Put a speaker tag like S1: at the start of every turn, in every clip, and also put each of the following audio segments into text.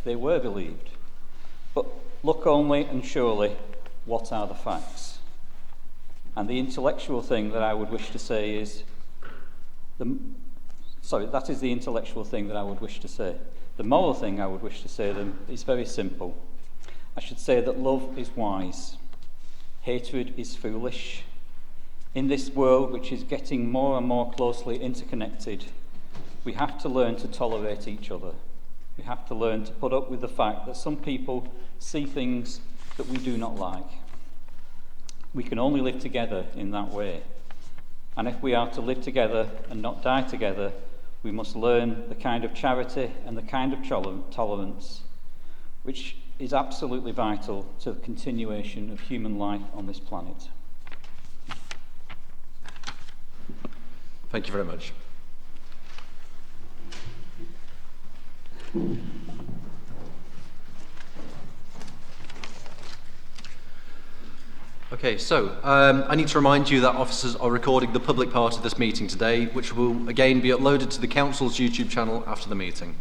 S1: if they were believed. But look only and surely, what are the facts? And the intellectual thing that I would wish to say is, that is the intellectual thing that I would wish to say. The moral thing I would wish to say them is very simple. I should say that love is wise, hatred is foolish. In this world, which is getting more and more closely interconnected, we have to learn to tolerate each other. We have to learn to put up with the fact that some people see things that we do not like. We can only live together in that way. And if we are to live together and not die together, we must learn the kind of charity and the kind of tolerance which is absolutely vital to the continuation of human life on this planet.
S2: Thank you very much. Okay, so I need to remind you that officers are recording the public part of this meeting today, which will again be uploaded to the Council's YouTube channel after the meeting.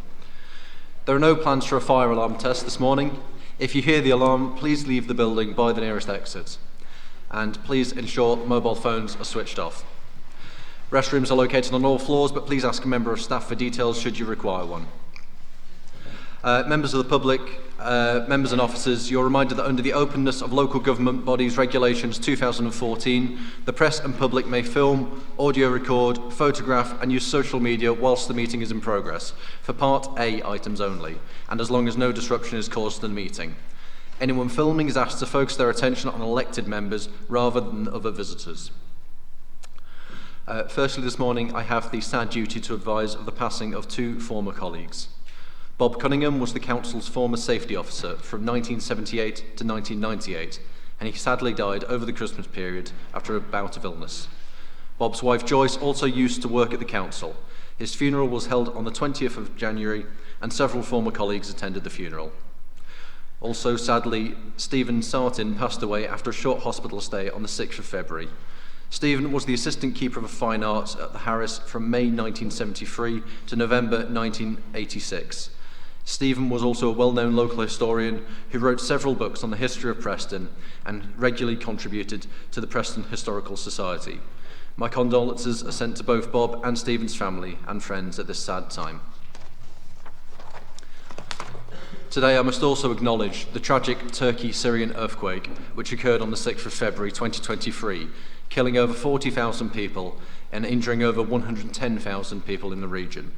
S2: There are no plans for a fire alarm test this morning. If you hear the alarm, please leave the building by the nearest exit. And please ensure mobile phones are switched off. Restrooms are located on all floors, but please ask a member of staff for details should you require one. Members of the public, members and officers, you're reminded that under the Openness of Local Government Bodies Regulations 2014, the press and public may film, audio record, photograph and use social media whilst the meeting is in progress, for Part A items only, and as long as no disruption is caused to the meeting. Anyone filming is asked to focus their attention on elected members rather than other visitors. Firstly, this morning I have the sad duty to advise of the passing of two former colleagues. Bob Cunningham was the Council's former safety officer from 1978 to 1998, and he sadly died over the Christmas period after a bout of illness. Bob's wife Joyce also used to work at the Council. His funeral was held on the 20th of January, and several former colleagues attended the funeral. Also, sadly, Stephen Sartin passed away after a short hospital stay on the 6th of February. Stephen was the Assistant Keeper of Fine Arts at the Harris from May 1973 to November 1986. Stephen was also a well-known local historian who wrote several books on the history of Preston and regularly contributed to the Preston Historical Society. My condolences are sent to both Bob and Stephen's family and friends at this sad time. Today I must also acknowledge the tragic Turkey-Syrian earthquake which occurred on the 6th of February 2023, killing over 40,000 people and injuring over 110,000 people in the region.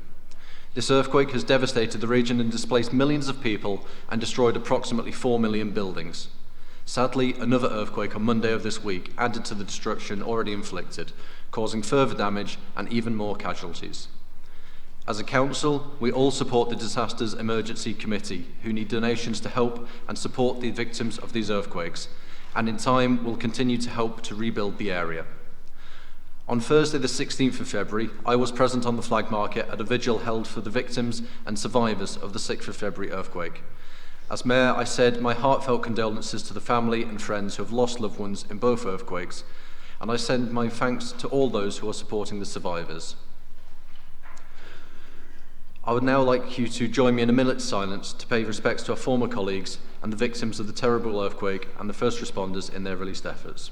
S2: This earthquake has devastated the region and displaced millions of people and destroyed approximately 4 million buildings. Sadly, another earthquake on Monday of this week added to the destruction already inflicted, causing further damage and even more casualties. As a council, we all support the Disasters Emergency Committee, who need donations to help and support the victims of these earthquakes, and in time will continue to help to rebuild the area. On Thursday the 16th of February, I was present on the Flag Market at a vigil held for the victims and survivors of the 6th of February earthquake. As Mayor, I said my heartfelt condolences to the family and friends who have lost loved ones in both earthquakes, and I send my thanks to all those who are supporting the survivors. I would now like you to join me in a minute's silence to pay respects to our former colleagues and the victims of the terrible earthquake and the first responders in their released efforts.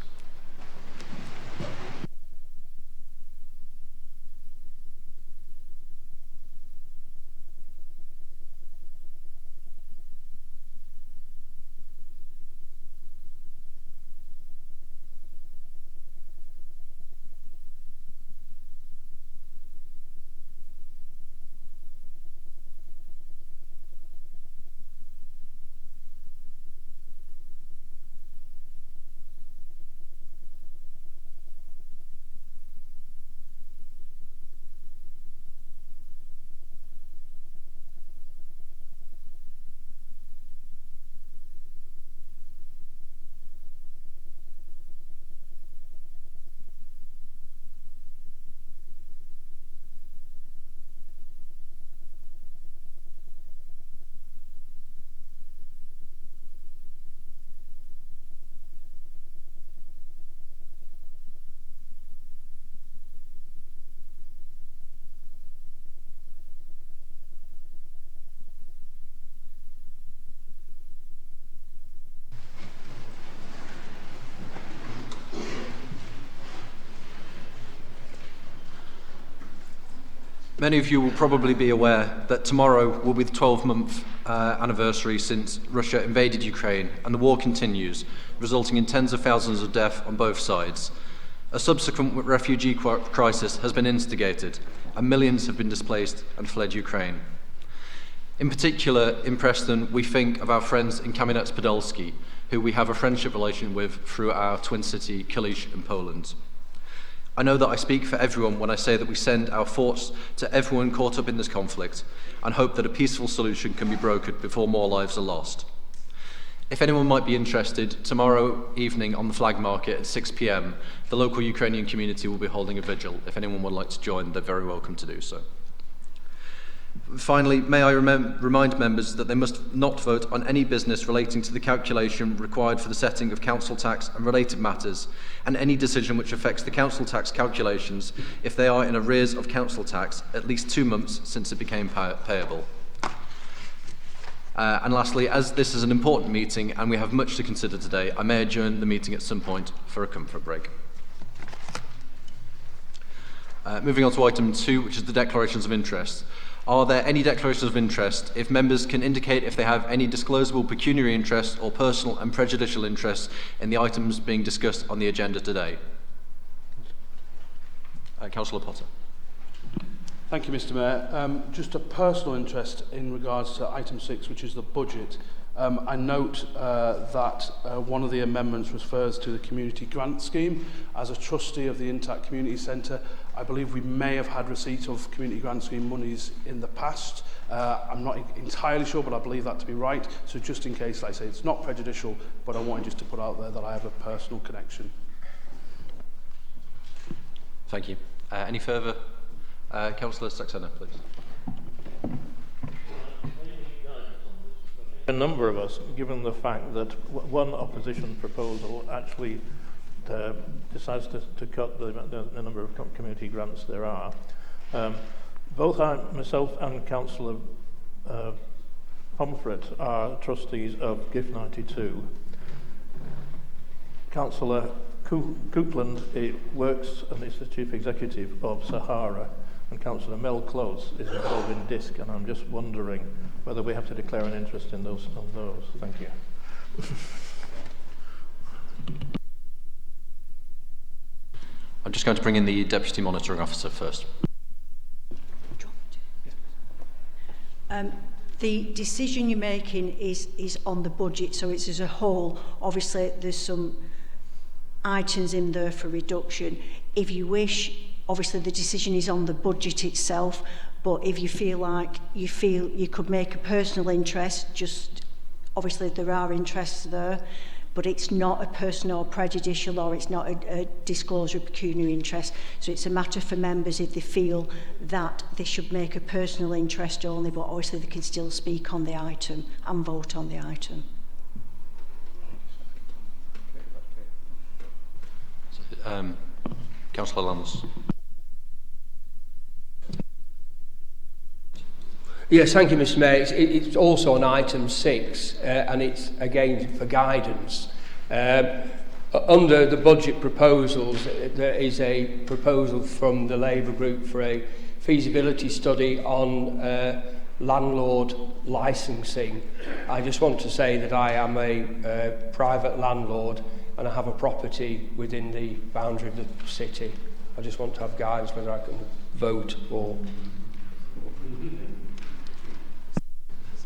S2: Many of you will probably be aware that tomorrow will be the 12-month anniversary since Russia invaded Ukraine, and the war continues, resulting in tens of thousands of deaths on both sides. A subsequent refugee crisis has been instigated, and millions have been displaced and fled Ukraine. In particular, in Preston, we think of our friends in Kamieniec-Podolski, who we have a friendship relation with through our twin city, Kalisz in Poland. I know that I speak for everyone when I say that we send our thoughts to everyone caught up in this conflict and hope that a peaceful solution can be brokered before more lives are lost. If anyone might be interested, tomorrow evening on the Flag Market at 6 p.m, the local Ukrainian community will be holding a vigil. If anyone would like to join, they're very welcome to do so. Finally, may I remind members that they must not vote on any business relating to the calculation required for the setting of council tax and related matters, and any decision which affects the council tax calculations if they are in arrears of council tax at least 2 months since it became payable. And lastly, as this is an important meeting and we have much to consider today, I may adjourn the meeting at some point for a comfort break. Moving on to item 2, which is the declarations of interest. Are there any declarations of interest? If members can indicate if they have any disclosable pecuniary interest or personal and prejudicial interest in the items being discussed on the agenda today. Councillor Potter.
S3: Thank you, Mr. Mayor. Just a personal interest in regards to item 6, which is the budget. I note that one of the amendments refers to the community grant scheme. As a trustee of the Intact Community Centre, I believe we may have had receipt of community grant scheme monies in the past. I'm not entirely sure, but I believe that to be right. So just in case, like I say, it's not prejudicial, but I wanted just to put out there that I have a personal connection.
S2: Thank you. Any further? Councillor Saxena, please.
S4: A number of us, given the fact that one opposition proposal actually decides to cut the number of community grants there are. Both myself and Councillor Pomfret are trustees of GIF 92. Councillor Coupland works and is the chief executive of Sahara, and Councillor Mel Close is involved in DISC, and I'm just wondering whether we have to declare an interest in those. Thank you.
S2: I'm just going to bring in the Deputy Monitoring Officer first.
S5: The decision you're making is on the budget, so it's as a whole. Obviously, there's some items in there for reduction. If you wish, obviously the decision is on the budget itself, but if you feel like you could make a personal interest, just obviously there are interests there, but it's not a personal or prejudicial, or it's not a disclosure of pecuniary interest. So it's a matter for members if they feel that they should make a personal interest only, but obviously they can still speak on the item and vote on the item.
S2: Councillor Lance.
S6: Yes, thank you, Mr. Mayor. It's also on item 6, and it's again for guidance. Under the budget proposals, there is a proposal from the Labour Group for a feasibility study on landlord licensing. I just want to say that I am a private landlord and I have a property within the boundary of the city. I just want to have guidance whether I can vote or...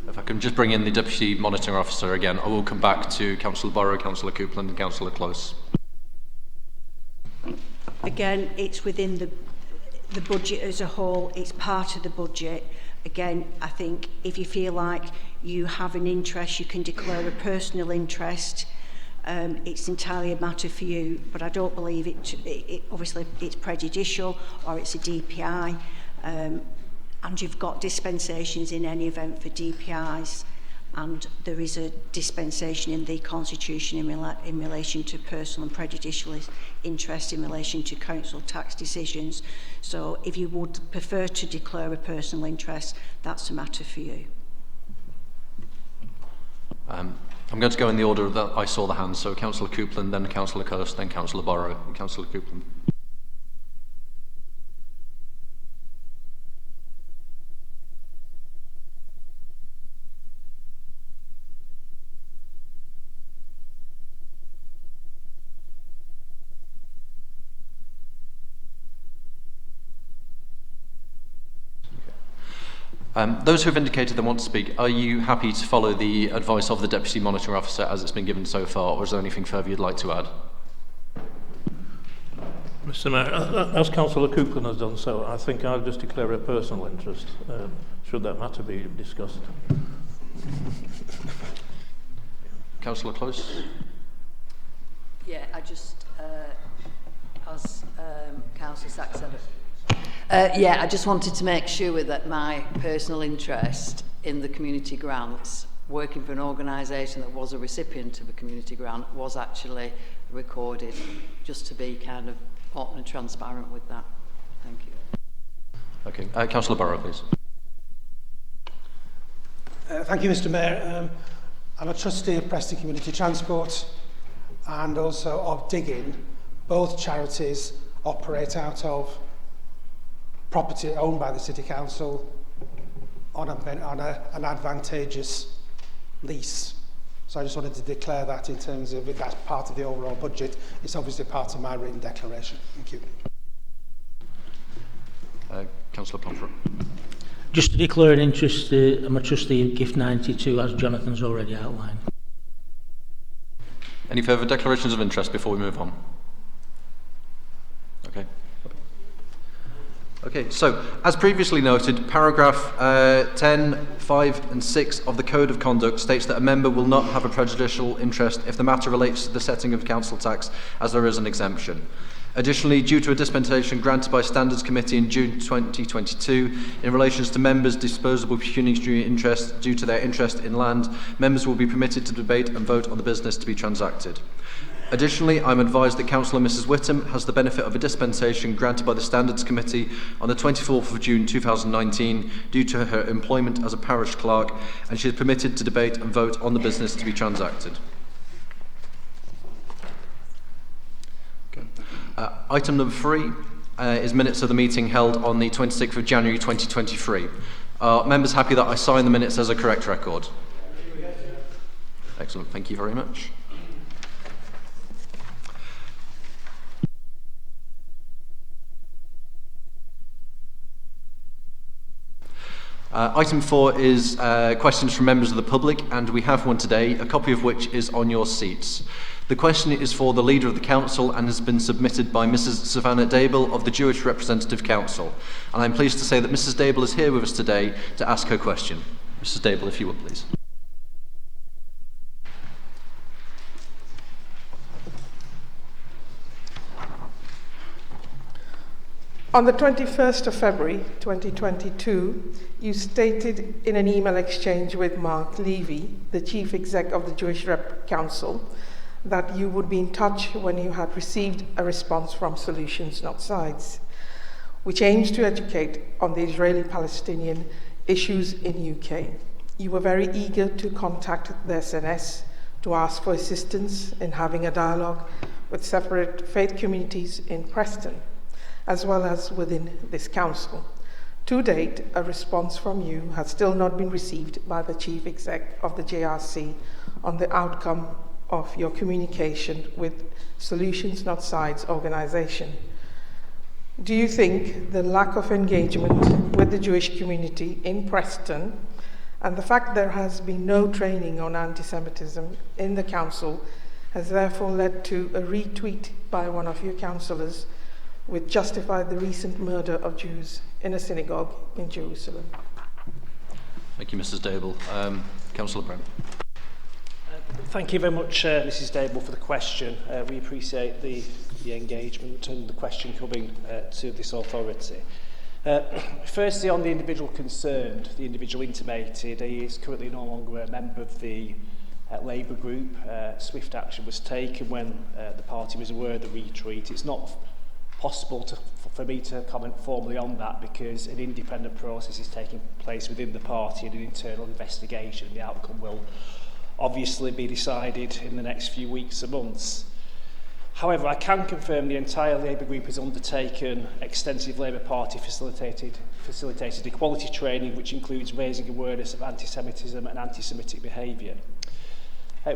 S2: If I can just bring in the Deputy Monitoring Officer again, I will come back to Councillor Borrow, Councillor Coupland and Councillor Close.
S5: Again, it's within the budget as a whole, it's part of the budget. Again, I think if you feel like you have an interest, you can declare a personal interest. It's entirely a matter for you, but I don't believe it obviously it's prejudicial or it's a DPI. And you've got dispensations in any event for DPIs, and there is a dispensation in the Constitution in relation to personal and prejudicial interest in relation to council tax decisions. So if you would prefer to declare a personal interest, that's a matter for you.
S2: I'm going to go in the order that I saw the hands, so Councillor Coupland, then Councillor Close, then Councillor Borrow, and Councillor Coupland. Those who have indicated they want to speak, are you happy to follow the advice of the Deputy Monitoring Officer as it's been given so far, or is there anything further you'd like to add?
S4: Mr Mayor, as Councillor Coupland has done so, I think I'll just declare a personal interest, should that matter be discussed.
S2: Councillor Close?
S7: Yeah, I just, as Councillor Sachs said, I just wanted to make sure that my personal interest in the community grants, working for an organisation that was a recipient of a community grant, was actually recorded, just to be kind of open and transparent with that. Thank you.
S2: Okay, Councillor Barrow, please.
S8: Thank you, Mr Mayor. I'm a trustee of Preston Community Transport and also of Digging. Both charities operate out of property owned by the City Council on an advantageous lease. So I just wanted to declare that in terms of it, that's part of the overall budget. It's obviously part of my written declaration. Thank you.
S2: Councillor Pomfret.
S9: Just to declare an interest, I'm a trustee of Gift 92, as Jonathan's already outlined.
S2: Any further declarations of interest before we move on? Okay, so as previously noted, paragraph 10, 5 and 6 of the Code of Conduct states that a member will not have a prejudicial interest if the matter relates to the setting of council tax, as there is an exemption. Additionally, due to a dispensation granted by Standards Committee in June 2022 in relation to members' disposable pecuniary interest due to their interest in land, members will be permitted to debate and vote on the business to be transacted. Additionally, I'm advised that Councillor Mrs Whittam has the benefit of a dispensation granted by the Standards Committee on the 24th of June 2019 due to her employment as a parish clerk, and she is permitted to debate and vote on the business to be transacted. Item number 3 is minutes of the meeting held on the 26th of January 2023. Are members happy that I sign the minutes as a correct record? Excellent, thank you very much. Item 4 is questions from members of the public, and we have one today, a copy of which is on your seats. The question is for the Leader of the Council and has been submitted by Mrs Savannah Dable of the Jewish Representative Council. And I'm pleased to say that Mrs Dable is here with us today to ask her question. Mrs Dable, if you would, please.
S10: On the 21st of February 2022, you stated in an email exchange with Mark Levy, the Chief Exec of the Jewish Rep Council, that you would be in touch when you had received a response from Solutions Not Sides, which aims to educate on the Israeli-Palestinian issues in UK. You were very eager to contact the SNS to ask for assistance in having a dialogue with separate faith communities in Preston, as well as within this council. To date, a response from you has still not been received by the Chief Exec of the JRC on the outcome of your communication with Solutions Not Sides organisation. Do you think the lack of engagement with the Jewish community in Preston and the fact there has been no training on anti-Semitism in the council has therefore led to a retweet by one of your councillors which justified the recent murder of Jews in a synagogue in Jerusalem?
S2: Thank you, Mrs Dable. Councillor Brown.
S11: Thank you very much, Mrs Dable, for the question. We appreciate the engagement and the question coming to this authority. Firstly, on the individual concerned, the individual intimated, he is currently no longer a member of the Labour group. Swift action was taken when the party was aware of the retreat. It's not possible for me to comment formally on that because an independent process is taking place within the party and an internal investigation. The outcome will obviously be decided in the next few weeks and months. However, I can confirm the entire Labour group has undertaken extensive Labour Party facilitated equality training, which includes raising awareness of anti-Semitism and anti-Semitic behaviour.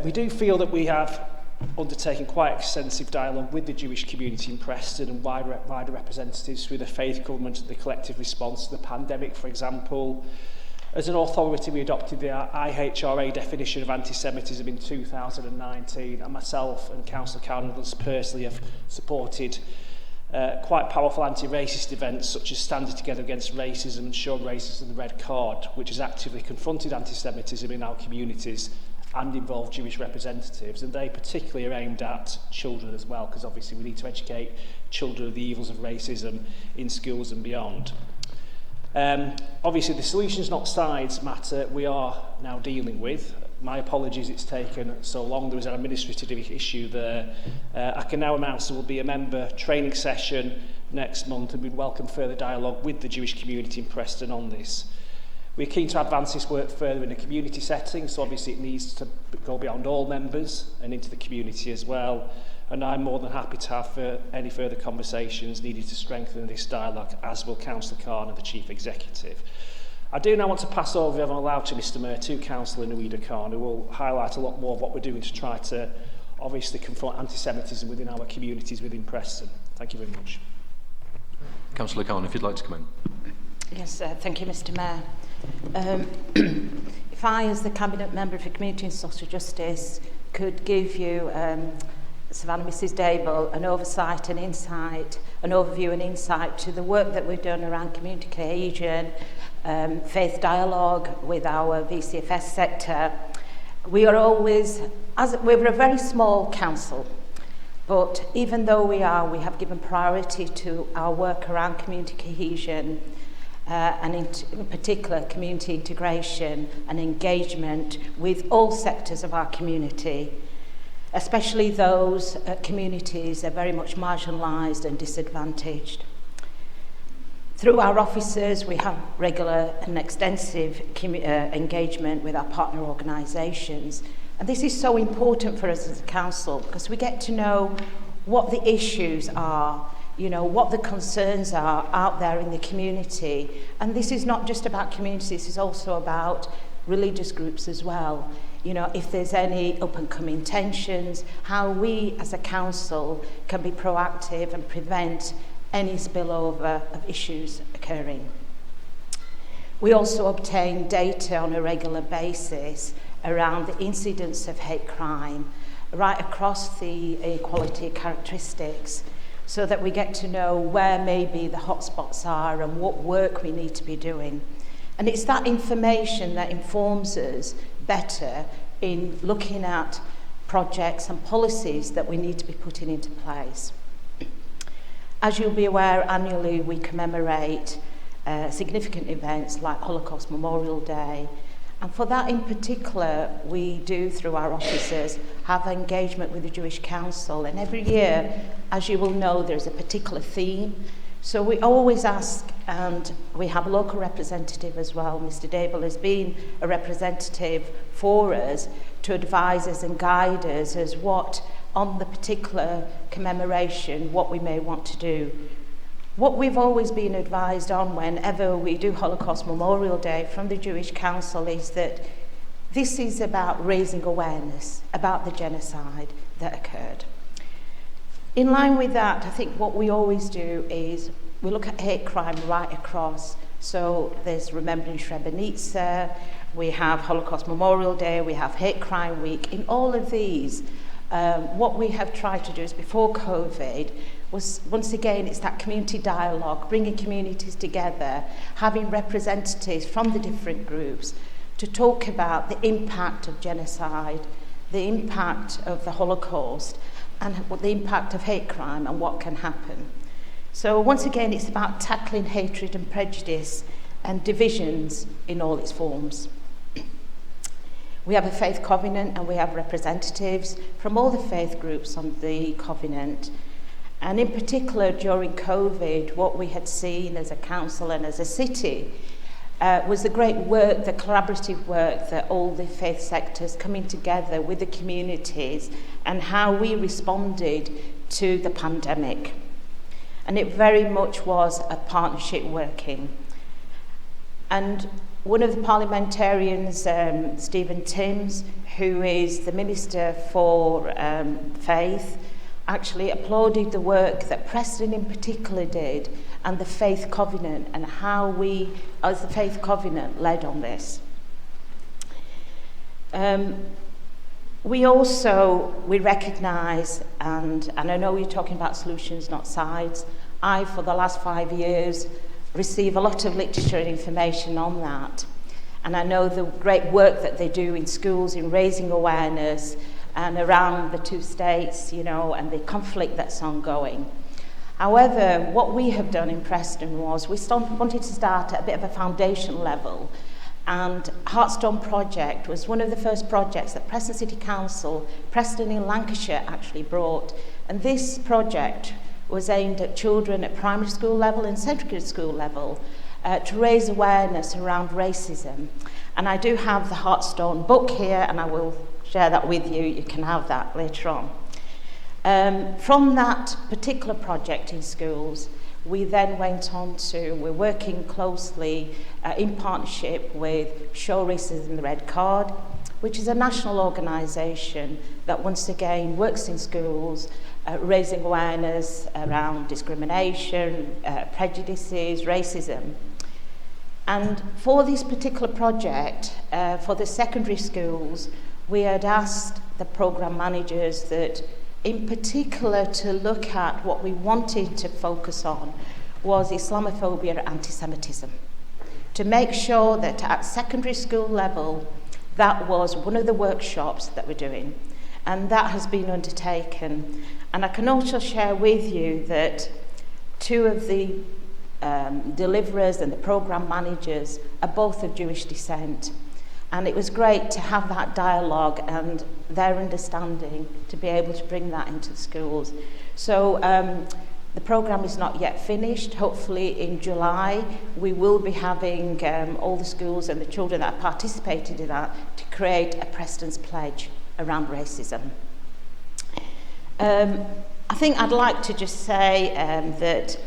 S11: We do feel that we have undertaken quite extensive dialogue with the Jewish community in Preston and wider representatives through the faith government and the collective response to the pandemic, for example. As an authority, we adopted the IHRA definition of anti-Semitism in 2019, and myself and Councillor Carn personally have supported quite powerful anti-racist events such as Standing Together Against Racism and Show Racism the Red Card, which has actively confronted anti-Semitism in our communities and involved Jewish representatives, and they particularly are aimed at children as well, because obviously we need to educate children of the evils of racism in schools and beyond. Obviously the solutions not sides matter we are now dealing with. My apologies it's taken so long. There was an administrative issue there. I can now announce there will be a member training session next month, and we'd welcome further dialogue with the Jewish community in Preston on this. We're keen to advance this work further in a community setting, so obviously it needs to go beyond all members and into the community as well. And I'm more than happy to have any further conversations needed to strengthen this dialogue, as will Councillor Carn and the Chief Executive. I do now want to pass over, if I'm allowed to, Mr Mayor, to Councillor Nuida Carn, who will highlight a lot more of what we're doing to try to obviously confront anti-Semitism within our communities within Preston. Thank you very much.
S2: Councillor Carn, if you'd like to come in.
S12: Yes, thank you, Mr Mayor. If I, as the Cabinet Member for Community and Social Justice, could give you, Savannah, Mrs Dable, an oversight and insight, an overview and insight to the work that we've done around community cohesion, faith dialogue with our VCFS sector. We are always, we're a very small council, but even though we have given priority to our work around community cohesion, and in particular community integration and engagement with all sectors of our community, especially those communities that are very much marginalised and disadvantaged. Through our officers, we have regular and extensive engagement with our partner organisations, and this is so important for us as a council because we get to know what the issues are, you know, what the concerns are out there in the community. And this is not just about communities, this is also about religious groups as well. You know, if there's any up-and-coming tensions, how we as a council can be proactive and prevent any spillover of issues occurring. We also obtain data on a regular basis around the incidence of hate crime right across the equality characteristics, so that we get to know where maybe the hotspots are and what work we need to be doing. And it's that information that informs us better in looking at projects and policies that we need to be putting into place. As you'll be aware, annually we commemorate significant events like Holocaust Memorial Day, and for that in particular we do, through our officers, have engagement with the Jewish Council, and every year, as you will know, there's a particular theme. So we always ask, and we have a local representative as well. Mr Dable has been a representative for us to advise us and guide us as what, on the particular commemoration, what we may want to do. What we've always been advised on whenever we do Holocaust Memorial Day from the Jewish Council is that this is about raising awareness about the genocide that occurred. In line with that, I think what we always do is we look at hate crime right across. So there's Remembering Srebrenica, we have Holocaust Memorial Day, we have Hate Crime Week. In all of these, what we have tried to do is, before COVID, was, once again, it's that community dialogue, bringing communities together, having representatives from the different groups to talk about the impact of genocide, the impact of the Holocaust, and the impact of hate crime and what can happen. So once again, it's about tackling hatred and prejudice and divisions in all its forms. We have a faith covenant and we have representatives from all the faith groups on the covenant. And in particular, during COVID, what we had seen as a council and as a city was the great work, the collaborative work that all the faith sectors coming together with the communities and how we responded to the pandemic. And it very much was a partnership working. And one of the parliamentarians, Stephen Timms, who is the Minister for Faith, actually applauded the work that Preston in particular did and the Faith Covenant and how we, as the Faith Covenant, led on this. We recognise, and I know you're talking about solutions, not sides. I, for the last 5 years, receive a lot of literature and information on that. And I know the great work that they do in schools in raising awareness and around the two states, you know, and the conflict that's ongoing. However, what we have done in Preston was we wanted to start at a bit of a foundation level, and Heartstone Project was one of the first projects that Preston City Council, Preston in Lancashire, actually brought. And this project was aimed at children at primary school level and secondary school level to raise awareness around racism. And I do have the Heartstone book here, and I will share that with you. You can have that later on. From that particular project in schools, we then went on to, we're working closely in partnership with Show Racism the Red Card, which is a national organisation that once again works in schools, raising awareness around discrimination, prejudices, racism. And for this particular project, for the secondary schools, we had asked the programme managers that in particular to look at what we wanted to focus on was Islamophobia and anti-Semitism. To make sure that at secondary school level, that was one of the workshops that we're doing. And that has been undertaken. And I can also share with you that two of the deliverers and the programme managers are both of Jewish descent. And it was great to have that dialogue and their understanding to be able to bring that into the schools. So the programme is not yet finished. Hopefully in July we will be having all the schools and the children that have participated in that to create a Preston's Pledge around racism. I think I'd like to just say that,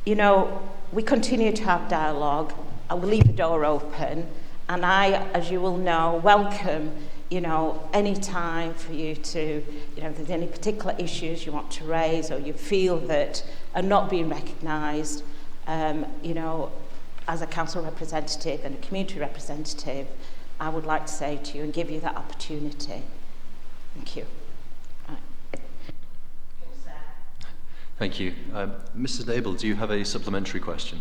S12: you know, we continue to have dialogue. I will leave the door open. And I, as you will know, welcome, you know, any time for you to, you know, if there's any particular issues you want to raise or you feel that are not being recognised, you know, as a council representative and a community representative, I would like to say to you and give you that opportunity. Thank you. Right.
S2: Thank you. Mrs. Abel, do you have a supplementary question?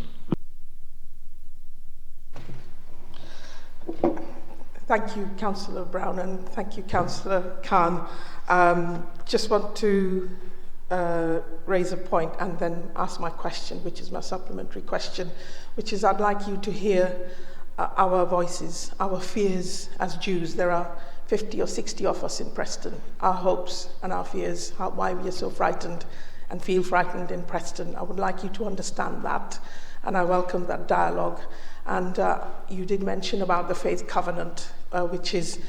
S10: Thank you, Councillor Brown, and thank you, Councillor Khan. Just want to raise a point and then ask my question, which is my supplementary question, which is I'd like you to hear our voices, our fears as Jews. There are 50 or 60 of us in Preston, our hopes and our fears, why we are so frightened and feel frightened in Preston. I would like you to understand that, and I welcome that dialogue. And you did mention about the Faith Covenant, which is,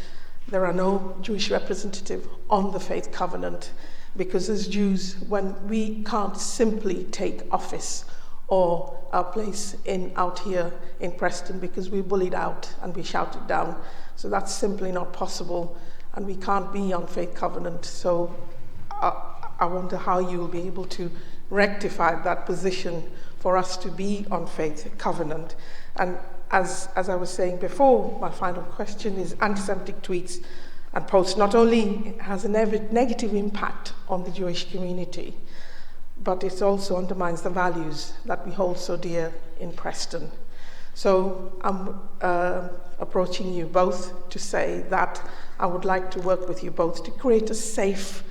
S10: there are no Jewish representatives on the Faith Covenant, because as Jews, when we can't simply take office or our place out here in Preston because we're bullied out and we shouted down. So that's simply not possible, and we can't be on Faith Covenant. So I wonder how you will be able to rectify that position for us to be on Faith Covenant. And as I was saying before, my final question is anti-Semitic tweets and posts not only has a negative impact on the Jewish community, but it also undermines the values that we hold so dear in Preston. So I'm approaching you both to say that I would like to work with you both to create a safe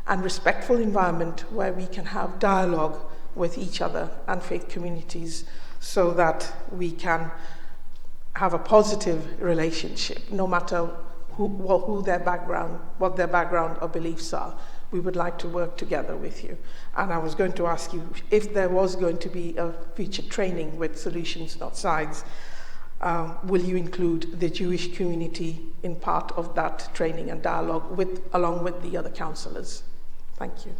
S10: and respectful environment where we can have dialogue with each other and faith communities so that we can have a positive relationship, no matter who their background, what their background or beliefs are. We would like to work together with you. And I was going to ask you if there was going to be a future training with Solutions Not Sides, will you include the Jewish community in part of that training and dialogue along with the other councillors? Thank you.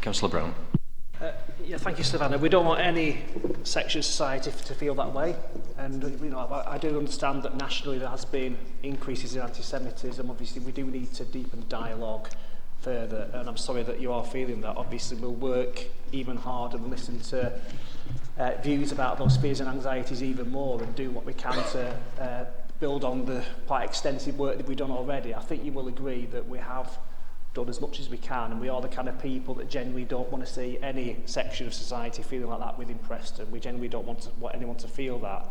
S2: Councillor Brown.
S11: Yeah, thank you, Savannah. We don't want any section of society to feel that way. And you know, I do understand that nationally there has been increases in anti-Semitism. Obviously, we do need to deepen the dialogue further, and I'm sorry that you are feeling that. Obviously, we'll work even harder and listen to views about those fears and anxieties even more, and do what we can to build on the quite extensive work that we've done already. I think you will agree that we have done as much as we can, and we are the kind of people that genuinely don't want to see any section of society feeling like that within Preston. We genuinely don't want anyone to feel that.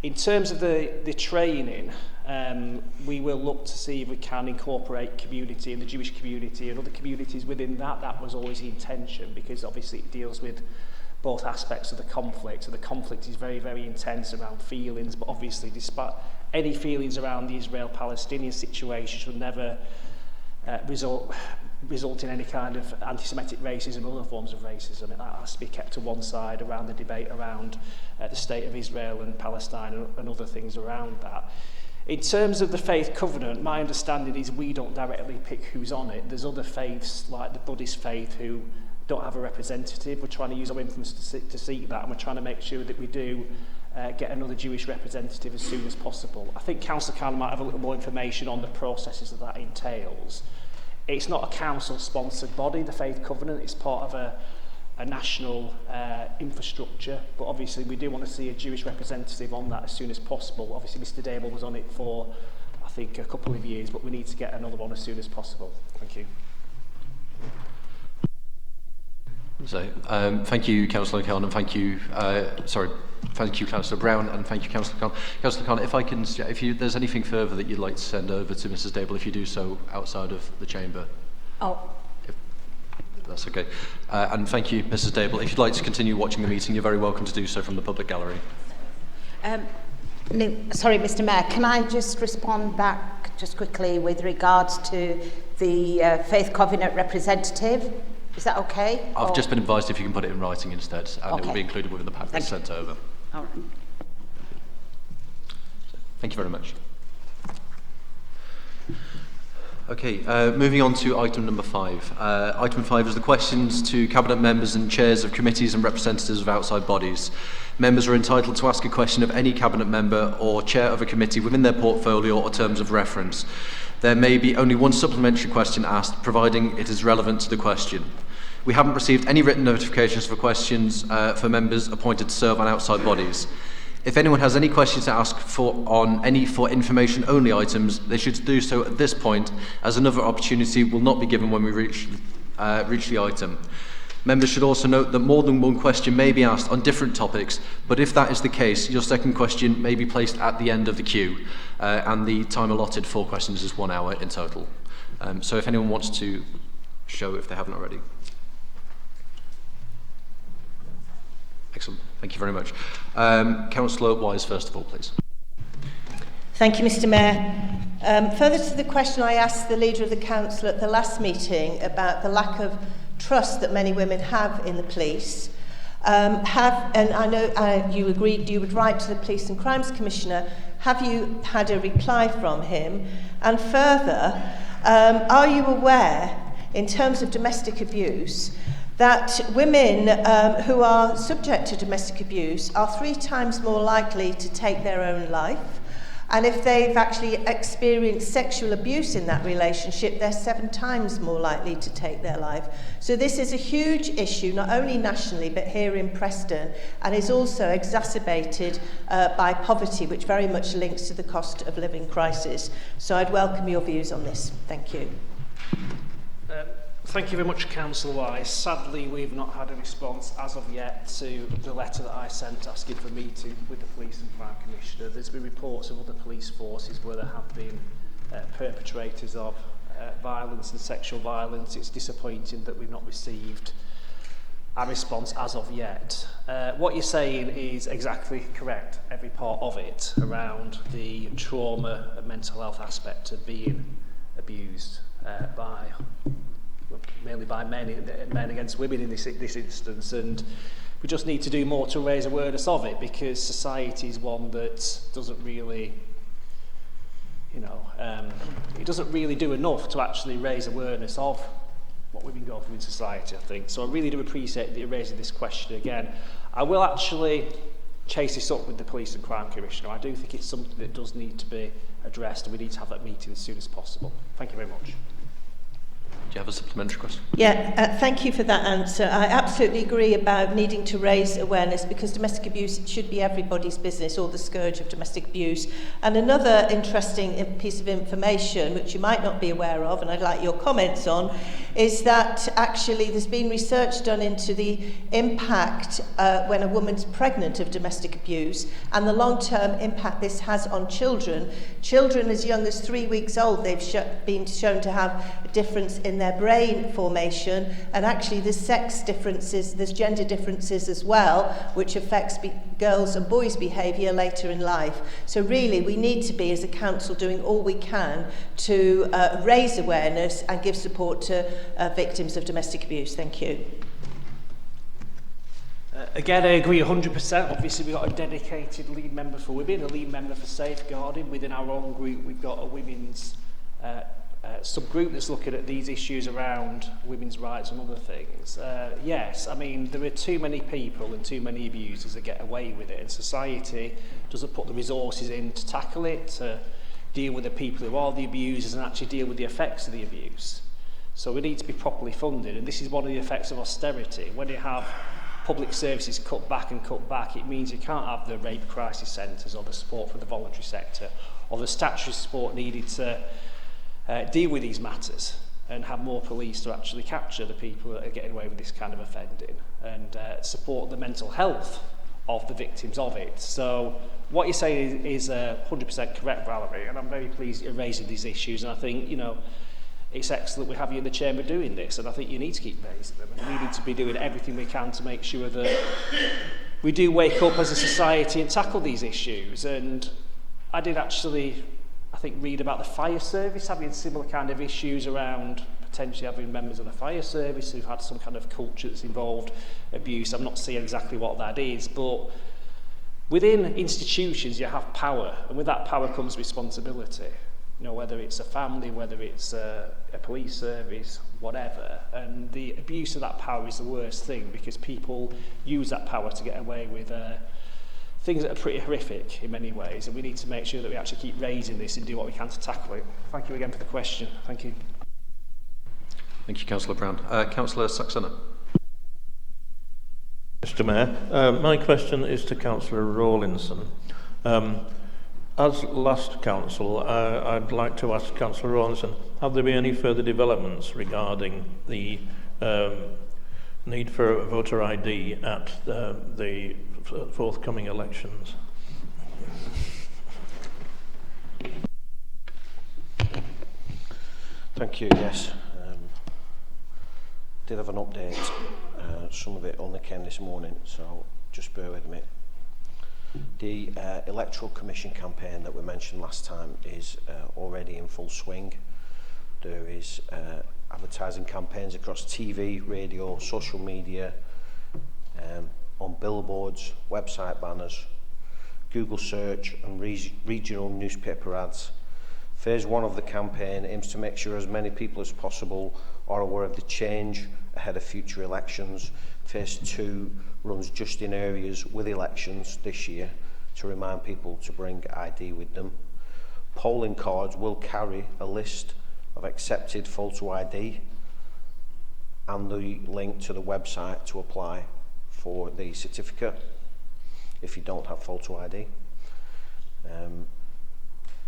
S11: In terms of the training, we will look to see if we can incorporate community and the Jewish community and other communities within that. That was always the intention, because obviously it deals with both aspects of the conflict. So the conflict is very, very intense around feelings, but obviously despite any feelings around the Israel-Palestinian situation should never result in any kind of anti-Semitic racism or other forms of racism. And that has to be kept to one side around the debate around the state of Israel and Palestine and other things around that. In terms of the faith covenant, my understanding is we don't directly pick who's on it. There's other faiths, like the Buddhist faith, who don't have a representative. We're trying to use our influence to seek that, and we're trying to make sure that we do get another Jewish representative as soon as possible. I think Councillor Khan might have a little more information on the processes that entails. It's not a council-sponsored body, the Faith Covenant. It's part of a national infrastructure, but obviously we do want to see a Jewish representative on that as soon as possible. Obviously Mr Dable was on it for, I think, a couple of years, but we need to get another one as soon as possible. Thank you.
S2: So, thank you, Councillor Khan, and thank you, thank you, Councillor Brown, and thank you, Councillor Khan. Councillor Khan, if I can, if there's anything further that you'd like to send over to Mrs Dable, if you do so outside of the chamber.
S12: Oh.
S2: If that's okay. And thank you, Mrs Dable. If you'd like to continue watching the meeting, you're very welcome to do so from the public gallery.
S12: No, sorry, Mr Mayor, can I just respond back just quickly with regards to the Faith Covenant representative? Is that okay?
S2: I've just been advised if you can put it in writing instead, and
S12: okay.
S2: it will be included within the pack that's sent over.
S12: All right.
S2: Thank you very much. Okay, moving on to item number 5. Item 5 is the questions to Cabinet members and chairs of committees and representatives of outside bodies. Members are entitled to ask a question of any Cabinet member or chair of a committee within their portfolio or terms of reference. There may be only one supplementary question asked, providing it is relevant to the question. We haven't received any written notifications for questions for members appointed to serve on outside bodies. If anyone has any questions to ask for information-only items, they should do so at this point, as another opportunity will not be given when we reach the item. Members should also note that more than one question may be asked on different topics, but if that is the case, your second question may be placed at the end of the queue, and the time allotted for questions is 1 hour in total. So if anyone wants to show if they haven't already. Excellent. Thank you very much. Councillor Wise, first of all, please.
S13: Thank you, Mr Mayor. Further to the question I asked the Leader of the Council at the last meeting about the lack of trust that many women have in the police, and I know you agreed you would write to the Police and Crimes Commissioner. Have you had a reply from him? And further, are you aware, in terms of domestic abuse, that women who are subject to domestic abuse are 3 times more likely to take their own life? And if they've actually experienced sexual abuse in that relationship, they're 7 times more likely to take their life. So this is a huge issue, not only nationally, but here in Preston, and is also exacerbated by poverty, which very much links to the cost of living crisis. So I'd welcome your views on this. Thank you.
S11: Thank you very much, Councillor Wise. Sadly, we've not had a response as of yet to the letter that I sent asking for a meeting with the Police and Crime Commissioner. There's been reports of other police forces where there have been perpetrators of violence and sexual violence. It's disappointing that we've not received a response as of yet. What you're saying is exactly correct, every part of it, around the trauma and mental health aspect of being abused mainly by men against women in this instance, and we just need to do more to raise awareness of it, because society is one that doesn't really, it doesn't really do enough to actually raise awareness of what we've been going through in society, I think. So I really do appreciate that you're raising this question again. I will actually chase this up with the Police and Crime Commissioner. I do think it's something that does need to be addressed, and we need to have that meeting as soon as possible. Thank you very much.
S2: you have a supplementary question?
S13: Yeah, thank you for that answer. I absolutely agree about needing to raise awareness, because domestic abuse should be everybody's business, or the scourge of domestic abuse. And another interesting piece of information, which you might not be aware of, and I'd like your comments on, is that actually there's been research done into the impact when a woman's pregnant of domestic abuse, and the long-term impact this has on children. Children as young as 3 weeks old, they've been shown to have a difference in their brain formation, and actually there's sex differences, there's gender differences as well, which affects girls' and boys' behaviour later in life. So really we need to be, as a council, doing all we can to raise awareness and give support to victims of domestic abuse. Thank you.
S11: Again, I agree 100%. Obviously, we've got a dedicated lead member for women, a lead member for safeguarding. Within our own group, we've got a women's subgroup that's looking at these issues around women's rights and other things. Yes, I mean, there are too many people and too many abusers that get away with it, and society doesn't put the resources in to tackle it, to deal with the people who are the abusers and actually deal with the effects of the abuse. So we need to be properly funded, and this is one of the effects of austerity. When you have public services cut back, it means you can't have the rape crisis centres or the support for the voluntary sector or the statutory support needed to deal with these matters and have more police to actually capture the people that are getting away with this kind of offending, and support the mental health of the victims of it. So what you're saying is 100% correct, Valerie, and I'm very pleased you're raising these issues, and I think, you know, it's excellent we have you in the chamber doing this, and I think you need to keep raising them, and we need to be doing everything we can to make sure that we do wake up as a society and tackle these issues. And I did actually, I think, read about the fire service having similar kind of issues around potentially having members of the fire service who've had some kind of culture that's involved abuse. I'm not saying exactly what that is, but within institutions you have power, and with that power comes responsibility. You know, whether it's a family, whether it's a police service, whatever. And the abuse of that power is the worst thing, because people use that power to get away with things that are pretty horrific in many ways, and we need to make sure that we actually keep raising this and do what we can to tackle it. Thank you again for the question. Thank you.
S2: Thank you, Councillor Brown. Councillor Saxena.
S4: Mr Mayor, my question is to Councillor Rawlinson. As last council, I'd like to ask Councillor Rawlinson, have there been any further developments regarding the need for voter ID at the forthcoming elections?
S14: Thank you, yes. Did have an update, some of it only came this morning, so just bear with me. The Electoral Commission campaign that we mentioned last time is already in full swing. There is advertising campaigns across TV, radio, social media, on billboards, website banners, Google search and regional newspaper ads. Phase 1 of the campaign aims to make sure as many people as possible are aware of the change ahead of future elections. Phase 2 runs just in areas with elections this year to remind people to bring ID with them. Polling cards will carry a list of accepted photo ID and the link to the website to apply for the certificate if you don't have photo ID.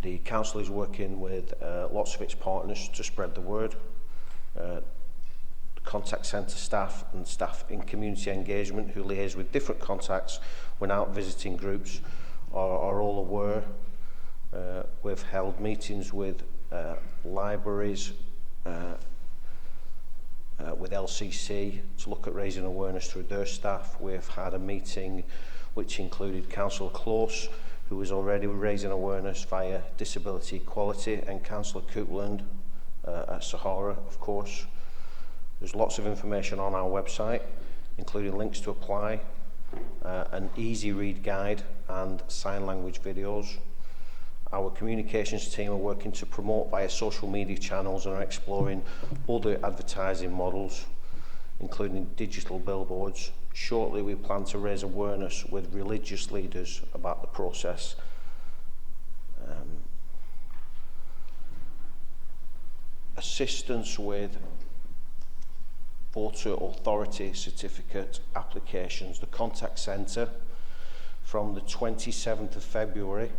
S14: The council is working with lots of its partners to spread the word. Contact centre staff and staff in community engagement who liaise with different contacts when out visiting groups are all aware. We've held meetings with libraries, with LCC to look at raising awareness through their staff. We've had a meeting which included Councillor Close, who was already raising awareness via Disability Equality, and Councillor Coupland at Sahara, of course. There's lots of information on our website, including links to apply, an easy read guide and sign language videos. Our communications team are working to promote via social media channels and are exploring other advertising models, including digital billboards. Shortly, we plan to raise awareness with religious leaders about the process. Assistance with voter authority certificate applications. The contact centre from the 27th of February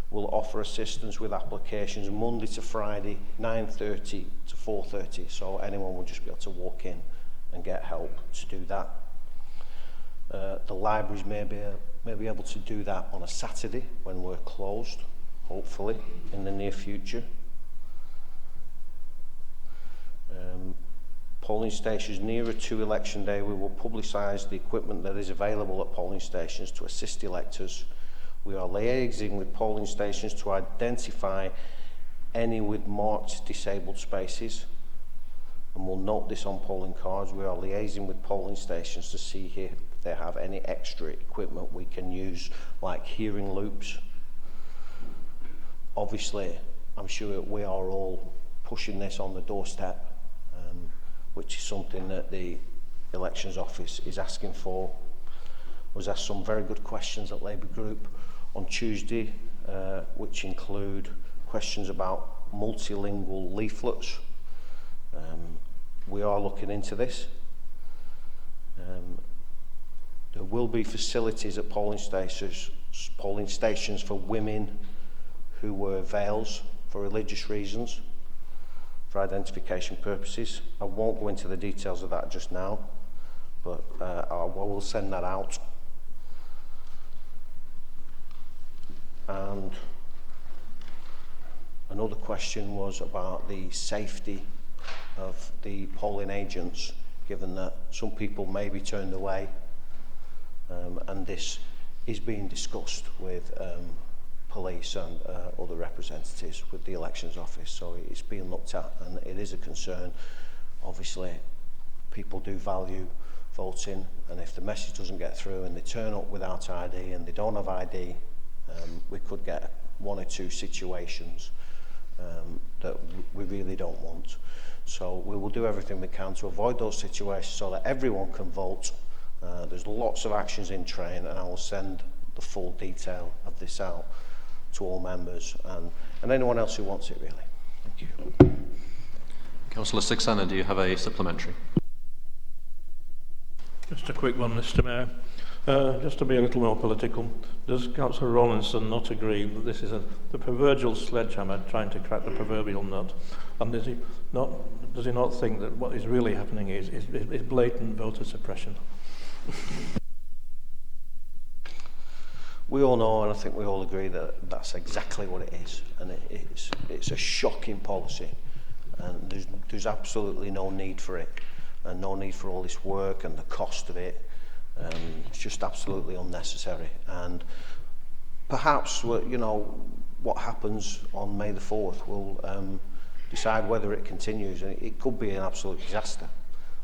S14: will offer assistance with applications Monday to Friday, 9:30 to 4:30. So anyone will just be able to walk in and get help to do that. The libraries may be able to do that on a Saturday when we're closed, hopefully, in the near future. Polling stations nearer to election day, we will publicise the equipment that is available at polling stations to assist electors. We are liaising with polling stations to identify any with marked disabled spaces, and we'll note this on polling cards. We are liaising with polling stations to see if they have any extra equipment we can use, like hearing loops. Obviously, I'm sure we are all pushing this on the doorstep, which is something that the Elections Office is asking for. Was asked some very good questions at Labour Group on Tuesday, which include questions about multilingual leaflets. We are looking into this. There will be facilities at polling stations for women who wear veils for religious reasons, for identification purposes. I won't go into the details of that just now, but I will send that out. And another question was about the safety of the polling agents, given that some people may be turned away, and this is being discussed with police and other representatives with the Elections Office, so it's being looked at, and it is a concern. Obviously, people do value voting, and if the message doesn't get through and they turn up without ID and they don't have ID, we could get one or two situations that we really don't want. So we will do everything we can to avoid those situations so that everyone can vote. There's lots of actions in train, and I will send the full detail of this out to all members and anyone else who wants it, really. Thank you.
S2: Councillor Sixana, do you have a supplementary?
S4: Just a quick one, Mr. Mayor. Just to be a little more political, does Councillor Rawlinson not agree that this is the proverbial sledgehammer trying to crack the proverbial nut? And does he not think that what is really happening is blatant voter suppression?
S14: We all know, and I think we all agree, that that's exactly what it is, and it's a shocking policy, and there's absolutely no need for it, and no need for all this work and the cost of it. It's just absolutely unnecessary, and perhaps what happens on May the 4th will decide whether it continues, and it could be an absolute disaster.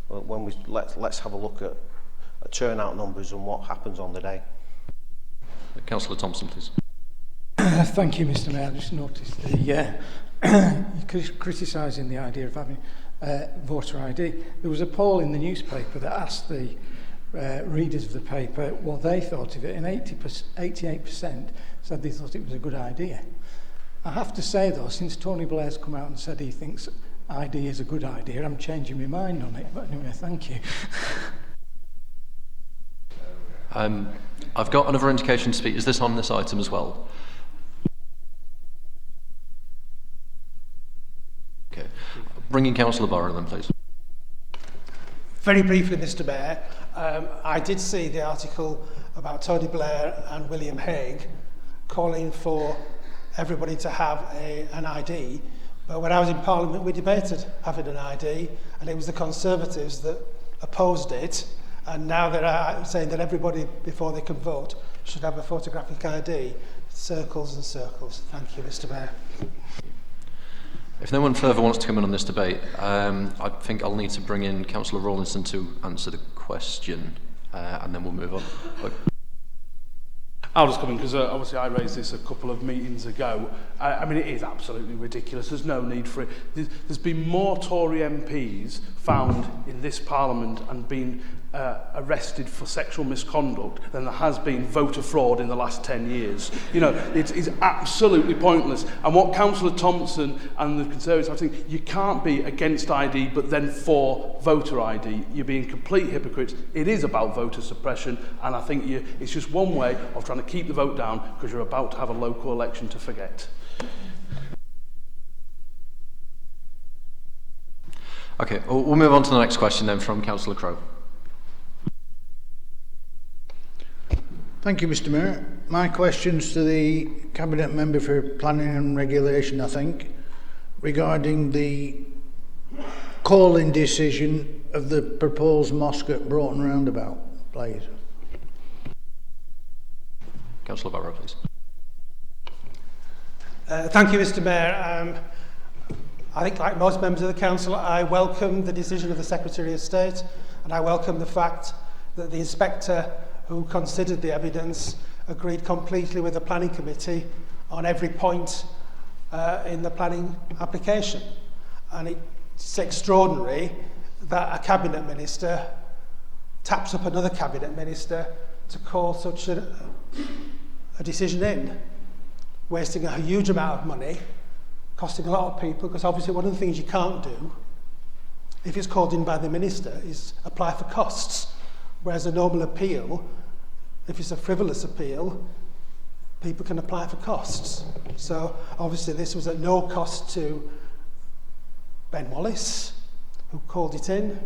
S14: When let's have a look at turnout numbers and what happens on the day.
S2: Councillor Thompson, please.
S15: Thank you, Mr. Mayor. I just noticed you're criticising the idea of having voter ID. There was a poll in the newspaper that asked the readers of the paper what they thought of it, and 88% said they thought it was a good idea. I have to say, though, since Tony Blair's come out and said he thinks ID is a good idea, I'm changing my mind on it. But anyway, thank you.
S2: I've got another indication to speak. Is this on this item as well? Okay. Bring in Councillor Borrow then, please.
S8: Very briefly, Mr. Mayor, I did see the article about Tony Blair and William Hague calling for everybody to have an ID, but when I was in Parliament we debated having an ID, and it was the Conservatives that opposed it, and now they're saying that everybody before they can vote should have a photographic ID. Circles and circles. Thank you, Mr. Mayor.
S2: If no one further wants to come in on this debate, I think I'll need to bring in Councillor Rawlinson to answer the question, and then we'll move on.
S3: I'll just come in because obviously I raised this a couple of meetings ago. I mean, it is absolutely ridiculous. There's no need for it. There's been more Tory MPs found in this Parliament and been arrested for sexual misconduct than there has been voter fraud in the last 10 years. You know, it's absolutely pointless. And what Councillor Thompson and the Conservatives are saying, you can't be against ID but then for voter ID. You're being complete hypocrites. It is about voter suppression, and I think it's just one way of trying to keep the vote down because you're about to have a local election to forget.
S2: Okay, we'll move on to the next question then from Councillor Crowe.
S16: Thank you, Mr. Mayor. My question's to the Cabinet Member for Planning and Regulation, I think, regarding the calling decision of the proposed mosque at Broughton Roundabout, please.
S2: Councillor Barrow, please.
S8: Thank you, Mr. Mayor. I think, like most members of the Council, I welcome the decision of the Secretary of State, and I welcome the fact that the Inspector who considered the evidence agreed completely with the Planning Committee on every point in the planning application. And it's extraordinary that a Cabinet Minister taps up another Cabinet Minister to call such a decision in, wasting a huge amount of money, costing a lot of people, because obviously one of the things you can't do, if it's called in by the Minister, is apply for costs. Whereas a normal appeal, if it's a frivolous appeal, people can apply for costs. So obviously this was at no cost to Ben Wallace, who called it in,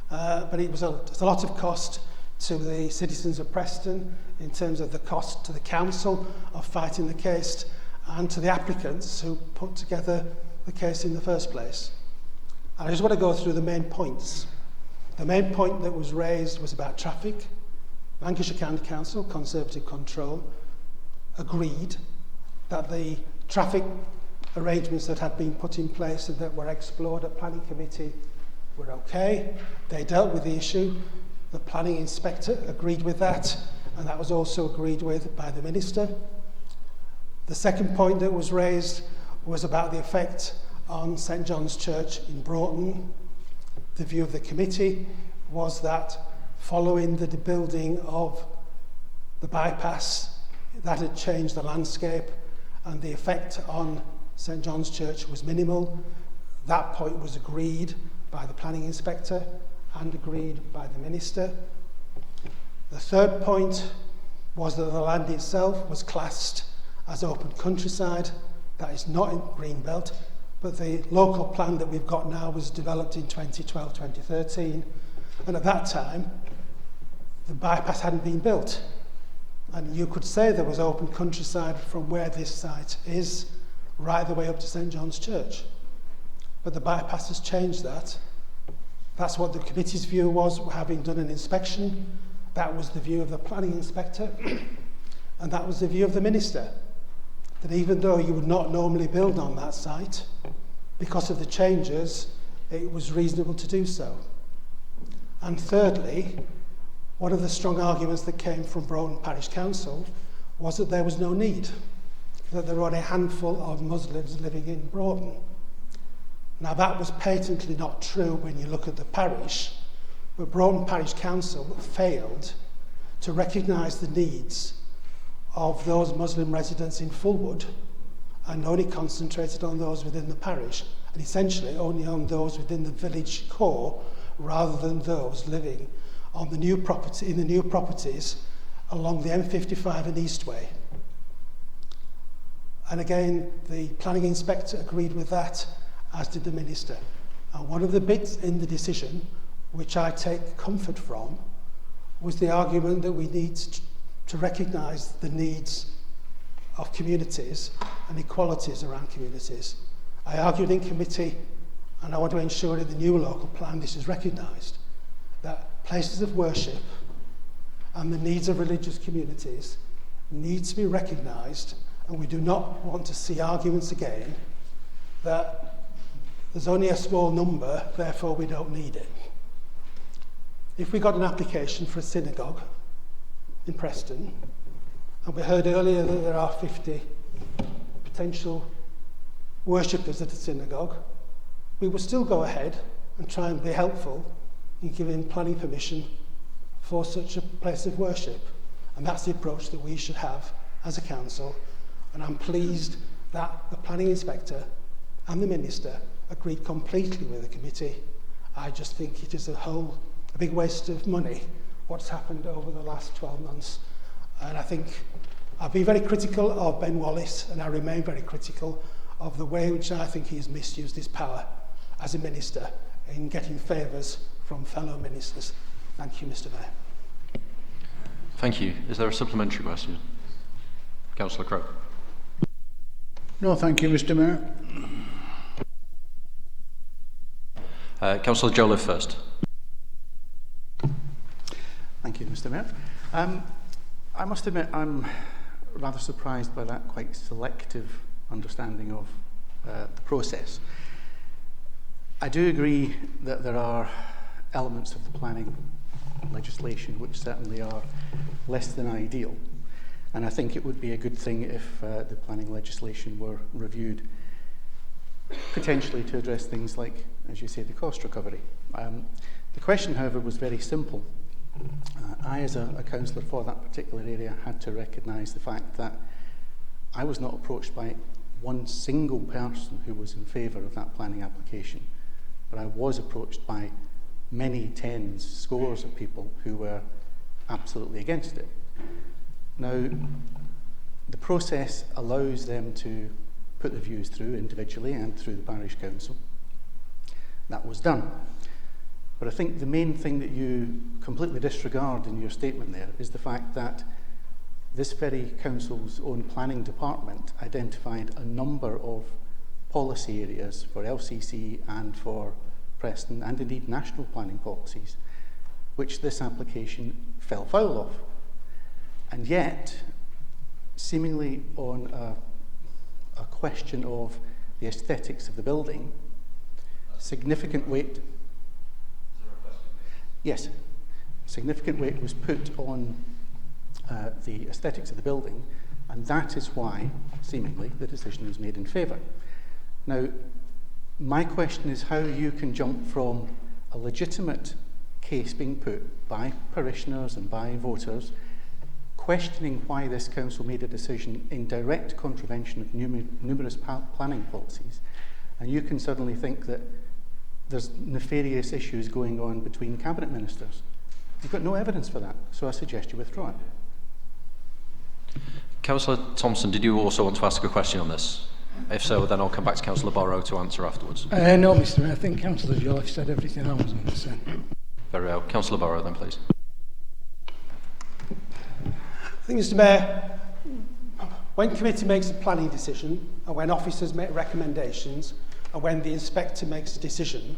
S8: but it was a lot of cost to the citizens of Preston in terms of the cost to the council of fighting the case, and to the applicants who put together the case in the first place. And I just want to go through the main points. The main point that was raised was about traffic. Lancashire County Council, Conservative control, agreed that the traffic arrangements that had been put in place and that were explored at Planning Committee were okay. They dealt with the issue. The Planning Inspector agreed with that, and that was also agreed with by the Minister. The second point that was raised was about the effect on St John's Church in Broughton. The view of the committee was that following the building of the bypass, that had changed the landscape and the effect on St John's Church was minimal. That point was agreed by the Planning Inspector and agreed by the Minister. The third point was that the land itself was classed as open countryside. That is not in Greenbelt, but the local plan that we've got now was developed in 2012-2013, and at that time the bypass hadn't been built, and you could say there was open countryside from where this site is right the way up to St John's Church, but the bypass has changed that. That's what the committee's view was, having done an inspection. That was the view of the Planning Inspector and that was the view of the Minister, that even though you would not normally build on that site, because of the changes, it was reasonable to do so. And thirdly, one of the strong arguments that came from Broughton Parish Council was that there was no need, that there were only a handful of Muslims living in Broughton. Now that was patently not true when you look at the parish, but Broughton Parish Council failed to recognise the needs of those Muslim residents in Fulwood and only concentrated on those within the parish, and essentially only on those within the village core rather than those living on the new property, in the new properties along the M55 and Eastway. And again, the planning inspector agreed with that, as did the Minister. And one of the bits in the decision, which I take comfort from, was the argument that we need to recognise the needs of communities and equalities around communities. I argued in committee, and I want to ensure in the new local plan this is recognised, that places of worship and the needs of religious communities need to be recognised, and we do not want to see arguments again that there's only a small number, therefore we don't need it. If we got an application for a synagogue in Preston, and we heard earlier that there are 50 potential worshippers at a synagogue, we would still go ahead and try and be helpful in giving planning permission for such a place of worship. And that's the approach that we should have as a council. And I'm pleased that the planning inspector and the minister agreed completely with the committee. I just think it is a big waste of money, what's happened over the last 12 months. And I think I've been very critical of Ben Wallace, and I remain very critical of the way in which I think he has misused his power as a minister in getting favours from fellow ministers. Thank you, Mr. Mayor.
S2: Thank you. Is there a supplementary question? Councillor Crowe.
S16: No, thank you, Mr. Mayor.
S2: Councillor Joliffe first.
S17: Thank you, Mr. Mayor. I must admit I'm rather surprised by that quite selective understanding of the process. I do agree that there are elements of the planning legislation which certainly are less than ideal, and I think it would be a good thing if the planning legislation were reviewed, potentially to address things like, as you say, the cost recovery. The question, however, was very simple. I, as a councillor for that particular area, had to recognise the fact that I was not approached by one single person who was in favour of that planning application, but I was approached by many tens, scores of people who were absolutely against it. Now, the process allows them to put their views through individually and through the parish council. That was done. But I think the main thing that you completely disregard in your statement there is the fact that this very council's own planning department identified a number of policy areas for LCC and for Preston, and indeed national planning policies, which this application fell foul of. And yet, seemingly on a question of the aesthetics of the building, significant weight... Yes, significant weight was put on the aesthetics of the building, and that is why, seemingly, the decision was made in favour. Now, my question is how you can jump from a legitimate case being put by parishioners and by voters, questioning why this council made a decision in direct contravention of numerous planning policies, and you can suddenly think that there's nefarious issues going on between cabinet ministers. You've got no evidence for that, so I suggest you withdraw it.
S2: Councillor Thompson, did you also want to ask a question on this? If so, then I'll come back to Councillor Borrow to answer afterwards.
S15: No, Mr. Mayor, I think Councillor Joliffe said everything I was going to say.
S2: Very well. Councillor Borrow, then, please.
S8: I think, Mr. Mayor, when committee makes a planning decision, and when officers make recommendations, and when the inspector makes a decision,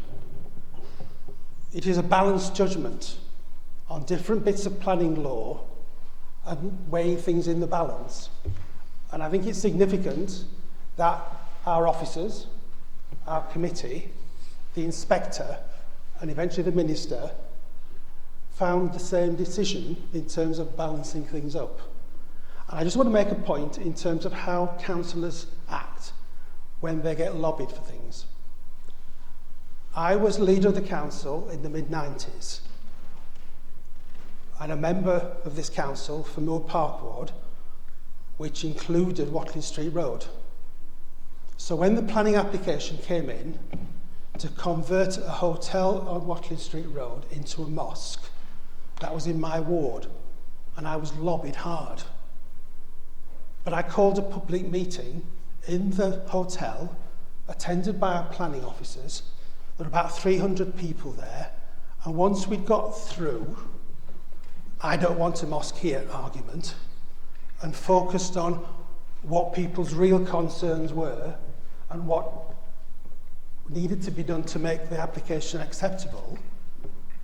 S8: it is a balanced judgment on different bits of planning law and weighing things in the balance. And I think it's significant that our officers, our committee, the inspector, and eventually the minister found the same decision in terms of balancing things up. And I just want to make a point in terms of how councillors act when they get lobbied for things. I was leader of the council in the mid-90s and a member of this council for Moor Park Ward, which included Watling Street Road. So when the planning application came in to convert a hotel on Watling Street Road into a mosque, that was in my ward, and I was lobbied hard. But I called a public meeting in the hotel, attended by our planning officers. There were about 300 people there, and once we'd got through, I don't want a mosque here argument, and focused on what people's real concerns were and what needed to be done to make the application acceptable,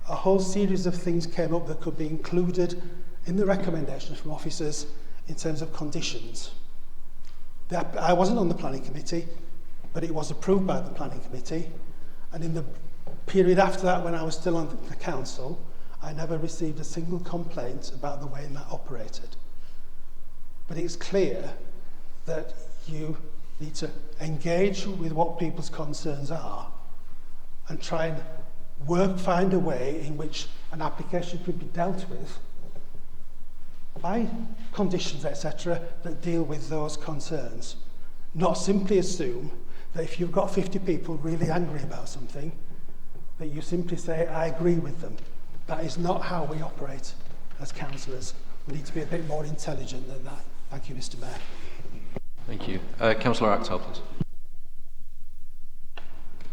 S8: a whole series of things came up that could be included in the recommendations from officers in terms of conditions. I wasn't on the planning committee, but it was approved by the planning committee, and in the period after that, when I was still on the council, I never received a single complaint about the way that operated. But it's clear that you need to engage with what people's concerns are and try and find a way in which an application could be dealt with by conditions, etc., that deal with those concerns. Not simply assume that if you've got 50 people really angry about something, that you simply say, I agree with them. That is not how we operate as councillors. We need to be a bit more intelligent than that. Thank you, Mr. Mayor.
S2: Thank you. Councillor Actel, please.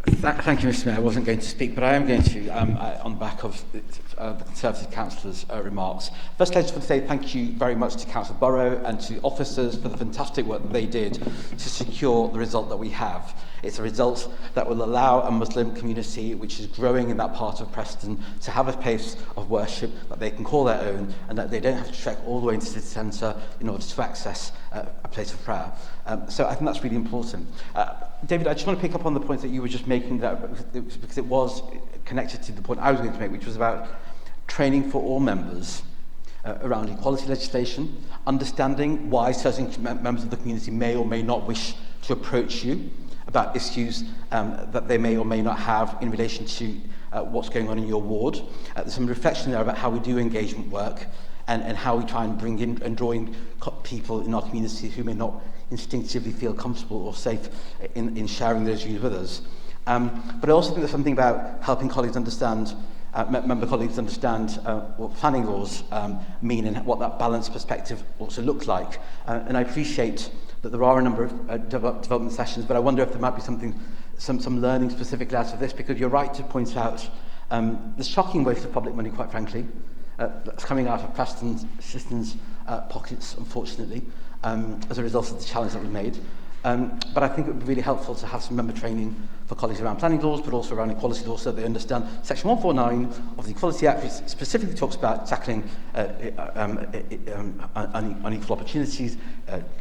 S18: Thank you, Mr. Mayor. I wasn't going to speak, but I am going to, on the back of the Conservative Councillor's remarks. Firstly, I just want to say thank you very much to Councillor Burrow and to officers for the fantastic work that they did to secure the result that we have. It's a result that will allow a Muslim community, which is growing in that part of Preston, to have a place of worship that they can call their own, and that they don't have to trek all the way into the city centre in order to access a place of prayer. So I think that's really important. David, I just want to pick up on the point that you were just making, that because it was connected to the point I was going to make, which was about training for all members around equality legislation, understanding why certain members of the community may or may not wish to approach you about issues that they may or may not have in relation to what's going on in your ward. There's some reflection there about how we do engagement work and how we try and bring in and draw in people in our community who may not instinctively feel comfortable or safe in sharing those views with us. But I also think there's something about helping colleagues understand, member colleagues understand what planning laws mean and what that balanced perspective also looks like. And I appreciate that there are a number of development sessions, but I wonder if there might be some learning specifically out of this, because you're right to point out the shocking waste of public money, quite frankly, that's coming out of Preston's citizens' pockets, unfortunately, as a result of the challenge that we made. But I think it would be really helpful to have some member training for colleagues around planning laws, but also around equality laws, so that they understand Section 149 of the Equality Act, which specifically talks about tackling unequal opportunities,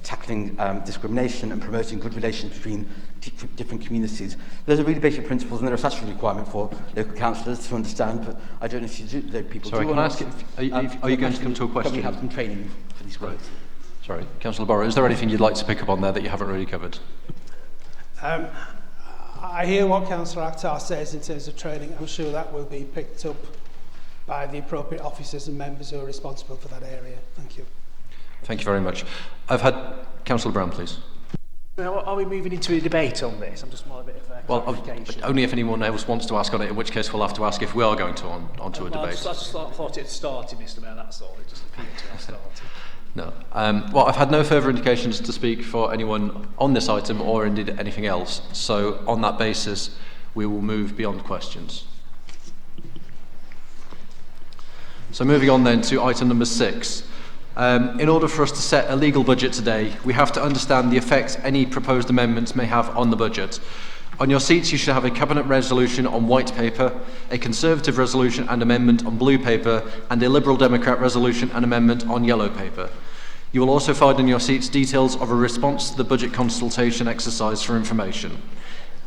S18: tackling discrimination and promoting good relations between different communities. There's a really basic principles, and there are statutory requirement for local councillors to understand, but I don't know if you do, people
S2: Sorry,
S18: do
S2: can
S18: or
S2: I
S18: not.
S2: ask, are you going to come to a question?
S18: Can we have some training for these words?
S2: Sorry, Councillor Borrow, is there anything you'd like to pick up on there that you haven't really covered?
S8: I hear what Councillor Akhtar says in terms of training. I'm sure that will be picked up by the appropriate officers and members who are responsible for that area. Thank you.
S2: Thank you very much. I've had Councillor Brown, please.
S11: Now, are we moving into a debate on this? I'm just more a bit of clarification.
S2: Only if anyone else wants to ask on it, in which case we'll have to ask if we are going to onto a debate.
S11: I just thought it had started, Mr. Mayor, that's all. It just appeared to have started.
S2: No. Well, I've had no further indications to speak for anyone on this item or indeed anything else. So on that basis, we will move beyond questions. So moving on then to item number 6. In order for us to set a legal budget today, we have to understand the effect any proposed amendments may have on the budget. On your seats, you should have a Cabinet resolution on white paper, a Conservative resolution and amendment on blue paper, and a Liberal Democrat resolution and amendment on yellow paper. You will also find on your seats details of a response to the budget consultation exercise for information.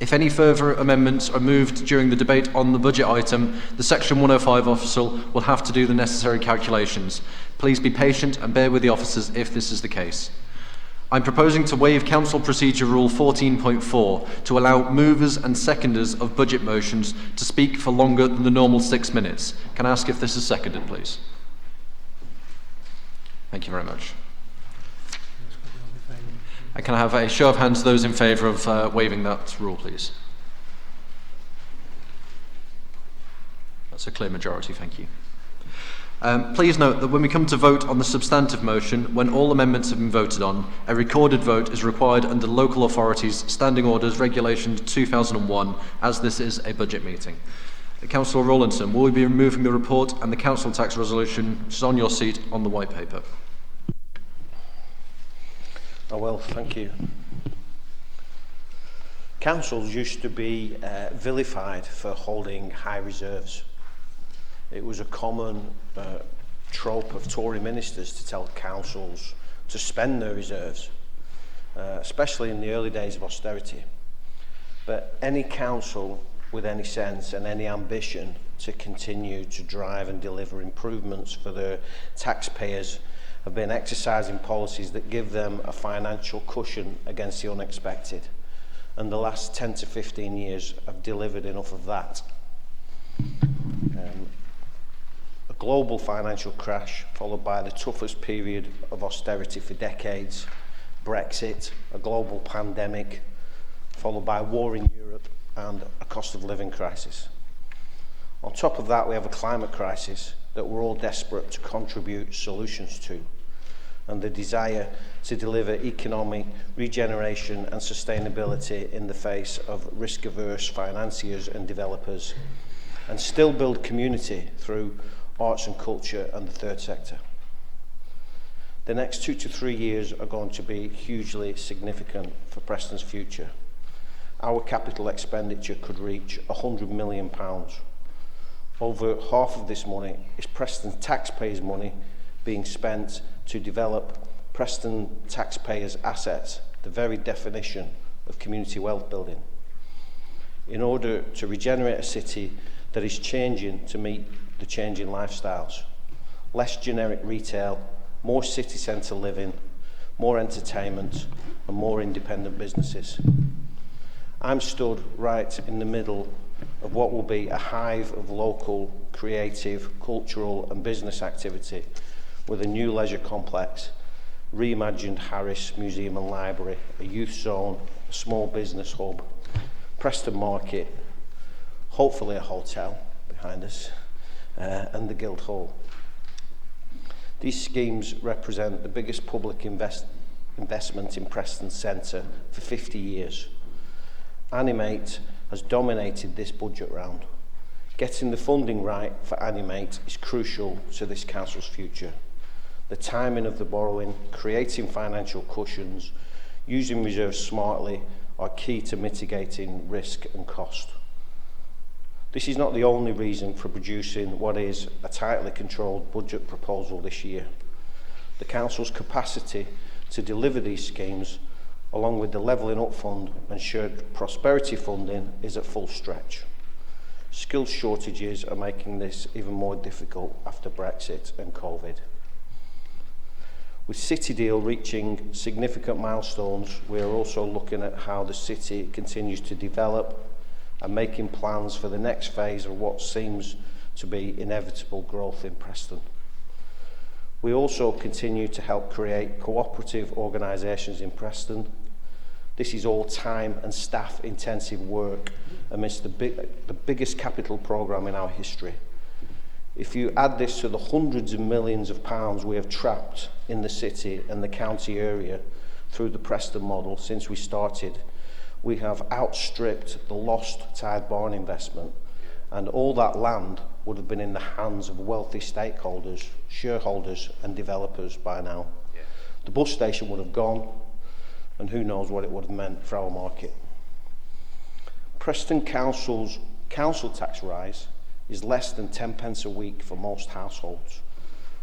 S2: If any further amendments are moved during the debate on the budget item, the Section 105 officer will have to do the necessary calculations. Please be patient and bear with the officers if this is the case. I'm proposing to waive Council Procedure Rule 14.4 to allow movers and seconders of budget motions to speak for longer than the normal 6 minutes. Can I ask if this is seconded, please? Thank you very much. And can I have a show of hands, those in favour of waiving that rule, please? That's a clear majority, thank you. Please note that when we come to vote on the substantive motion, when all amendments have been voted on, a recorded vote is required under local authorities' Standing Orders Regulation 2001, as this is a budget meeting. Councillor Rawlinson, will we be removing the report and the council tax resolution, which is on your seat on the white paper?
S14: I will, thank you. Councils used to be vilified for holding high reserves. It was a common trope of Tory ministers to tell councils to spend their reserves, especially in the early days of austerity. But any council with any sense and any ambition to continue to drive and deliver improvements for their taxpayers have been exercising policies that give them a financial cushion against the unexpected. And the last 10 to 15 years have delivered enough of that. A global financial crash followed by the toughest period of austerity for decades, Brexit, a global pandemic, followed by war in Europe and a cost of living crisis. On top of that, we have a climate crisis that we're all desperate to contribute solutions to, and the desire to deliver economic regeneration and sustainability in the face of risk-averse financiers and developers, and still build community through arts and culture and the third sector. The next 2 to 3 years are going to be hugely significant for Preston's future. Our capital expenditure could reach £100 million. Over half of this money is Preston taxpayers' money being spent to develop Preston taxpayers' assets, the very definition of community wealth building, in order to regenerate a city that is changing to meet the changing lifestyles. Less generic retail, more city centre living, more entertainment and more independent businesses. I'm stood right in the middle of what will be a hive of local, creative, cultural and business activity with a new leisure complex, reimagined Harris Museum and Library, a youth zone, a small business hub, Preston Market, hopefully a hotel behind us, and the Guildhall. These schemes represent the biggest public investment in Preston Centre for 50 years. Animate has dominated this budget round. Getting the funding right for Animate is crucial to this council's future. The timing of the borrowing, creating financial cushions, using reserves smartly are key to mitigating risk and cost. This is not the only reason for producing what is a tightly controlled budget proposal this year. The council's capacity to deliver these schemes, along with the Levelling Up Fund and shared prosperity funding, is at full stretch. Skills shortages are making this even more difficult after Brexit and COVID. With City Deal reaching significant milestones, we are also looking at how the city continues to develop and making plans for the next phase of what seems to be inevitable growth in Preston. We also continue to help create cooperative organisations in Preston. This is all time and staff intensive work amidst the biggest capital programme in our history. If you add this to the hundreds of millions of pounds we have trapped in the city and the county area through the Preston model since we started, we have outstripped the lost Tide Barn investment, and all that land would have been in the hands of wealthy stakeholders, shareholders and developers by now. Yeah. The bus station would have gone, and who knows what it would have meant for our market. Preston Council's council tax rise is less than 10 pence a week for most households,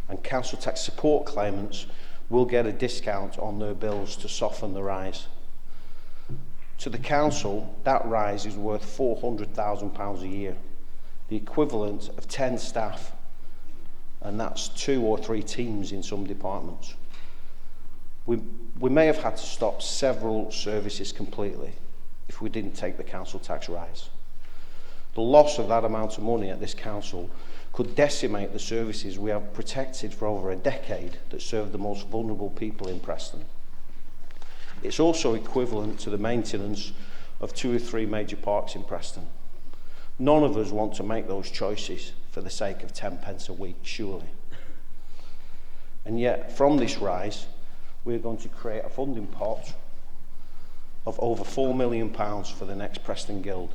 S14: and council tax support claimants will get a discount on their bills to soften the rise. To the council, that rise is worth £400,000 a year, the equivalent of 10 staff, and that's 2 or 3 teams in some departments. We may have had to stop several services completely if we didn't take the council tax rise. The loss of that amount of money at this council could decimate the services we have protected for over a decade that serve the most vulnerable people in Preston. It's also equivalent to the maintenance of 2 or 3 major parks in Preston. None of us want to make those choices for the sake of 10 pence a week, surely. And yet, from this rise, we're going to create a funding pot of over £4 million for the next Preston Guild.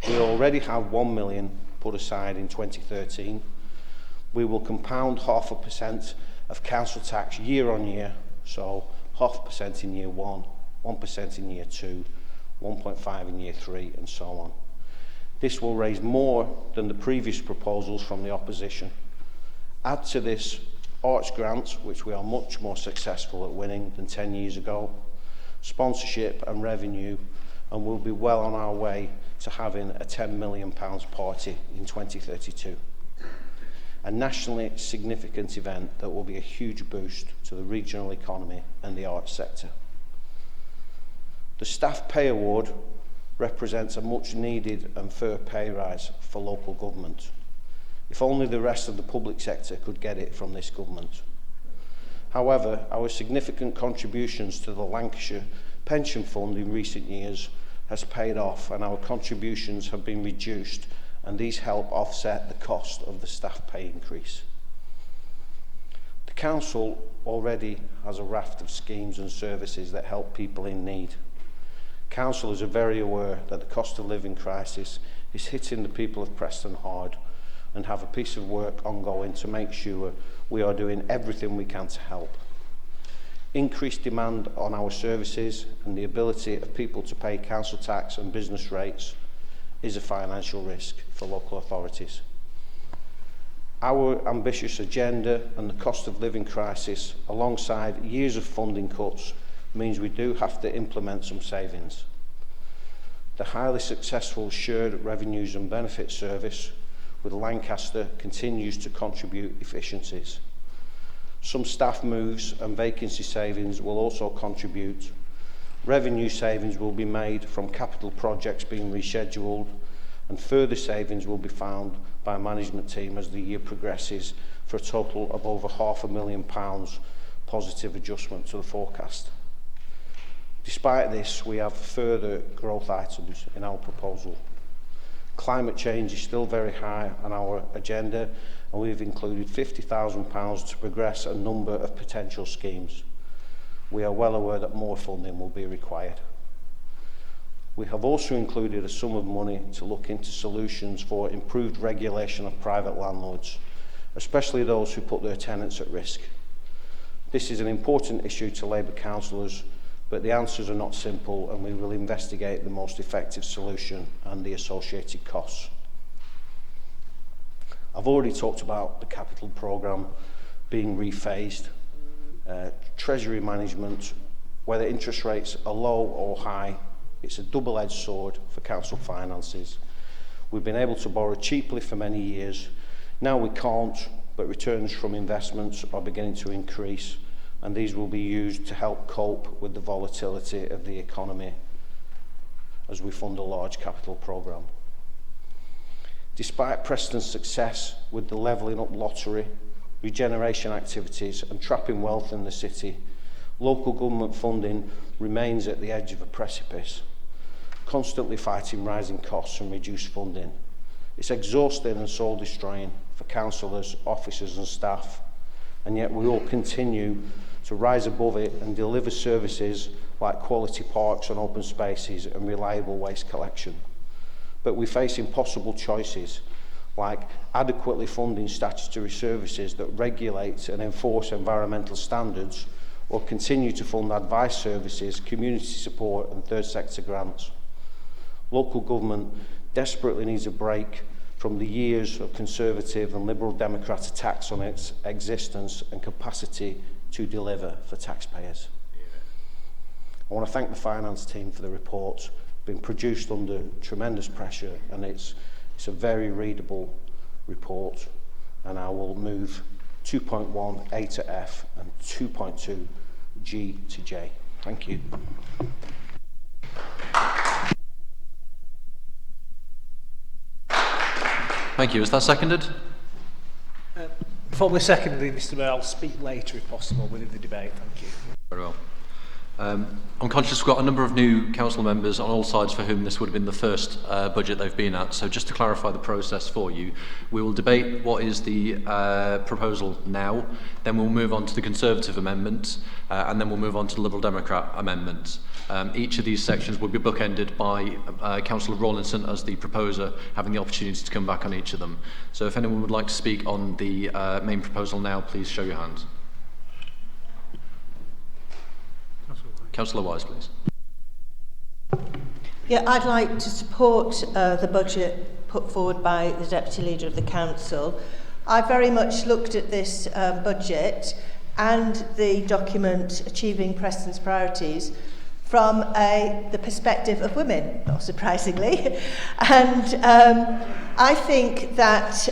S14: We already have £1 million put aside in 2013. We will compound 0.5% of council tax year on year, so 0.5% in year 1, 1% in year 2, 1.5% in year 3, and so on. This will raise more than the previous proposals from the opposition. Add to this arts grants, which we are much more successful at winning than 10 years ago, sponsorship and revenue, and we'll be well on our way to having a £10 million party in 2032. A nationally significant event that will be a huge boost to the regional economy and the arts sector. The staff pay award represents a much needed and fair pay rise for local government. If only the rest of the public sector could get it from this government. However, our significant contributions to the Lancashire Pension Fund in recent years has paid off, and our contributions have been reduced, and these help offset the cost of the staff pay increase. The Council already has a raft of schemes and services that help people in need. Councillors are very aware that the cost of living crisis is hitting the people of Preston hard, and have a piece of work ongoing to make sure we are doing everything we can to help. Increased demand on our services and the ability of people to pay council tax and business rates is a financial risk for local authorities. Our ambitious agenda and the cost of living crisis, alongside years of funding cuts, means we do have to implement some savings. The highly successful shared revenues and benefits service with Lancaster continues to contribute efficiencies. Some staff moves and vacancy savings will also contribute. Revenue savings will be made from capital projects being rescheduled, and further savings will be found by management team as the year progresses, for a total of over £500,000 positive adjustment to the forecast. Despite this, we have further growth items in our proposal. Climate change is still very high on our agenda, and we've included £50,000 to progress a number of potential schemes. We are well aware that more funding will be required. We have also included a sum of money to look into solutions for improved regulation of private landlords, especially those who put their tenants at risk. This is an important issue to Labour councillors, but the answers are not simple, and we will investigate the most effective solution and the associated costs. I've already talked about the capital programme being rephased, treasury management, whether interest rates are low or high, it's a double-edged sword for council finances. We've been able to borrow cheaply for many years. Now we can't, but returns from investments are beginning to increase, and these will be used to help cope with the volatility of the economy as we fund a large capital programme. Despite Preston's success with the levelling up lottery, regeneration activities and trapping wealth in the city, local government funding remains at the edge of a precipice, constantly fighting rising costs and reduced funding. It's exhausting and soul-destroying for councillors, officers and staff, and yet we all continue to rise above it and deliver services like quality parks and open spaces and reliable waste collection. But we face impossible choices, like adequately funding statutory services that regulate and enforce environmental standards, or continue to fund advice services, community support and third sector grants. Local government desperately needs a break from the years of Conservative and Liberal Democrat attacks on its existence and capacity to deliver for taxpayers. I want to thank the finance team for the report. Been produced under tremendous pressure, and it's a very readable report, and I will move 2.1 A to F and 2.2 G to J. Thank you.
S2: Thank you. Is that seconded?
S11: Formally seconded, Mr. Mayor. I'll speak later if possible within the debate. Thank you.
S2: Very well. I'm conscious we've got a number of new council members on all sides for whom this would have been the first budget they've been at. So just to clarify the process for you, we will debate what is the proposal now, then we'll move on to the Conservative amendment, and then we'll move on to the Liberal Democrat amendment. Each of these sections will be bookended by Councillor Rawlinson as the proposer, having the opportunity to come back on each of them. So if anyone would like to speak on the main proposal now, please show your hands. Councillor Wise, please.
S13: Yeah, I'd like to support the budget put forward by the Deputy Leader of the Council. I very much looked at this budget and the document Achieving Preston's Priorities from the perspective of women, not surprisingly. And I think that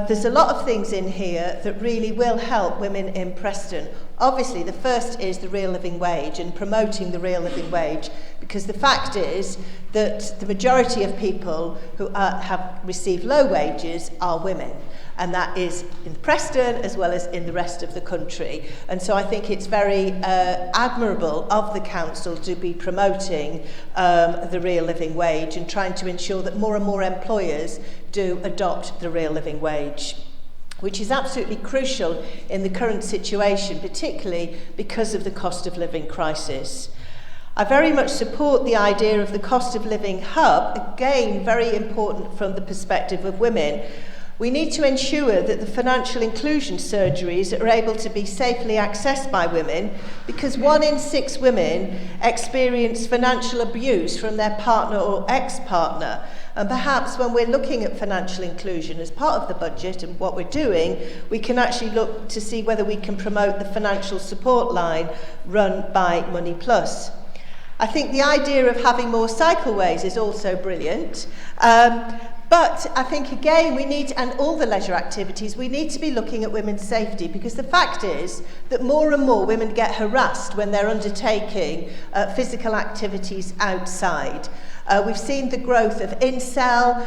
S13: there's a lot of things in here that really will help women in Preston. Obviously, the first is the real living wage and promoting the real living wage, because the fact is that the majority of people who have received low wages are women, and that is in Preston as well as in the rest of the country. And so I think it's very admirable of the council to be promoting the real living wage and trying to ensure that more and more employers do adopt the real living wage, which is absolutely crucial in the current situation, particularly because of the cost of living crisis. I very much support the idea of the cost of living hub, again very important from the perspective of women. We need to ensure that the financial inclusion surgeries are able to be safely accessed by women, because 1 in 6 women experience financial abuse from their partner or ex-partner. And perhaps when we're looking at financial inclusion as part of the budget and what we're doing, we can actually look to see whether we can promote the financial support line run by Money Plus. I think the idea of having more cycleways is also brilliant. But I think, again, we need, and all the leisure activities, we need to be looking at women's safety, because the fact is that more and more women get harassed when they're undertaking physical activities outside. We've seen the growth of incel,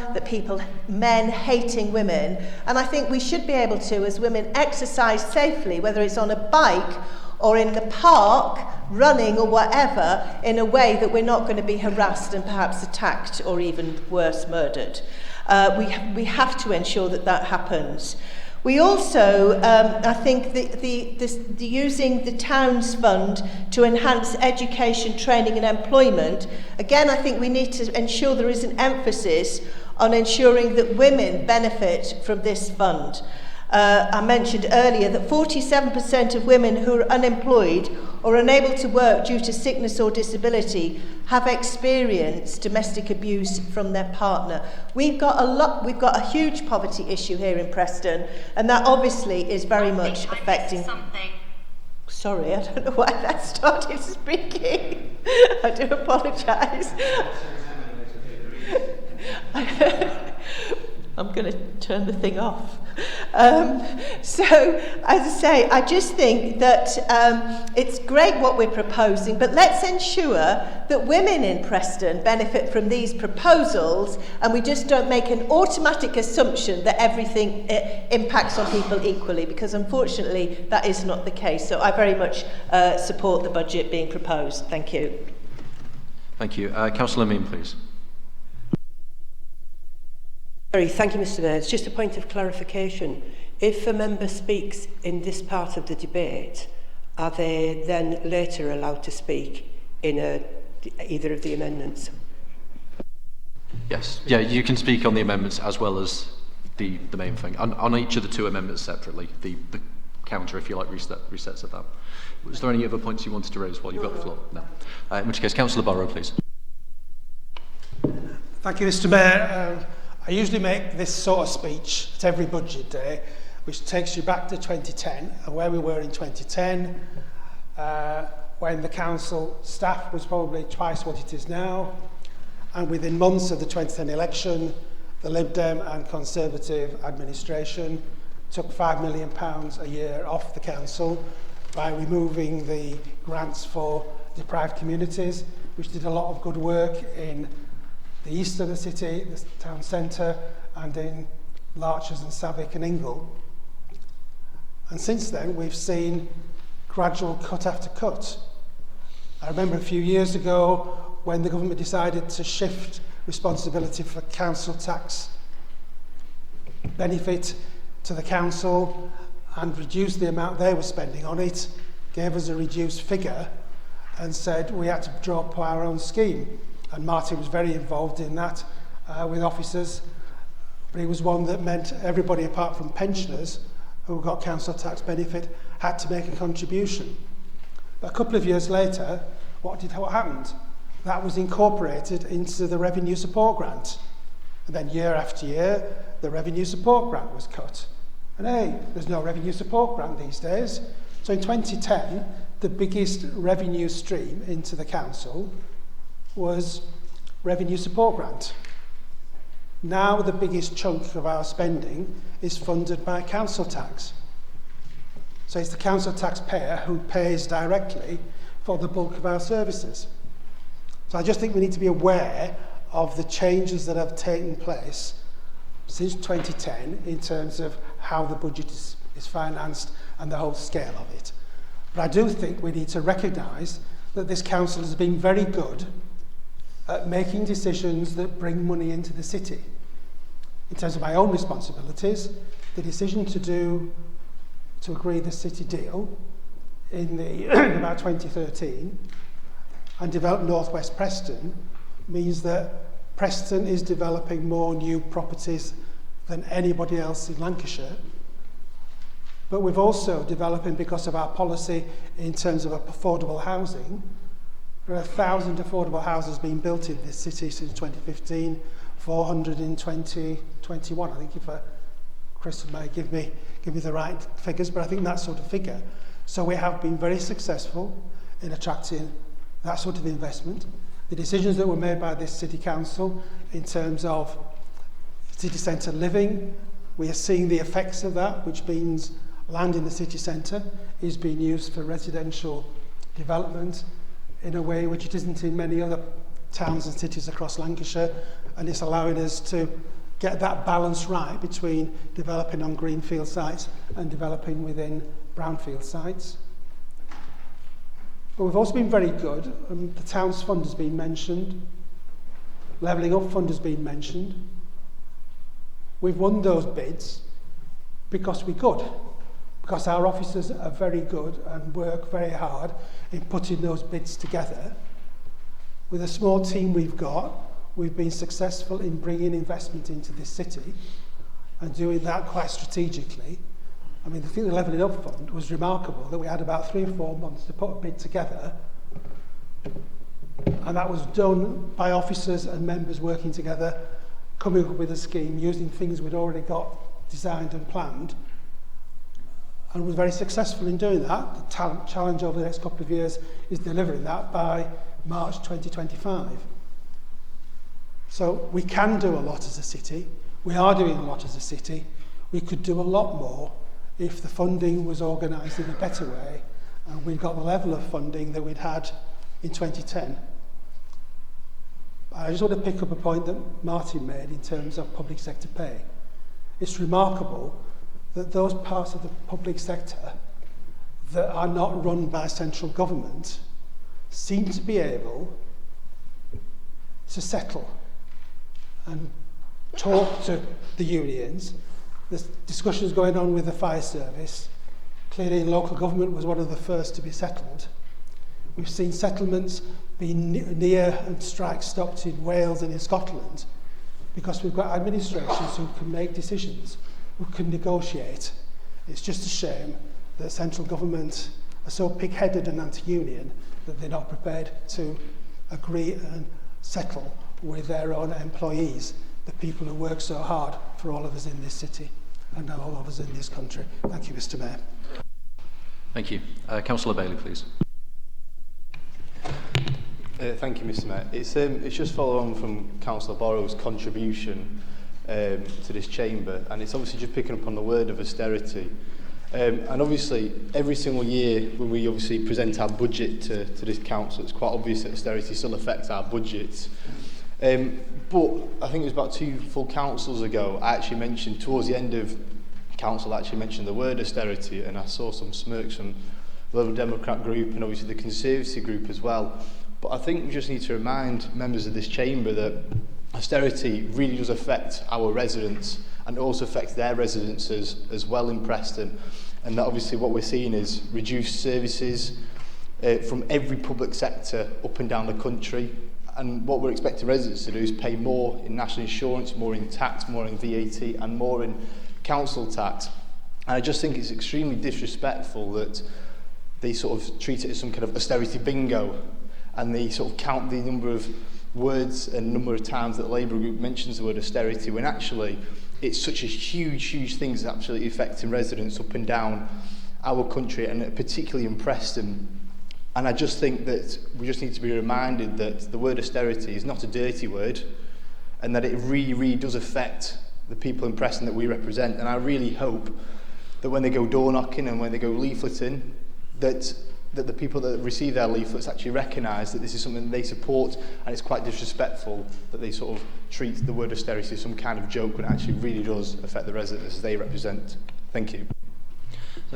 S13: men hating women, and I think we should be able to, as women, exercise safely, whether it's on a bike or in the park, running or whatever, in a way that we're not going to be harassed and perhaps attacked or even worse, murdered. We have to ensure that that happens. We also, I think, the using the Towns Fund to enhance education, training and employment, again, I think we need to ensure there is an emphasis on ensuring that women benefit from this fund. I mentioned earlier that 47% of women who are unemployed or unable to work due to sickness or disability have experienced domestic abuse from their partner. We've got a huge poverty issue here in Preston, and that obviously is very much affecting. Sorry, I don't know why that started speaking. I do apologise. I'm going to turn the thing off. So, as I say, I just think that it's great what we're proposing, but let's ensure that women in Preston benefit from these proposals, and we just don't make an automatic assumption that everything impacts on people equally, because unfortunately that is not the case. So I very much support the budget being proposed. Thank you.
S2: Thank you. Councillor Mean, please.
S19: Thank you, Mr. Mayor. It's just a point of clarification. If a member speaks in this part of the debate, are they then later allowed to speak in either of the amendments?
S2: Yes. Yeah, you can speak on the amendments as well as the main thing. On each of the 2 amendments separately, the counter, if you like, resets at that. Was there any other points you wanted to raise while you've got the floor? No. In which case, Councillor Barrow, please.
S8: Thank you, Mr. Mayor. I usually make this sort of speech at every budget day, which takes you back to 2010 and where we were in 2010, when the council staff was probably twice what it is now, and within months of the 2010 election, the Lib Dem and Conservative administration took £5 million a year off the council by removing the grants for deprived communities, which did a lot of good work in the east of the city, the town centre, and in Larches and Savick and Ingle. And since then, we've seen gradual cut after cut. I remember a few years ago when the government decided to shift responsibility for council tax benefit to the council and reduce the amount they were spending on it, gave us a reduced figure and said we had to draw up our own scheme. And Martin was very involved in that with officers, but it was one that meant everybody apart from pensioners who got council tax benefit had to make a contribution. But a couple of years later, what happened? That was incorporated into the revenue support grant. And then year after year, the revenue support grant was cut. And hey, there's no revenue support grant these days. So in 2010, the biggest revenue stream into the council was revenue support grant. Now the biggest chunk of our spending is funded by council tax. So it's the council taxpayer who pays directly for the bulk of our services. So I just think we need to be aware of the changes that have taken place since 2010 in terms of how the budget is financed and the whole scale of it. But I do think we need to recognise that this council has been very good at making decisions that bring money into the city. In terms of my own responsibilities, the decision to agree the city deal in about 2013 and develop North West Preston means that Preston is developing more new properties than anybody else in Lancashire. But we've also developing, because of our policy in terms of affordable housing, there are 1,000 affordable houses being built in this city since 2015, 400 in 2021. I think if Chris may give me the right figures, but I think that sort of figure. So we have been very successful in attracting that sort of investment. The decisions that were made by this city council in terms of city centre living, we are seeing the effects of that, which means land in the city centre is being used for residential development in a way which it isn't in many other towns and cities across Lancashire, and it's allowing us to get that balance right between developing on greenfield sites and developing within brownfield sites. But we've also been very good, the Towns Fund has been mentioned, Levelling Up Fund has been mentioned. We've won those bids because we're good, because our officers are very good and work very hard in putting those bids together. With a small team we've got, we've been successful in bringing investment into this city and doing that quite strategically. I mean, the Levelling Up Fund was remarkable that we had about 3 or 4 months to put a bid together, and that was done by officers and members working together, coming up with a scheme using things we'd already got designed and planned, and was very successful in doing that. The challenge over the next couple of years is delivering that by March 2025. So we can do a lot as a city. We are doing a lot as a city. We could do a lot more if the funding was organised in a better way and we'd got the level of funding that we'd had in 2010. I just want to pick up a point that Martin made in terms of public sector pay. It's remarkable that those parts of the public sector that are not run by central government seem to be able to settle and talk to the unions. There's discussions going on with the fire service. Clearly, local government was one of the first to be settled. We've seen settlements being near and strikes stopped in Wales and in Scotland because we've got administrations who can make decisions, who can negotiate. It's just a shame that central government are so pig-headed and anti-union that they're not prepared to agree and settle with their own employees, the people who work so hard for all of us in this city and all of us in this country. Thank you, Mr. Mayor.
S2: Thank you. Councillor Bailey, please.
S20: Thank you, Mr. Mayor. It's just following on from Councillor Borrow's contribution to this chamber, and it's obviously just picking up on the word of austerity. And obviously, every single year when we obviously present our budget to this council, it's quite obvious that austerity still affects our budgets. But I think it was about 2 full councils ago, I actually mentioned, towards the end of council, I actually mentioned the word austerity, and I saw some smirks from the Liberal Democrat group and obviously the Conservative group as well. But I think we just need to remind members of this chamber that austerity really does affect our residents and also affects their residences as well in Preston. And that obviously what we're seeing is reduced services from every public sector up and down the country. And what we're expecting residents to do is pay more in national insurance, more in tax, more in VAT and more in council tax. And I just think it's extremely disrespectful that they sort of treat it as some kind of austerity bingo, and they sort of count the number of words and number of times that the Labour group mentions the word austerity, when actually it's such a huge thing that's absolutely affecting residents up and down our country, and particularly in Preston. And I just think that we just need to be reminded that the word austerity is not a dirty word, and that it really does affect the people in Preston that we represent. And I really hope that when they go door knocking and when they go leafleting, that that the people that receive their leaflets actually recognise that this is something they support, and it's quite disrespectful that they sort of treat the word austerity as some kind of joke when it actually really does affect the residents they represent. Thank you.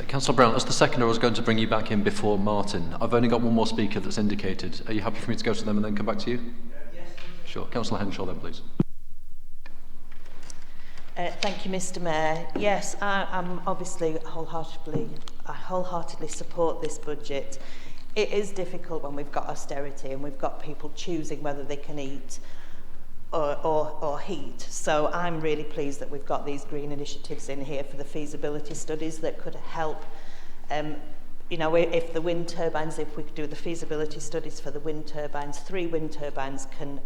S2: Councillor Brown, as the seconder, I was going to bring you back in before Martin. I've only got one more speaker that's indicated. Are you happy for me to go to them and then come back to you? Yes. Sure. Councillor Henshaw then, please.
S12: Thank you, Mr. Mayor. Yes, I'm obviously I wholeheartedly support this budget. It is difficult when we've got austerity and we've got people choosing whether they can eat or heat. So I'm really pleased that we've got these green initiatives in here for the feasibility studies that could help. You know, if the wind turbines, if we could do the feasibility studies for the wind turbines, 3 wind turbines can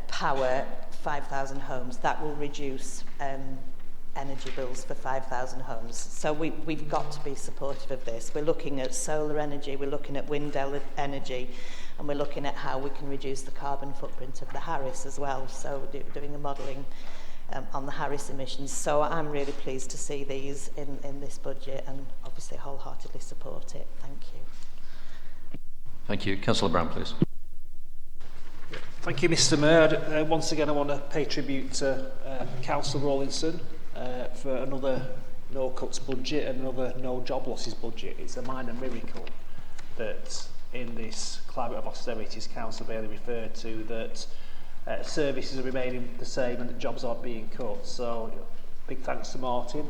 S12: power 5,000 homes. That will reduce energy bills for 5,000 homes. So we've got to be supportive of this. We're looking at solar energy, we're looking at wind energy, and we're looking at how we can reduce the carbon footprint of the Harris as well. So doing a modelling on the Harris emissions. So I'm really pleased to see these in this budget and obviously wholeheartedly support it. Thank you.
S2: Thank you. Councillor Brown, please.
S11: Thank you, Mr. Mayor. Once again, I want to pay tribute to Councillor Rawlinson for another no cuts budget and another no job losses budget. It's a minor miracle that in this climate of austerity, as Councillor Bailey referred to, that services are remaining the same and that jobs aren't being cut. So big thanks to Martin,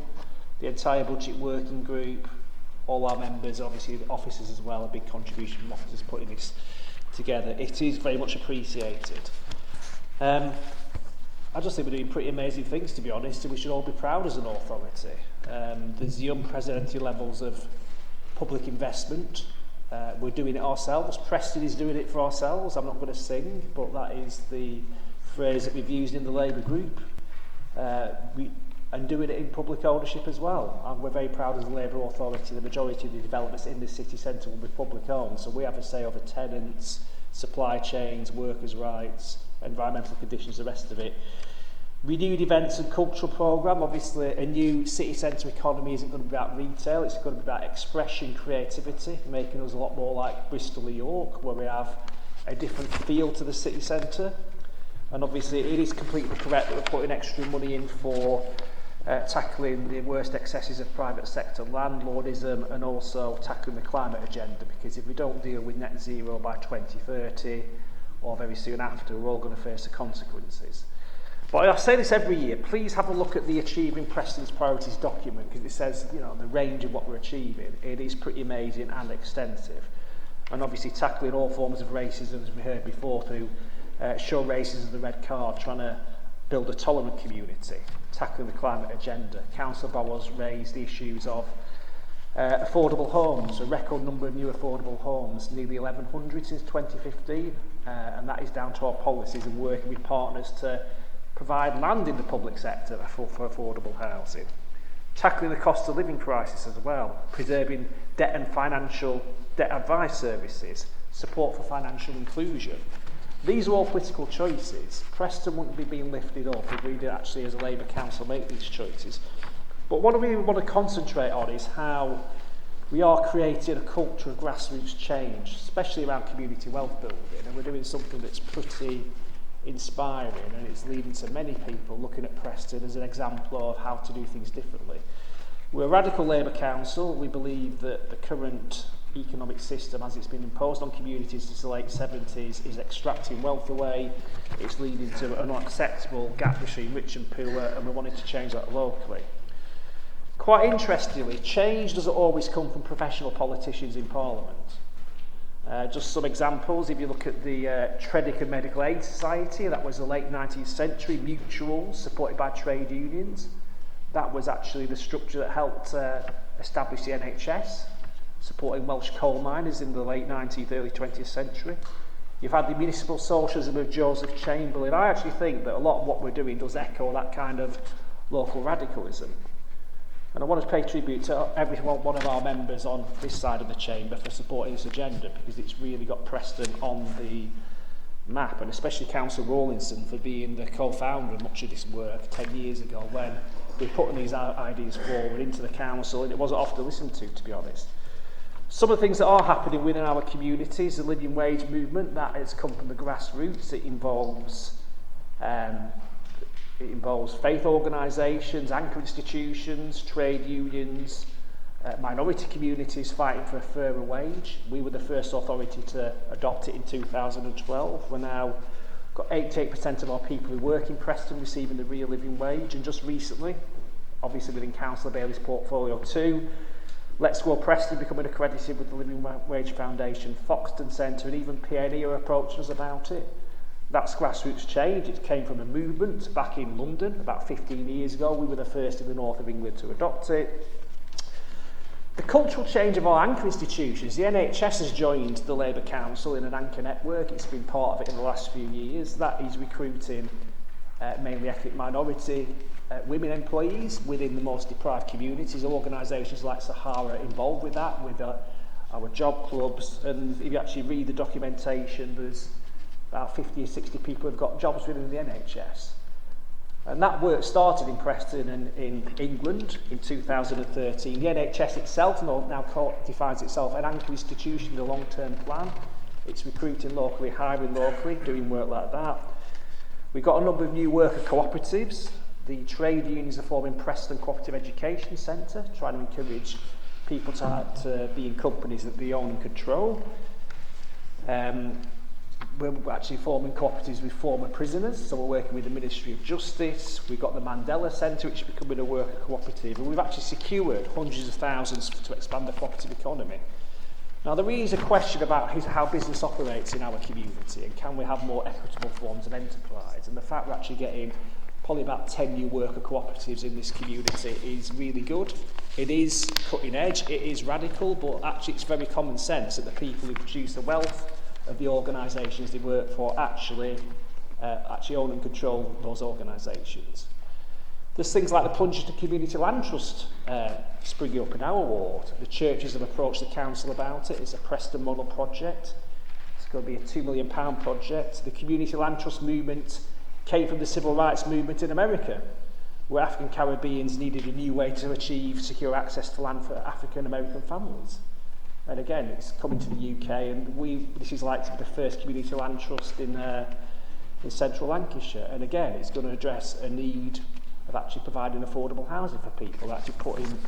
S11: the entire budget working group, all our members, obviously the officers as well, a big contribution from officers putting this together. It is very much appreciated. I just think we're doing pretty amazing things, to be honest, and we should all be proud as an authority. There's the unprecedented levels of public investment. We're doing it ourselves. Preston is doing it for ourselves. I'm not going to sing, but that is the phrase that we've used in the Labour group. And doing it in public ownership as well. And we're very proud as a Labour authority, the majority of the developments in the city centre will be public owned, so we have a say over tenants, supply chains, workers' rights, environmental conditions, the rest of it. Renewed events and cultural programme. Obviously a new city centre economy isn't going to be about retail, it's going to be about expression, creativity, making us a lot more like Bristol or York, where we have a different feel to the city centre. And obviously it is completely correct that we're putting extra money in for tackling the worst excesses of private sector landlordism and also tackling the climate agenda, because if we don't deal with net zero by 2030 or very soon after, we're all going to face the consequences. But I say this every year, please have a look at the Achieving Preston's Priorities document, because it says, you know, the range of what we're achieving. It is pretty amazing and extensive. And obviously tackling all forms of racism, as we heard before, through show racism the red card, trying to build a tolerant community, tackling the climate agenda. Councillor Bowers raised the issues of affordable homes, a record number of new affordable homes, nearly 1,100 since 2015, and that is down to our policies and working with partners to provide land in the public sector for affordable housing. Tackling the cost of living crisis as well, preserving debt and financial debt advice services, support for financial inclusion. These are all political choices. Preston wouldn't be being lifted up if we did actually as a Labour council make these choices. But what we want to concentrate on is how we are creating a culture of grassroots change, especially around community wealth building, and we're doing something that's pretty inspiring, and it's leading to many people looking at Preston as an example of how to do things differently. We're a radical Labour council. We believe that the current economic system as it's been imposed on communities since the late 70s is extracting wealth away, it's leading to an unacceptable gap between rich and poor, and we wanted to change that locally. Quite interestingly, change doesn't always come from professional politicians in Parliament. Just some examples, if you look at the Tredic and Medical Aid Society, that was the late 19th century, mutuals supported by trade unions. That was actually the structure that helped establish the NHS, supporting Welsh coal miners in the late 19th, early 20th century. You've had the municipal socialism of Joseph Chamberlain. I actually think that a lot of what we're doing does echo that kind of local radicalism. And I want to pay tribute to every one of our members on this side of the chamber for supporting this agenda, because it's really got Preston on the map, and especially Councillor Rawlinson for being the co-founder of much of this work 10 years ago when we were putting these ideas forward into the council, and it wasn't often listened to be honest. Some of the things that are happening within our communities, the living wage movement, that has come from the grassroots. It involves faith organisations, anchor institutions, trade unions, minority communities fighting for a fairer wage. We were the first authority to adopt it in 2012. We're now got 88% of our people who work in Preston receiving the real living wage, and just recently, obviously within Councillor Bailey's portfolio too, Let's Grow Preston becoming accredited with the Living Wage Foundation, Foxton Centre, and even PNE are approaching us about it. That's grassroots change. It came from a movement back in London about 15 years ago. We were the first in the north of England to adopt it. The cultural change of our anchor institutions. The NHS has joined the Labour Council in an anchor network. It's been part of it in the last few years. That is recruiting mainly ethnic minority women employees within the most deprived communities. Organisations like Sahara are involved with that, with our job clubs. And if you actually read the documentation, there's about 50 or 60 people who've got jobs within the NHS. And that work started in Preston and in England in 2013. The NHS itself now defines itself an anchor institution in the long-term plan. It's recruiting locally, hiring locally, doing work like that. We've got a number of new worker cooperatives. The trade unions are forming Preston Cooperative Education Centre, trying to encourage people to be in companies that they own and control. We're actually forming cooperatives with former prisoners, so we're working with the Ministry of Justice. We've got the Mandela Centre, which is becoming a worker cooperative, and we've actually secured hundreds of thousands to expand the cooperative economy. Now, there is a question about how business operates in our community, and can we have more equitable forms of enterprise, and the fact we're actually getting probably about 10 new worker cooperatives in this community is really good. It is cutting edge, it is radical, but actually it's very common sense that the people who produce the wealth of the organisations they work for actually own and control those organisations. There's things like the Plunge to Community Land Trust springing up in our ward. The churches have approached the council about it. It's a Preston model project. It's going to be a £2 million project. The Community Land Trust movement came from the civil rights movement in America, where African Caribbeans needed a new way to achieve secure access to land for African American families. And again, it's coming to the UK, and this is like to be the first community land trust in central Lancashire. And again, it's going to address a need of actually providing affordable housing for people, actually putting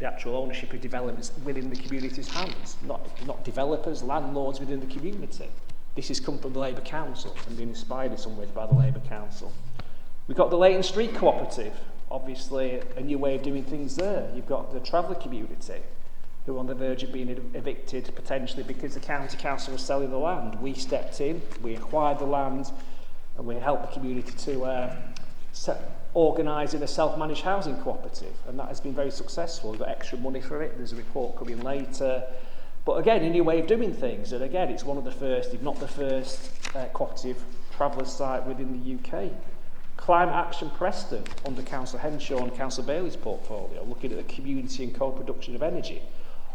S11: the actual ownership of developments within the community's hands, not developers, landlords within the community. This has come from the Labour Council and been inspired in some ways by the Labour Council. We've got the Leighton Street Cooperative, obviously a new way of doing things there. You've got the traveller community, who are on the verge of being evicted potentially because the county council was selling the land. We stepped in, we acquired the land, and we helped the community to organise in a self-managed housing cooperative, and that has been very successful. We've got extra money for it. There's a report coming later. But again, a new way of doing things, and again, it's one of the first, if not the first, cooperative traveller site within the UK. Climate Action Preston, under Councillor Henshaw and Councillor Bailey's portfolio, looking at the community and co-production of energy,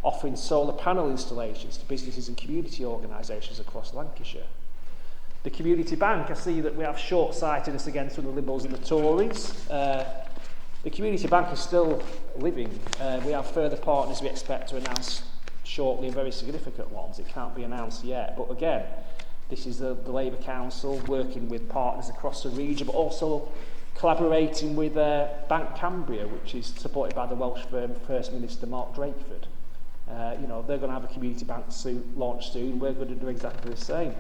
S11: offering solar panel installations to businesses and community organisations across Lancashire. The Community Bank, I see that we have short-sightedness against from the Liberals and the Tories. The Community Bank is still living. We have further partners we expect to announce shortly, and very significant ones. It can't be announced yet, but again, this is the Labour Council working with partners across the region, but also collaborating with Bank Cambria, which is supported by the Welsh firm First Minister Mark Drakeford. They're going to have a community bank launch soon. We're going to do exactly the same.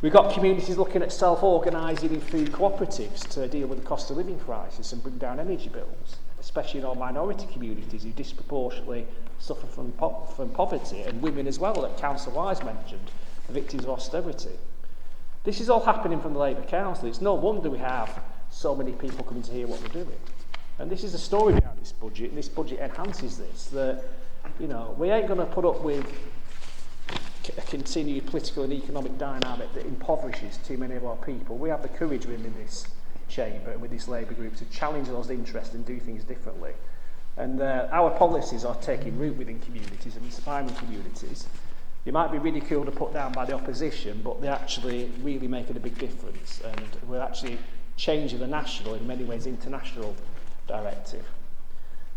S11: We've got communities looking at self-organising in food cooperatives to deal with the cost of living crisis and bring down energy bills, especially in our minority communities who disproportionately suffer from poverty, and women as well, that Councillor Wise mentioned, the victims of austerity. This is all happening from the Labour Council. It's no wonder we have so many people coming to hear what we're doing. And this is the story behind this budget, and this budget enhances this, that, we ain't going to put up with a continued political and economic dynamic that impoverishes too many of our people. We have the courage within this chamber and with this Labour group to challenge those interests and do things differently. And our policies are taking root within communities and inspiring communities. They might be ridiculed or put down by the opposition, but they're actually really making a big difference. And we're actually changing the national, in many ways international, directive.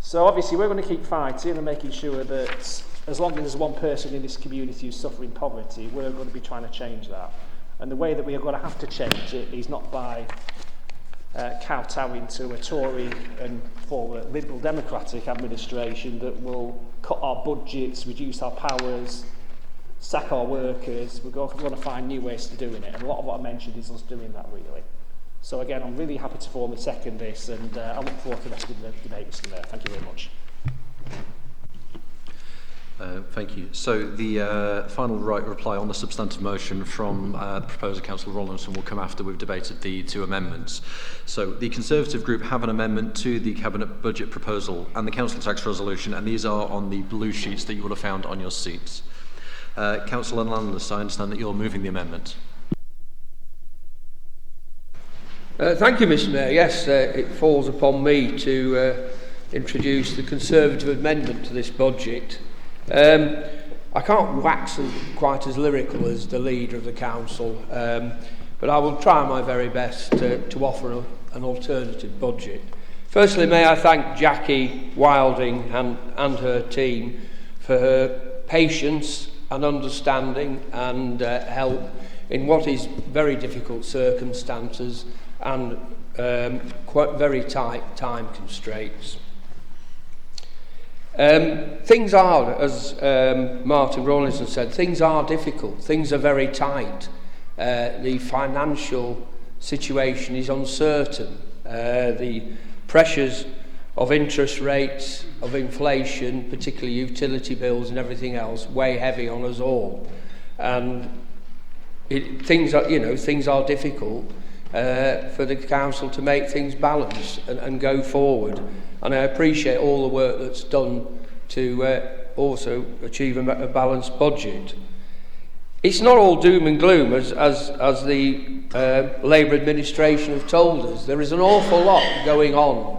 S11: So obviously we're going to keep fighting and making sure that as long as there's one person in this community who's suffering poverty, we're going to be trying to change that. And the way that we are going to have to change it is not by kowtowing to a Tory and former Liberal Democratic administration that will cut our budgets, reduce our powers, sack our workers. We're going to find new ways to doing it. And a lot of what I mentioned is us doing that, really. So again, I'm really happy to formally second this, and I look forward to the rest of the debate, Mr. Mayor. Thank you very much.
S2: Thank you. So the final reply on the substantive motion from the proposer, Councillor Rollinson, will come after we've debated the two amendments. So the Conservative group have an amendment to the Cabinet budget proposal and the council tax resolution, and these are on the blue sheets that you will have found on your seats. Councillor Landless, I understand that you're moving the amendment.
S6: Thank you, Mr. Mayor. Yes, it falls upon me to introduce the Conservative amendment to this budget. I can't wax quite as lyrical as the leader of the council, but I will try my very best to offer an alternative budget. Firstly, may I thank Jackie Wilding and her team for her patience and understanding and help in what is very difficult circumstances and quite very tight time constraints. Things are, as Martin Rawlinson said, things are difficult, things are very tight. The financial situation is uncertain. The pressures of interest rates, of inflation, particularly utility bills and everything else, weigh heavy on us all. And things are difficult for the council to make things balance and go forward. And I appreciate all the work that's done to also achieve a balanced budget. It's not all doom and gloom, as the Labour administration have told us. There is an awful lot going on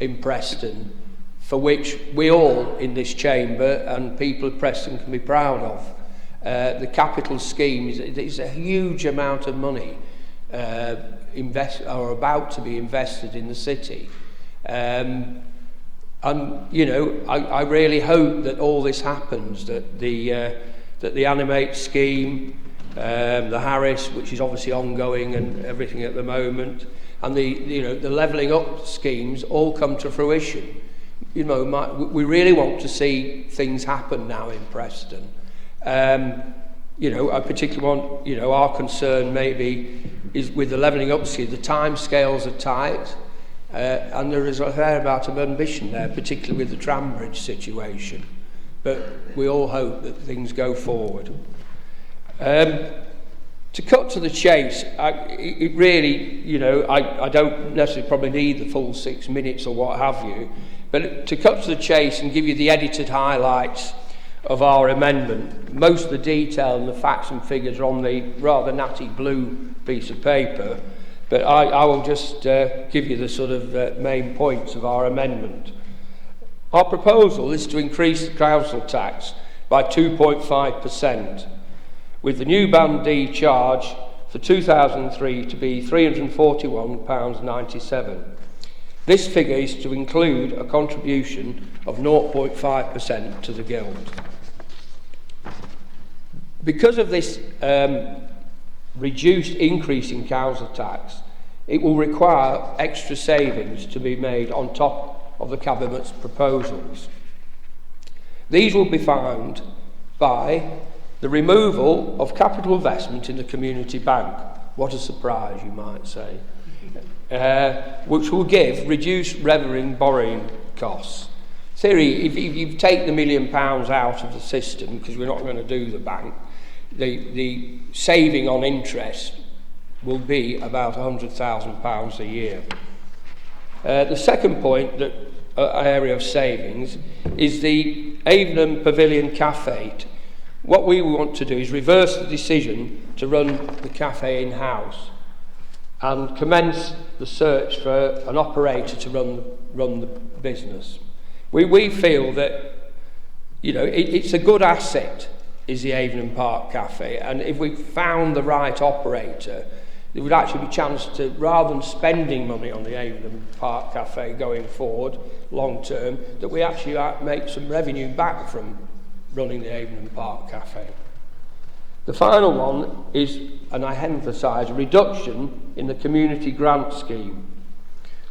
S6: in Preston for which we all in this chamber and people of Preston can be proud of. The capital scheme is a huge amount of money about to be invested in the city. And you know, I really hope that all this happens, that the Animate scheme, the Harris, which is obviously ongoing and everything at the moment, and the levelling up schemes all come to fruition. You know, we really want to see things happen now in Preston. You know, I particularly want, you know, our concern maybe is with the levelling up scheme. The time scales are tight. And there is a fair amount of ambition there, particularly with the Trambridge situation. But we all hope that things go forward. To cut to the chase, it really, you know, I don't necessarily probably need the full 6 minutes or what have you, but to cut to the chase and give you the edited highlights of our amendment, most of the detail and the facts and figures are on the rather natty blue piece of paper. But I will just give you the sort of main points of our amendment. Our proposal is to increase the council tax by 2.5%, with the new Band D charge for 2003 to be £341.97. This figure is to include a contribution of 0.5% to the Guild. Because of this reduced increase in council tax, it will require extra savings to be made on top of the Cabinet's proposals. These will be found by the removal of capital investment in the community bank. What a surprise, you might say. Which will give reduced revenue borrowing costs. Theory, if you take the £1 million out of the system, because we're not going to do the bank, the saving on interest will be about £100,000 a year. The second point, that area of savings, is the Avon Pavilion Cafe. What we want to do is reverse the decision to run the cafe in-house and commence the search for an operator to run the business. We feel that, you know, it's a good asset, is the Avon Park Cafe, and if we found the right operator, there would actually be a chance to, rather than spending money on the Avonham Park Cafe going forward, long term, that we actually make some revenue back from running the Avonham Park Cafe. The final one is, and I emphasise, a reduction in the community grant scheme.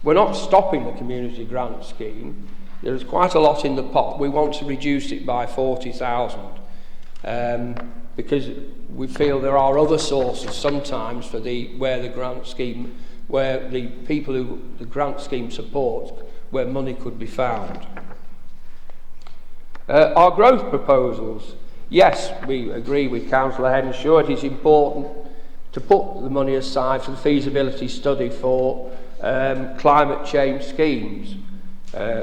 S6: We're not stopping the community grant scheme. There is quite a lot in the pot. We want to reduce it by 40,000 because we feel there are other sources sometimes for where the grant scheme, where the people who the grant scheme supports, where money could be found. Our growth proposals. Yes, we agree with Councillor Henshaw. It is important to put the money aside for the feasibility study for climate change schemes.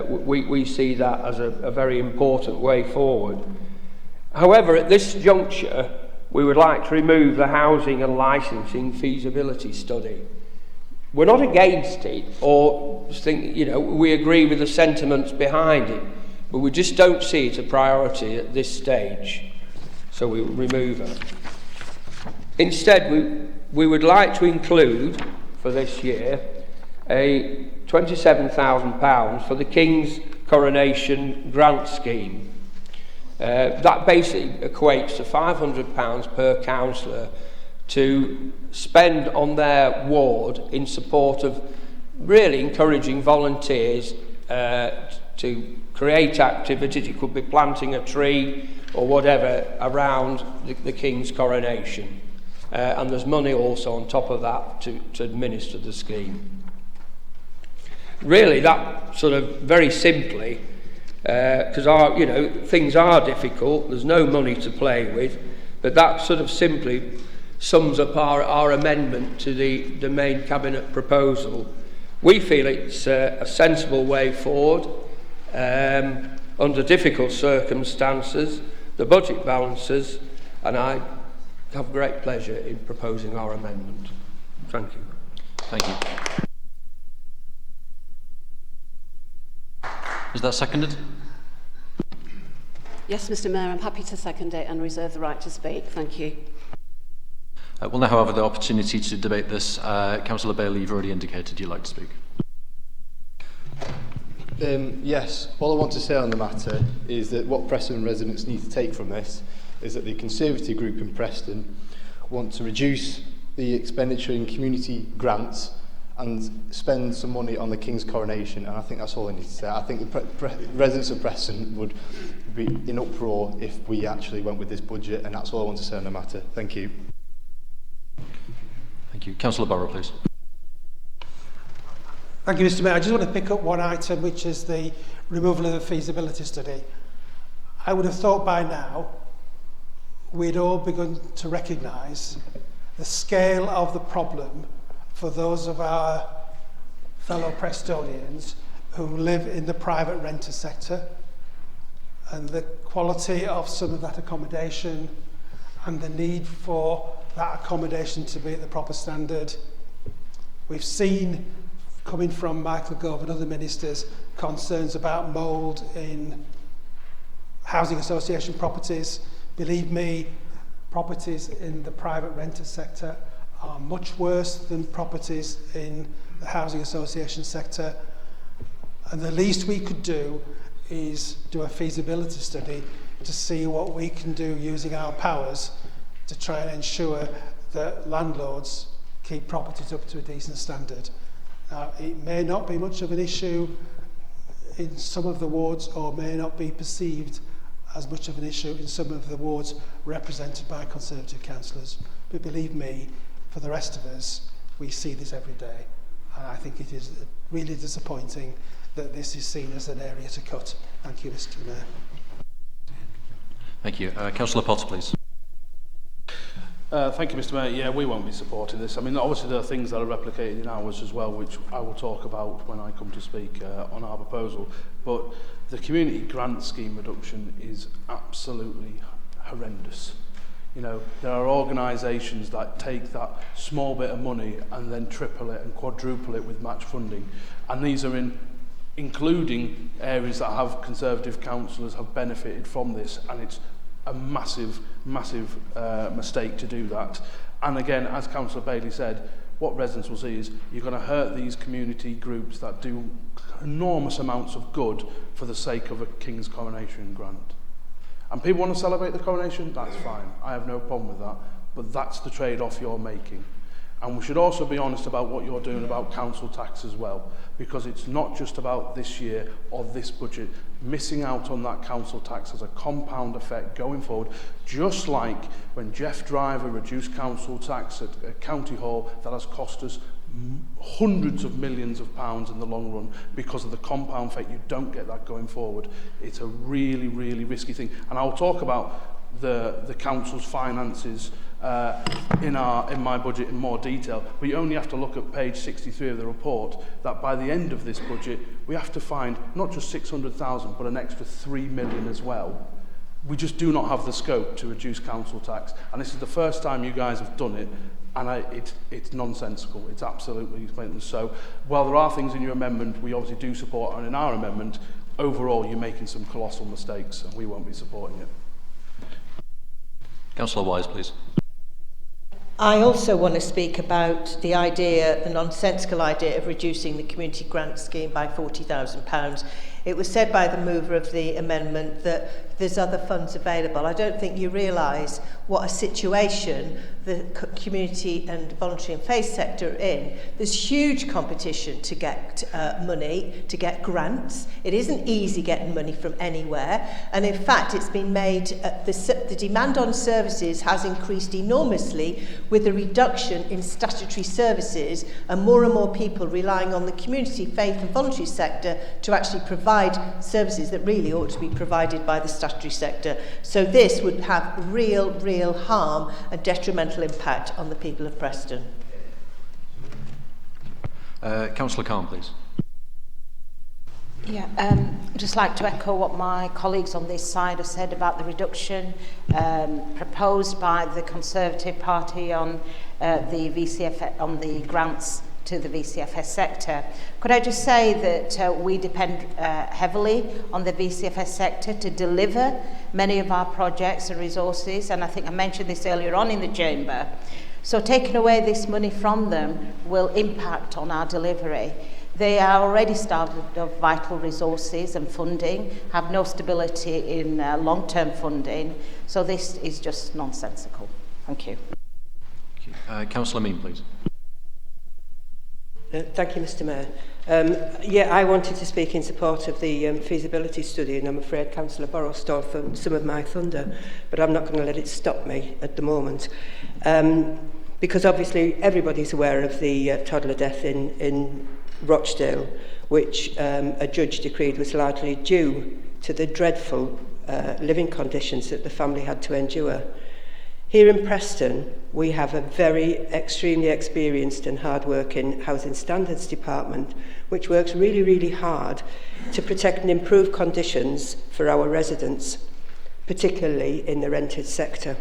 S6: We see that as a very important way forward. However, at this juncture, we would like to remove the housing and licensing feasibility study. We're not against it, or think, we agree with the sentiments behind it, but we just don't see it a priority at this stage. So we will remove it. Instead, we would like to include, for this year, a £27,000 for the King's Coronation Grant Scheme. That basically equates to £500 per councillor to spend on their ward in support of really encouraging volunteers to create activities. It could be planting a tree or whatever around the King's coronation. And there's money also on top of that to administer the scheme. Really, that sort of very simply, because things are difficult, there's no money to play with, but that sort of simply sums up our amendment to the main cabinet proposal. We feel it's a sensible way forward under difficult circumstances. The budget balances, and I have great pleasure in proposing our amendment. Thank you.
S2: Thank you. Is that seconded?
S21: Yes, Mr. Mayor, I'm happy to second it and reserve the right to speak. Thank you.
S2: We'll now have the opportunity to debate this. Councillor Bailey, you've already indicated you'd like to speak.
S20: Yes, all I want to say on the matter is that what Preston residents need to take from this is that the Conservative group in Preston want to reduce the expenditure in community grants and spend some money on the King's coronation, and I think that's all I need to say. I think the residents of Preston would be in uproar if we actually went with this budget, and that's all I want to say on the matter. Thank you.
S2: Thank you. Councillor Barrow, please.
S8: Thank you, Mr. Mayor. I just want to pick up one item, which is the removal of the feasibility study. I would have thought by now we'd all begun to recognise the scale of the problem for those of our fellow Prestonians who live in the private renter sector, and the quality of some of that accommodation and the need for that accommodation to be at the proper standard. We've seen, coming from Michael Gove and other ministers, concerns about mould in housing association properties. Believe me, properties in the private renter sector are much worse than properties in the housing association sector. And the least we could do is do a feasibility study to see what we can do using our powers to try and ensure that landlords keep properties up to a decent standard. Now, it may not be much of an issue in some of the wards, or may not be perceived as much of an issue in some of the wards represented by Conservative councillors. But believe me, for the rest of us, we see this every day. And I think it is really disappointing that this is seen as an area to cut. Thank you, Mr. Mayor.
S2: Thank you. Councillor Potter, please.
S3: Thank you, Mr. Mayor. Yeah, we won't be supporting this. I mean, obviously there are things that are replicated in ours as well, which I will talk about when I come to speak on our proposal. But the community grant scheme reduction is absolutely horrendous. You know, there are organisations that take that small bit of money and then triple it and quadruple it with match funding. And these are including areas that have Conservative councillors have benefited from this, and it's a massive mistake to do that. And again, as Councillor Bailey said, what residents will see is you're going to hurt these community groups that do enormous amounts of good for the sake of a King's Coronation grant. And people want to celebrate the coronation, that's fine. I have no problem with that. But that's the trade-off you're making. And we should also be honest about what you're doing about council tax as well, because it's not just about this year or this budget. Missing out on that council tax has a compound effect going forward, just like when Jeff Driver reduced council tax at County Hall, that has cost us hundreds of millions of pounds in the long run because of the compound effect. You don't get that going forward. It's a really, really risky thing. And I'll talk about the council's finances in my budget in more detail, but you only have to look at page 63 of the report that by the end of this budget we have to find not just 600,000 but an extra 3 million as well. We just do not have the scope to reduce council tax, and this is the first time you guys have done it, and it's nonsensical. It's absolutely pointless. So while there are things in your amendment we obviously do support, and in our amendment overall you're making some colossal mistakes and we won't be supporting it.
S2: Councillor Wise, please.
S13: I also want to speak about the nonsensical idea of reducing the community grant scheme by £40,000. It was said by the mover of the amendment that there's other funds available. I don't think you realise what a situation the community and voluntary and faith sector are in. There's huge competition to get money, to get grants. It isn't easy getting money from anywhere. And in fact, it's been made, the demand on services has increased enormously with the reduction in statutory services and more people relying on the community, faith and voluntary sector to actually provide services that really ought to be provided by the statutory sector. So this would have real harm and detrimental impact on the people of Preston.
S2: Councillor Khan, please.
S12: Yeah, I'd just like to echo what my colleagues on this side have said about the reduction proposed by the Conservative Party on the VCF, on the grants to the VCFS sector. Could I just say that we depend heavily on the VCFS sector to deliver many of our projects and resources, and I think I mentioned this earlier on in the chamber. So taking away this money from them will impact on our delivery. They are already starved of vital resources and funding, have no stability in long-term funding, so this is just nonsensical. Thank you.
S2: Councillor Mean, please.
S19: Thank you, Mr Mayor. I wanted to speak in support of the feasibility study, and I'm afraid Councillor Borrow stole some of my thunder, but I'm not going to let it stop me at the moment. Because obviously everybody's aware of the toddler death in Rochdale, which a judge decreed was largely due to the dreadful living conditions that the family had to endure. Here in Preston, we have a very extremely experienced and hard-working Housing Standards Department, which works really hard to protect and improve conditions for our residents, particularly in the rented sector.